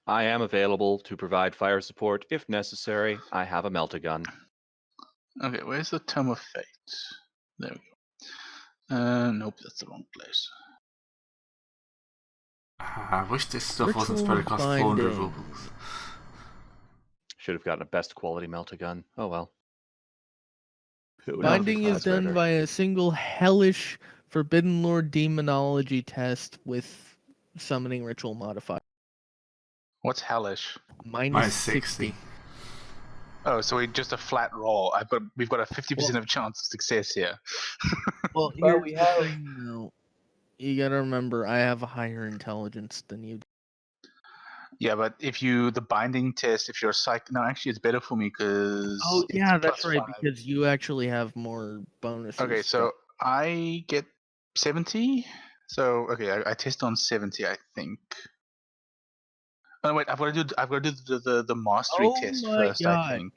I am available to provide fire support if necessary. I have a melt-a-gun.
Okay, where's the Tome of Fate? There we go. Nope, that's the wrong place.
I wish this stuff wasn't
Ritual
spread across 400
binding.
rubles.
Should have gotten a best quality melt-a-gun. Oh well.
Binding is done by a single hellish Forbidden Lord demonology test with summoning ritual modifier.
What's hellish?
Minus 60.
Oh, so we just a flat roll. We've got a 50% of chance of success here.
Well, here's the thing, though. You gotta remember, I have a higher intelligence than you do.
Yeah, but if you the binding test, if you're no, actually it's better for me because
Oh, yeah, that's right, because you actually have more bonuses.
Okay, so I get 70. So okay, I test on 70, I think. Oh wait, I've got to do the mastery test first.
God.
I think.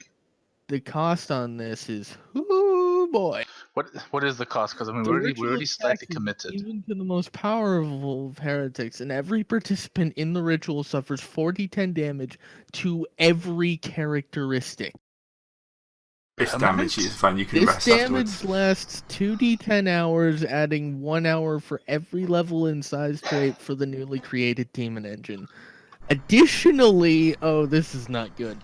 The cost on this is, oh boy.
What is the cost? Because I mean,
The
we're
ritual
already slightly
attack is
committed.
even to the most powerful of heretics, and every participant in the ritual suffers 4d10 damage to every characteristic.
This damage is fine, you can
This
rest
damage
afterwards.
lasts 2d10 hours, adding 1 hour for every level and size trait for the newly created demon engine. Additionally, oh, this is not good.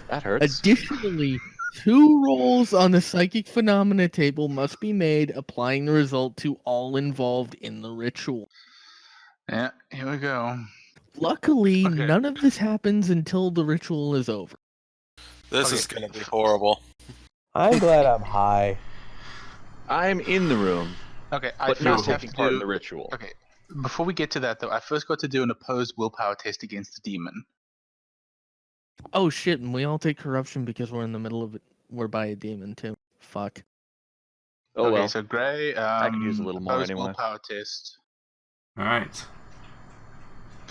That hurts.
Additionally, 2 rolls on the psychic phenomena table must be made, applying the result to all involved in the ritual.
Yeah, here we go.
Luckily,
Okay.
none of this happens until the ritual is over.
This is going to be horrible.
I'm glad I'm high.
I'm in the room,
Okay, I
but not
first have
taking
to
part in
do.
the ritual.
Okay, before we get to that though, I first got to do an opposed willpower test against the demon.
Oh shit, and we all take corruption because we're in the middle of it. We're by a demon too. Fuck.
Oh
Okay,
well.
so Gray,
I could use a little more
opposed
anyway.
willpower test.
Alright.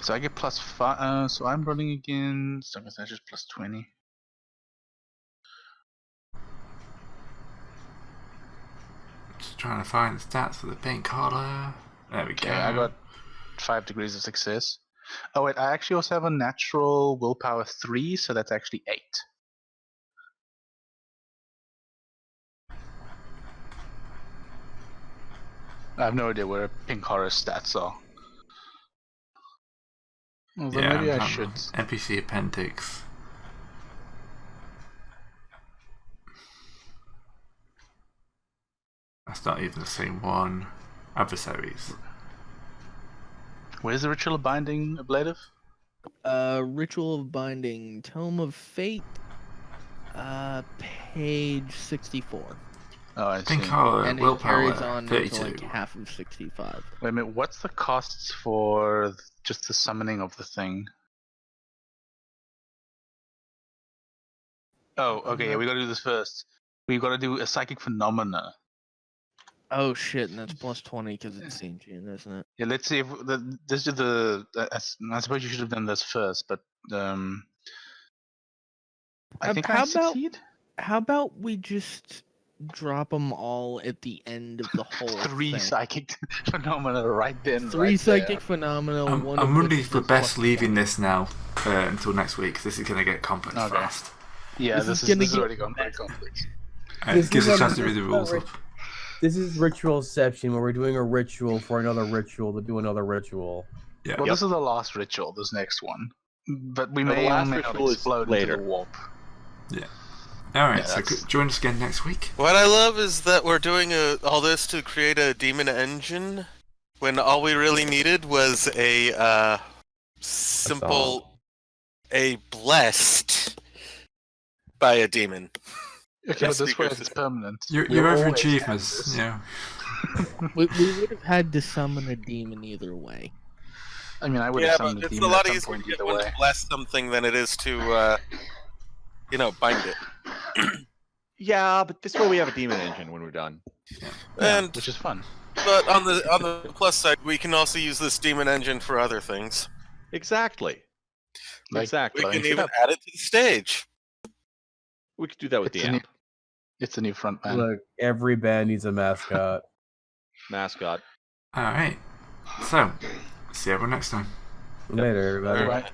So I get +5. So I'm rolling against. That's just +20.
Just trying to find the stats for the pink collar. There we go.
Okay, I got 5 degrees of success. Oh wait, I actually also have a natural willpower 3, so that's actually 8. I have no idea where pink horror stats are. Although maybe I should.
NPC appendix. That's not even the same one. Adversaries.
Where's the Ritual of Binding ablative?
Ritual of Binding, Tome of Fate, page 64.
Oh, I see.
Pink collar,
And it
willpower,
carries on
32.
until like half of 65.
Wait a minute, what's the costs for just the summoning of the thing? Oh, okay, yeah, we gotta do this first. We gotta do a psychic phenomena.
Oh shit, and that's plus 20 because it's sentient, isn't it?
Yeah, let's see if this is the. I suppose you should have done this first, but I think I succeed.
How about we just drop them all at the end of the whole
3
thing?
psychic phenomena right then.
3
right
psychic
there.
phenomena. One
I'm
of
really
which
for
is
best
plus
leaving
20.
this now until next week, because this is going to get complex
Okay.
fast.
Yeah,
This is
this
gonna
is
get
already gone very complex.
And
This
it gives
is
us a chance to
not-
read the
this is not
rules
rich-
up.
This is ritualception, where we're doing a ritual for another ritual to do another ritual.
Yeah.
Well, this is the last ritual. This next one, but we
No, the
may or
last
may not
ritual is
explode
later.
into the warp.
Alright,
Yeah,
so
that's-
join us again next week.
What I love is that we're doing all this to create a demon engine, when all we really needed was a simple, a blessed by a demon.
Okay,
Yes,
but this way
because-
it's permanent.
Your
We'll always have
overachievers,
this.
yeah.
We would have had to summon a demon either way.
I mean, I would
Yeah,
have
but
summoned a
it's a
demon
lot
at some
easier
point
to get
either
one
way.
to bless something than it is to, bind it.
Yeah, but this way we have a demon engine when we're done.
And
Which is fun.
but on the plus side, we can also use this demon engine for other things.
Exactly.
Like,
exactly.
We
blowing
can
shit
even
up.
add it to the stage.
We could do that with
It's
the
an-
amp.
It's a new front man.
Look, every band needs a mascot.
Mascot.
All right. So, see everyone next time.
Later, everybody.
Right.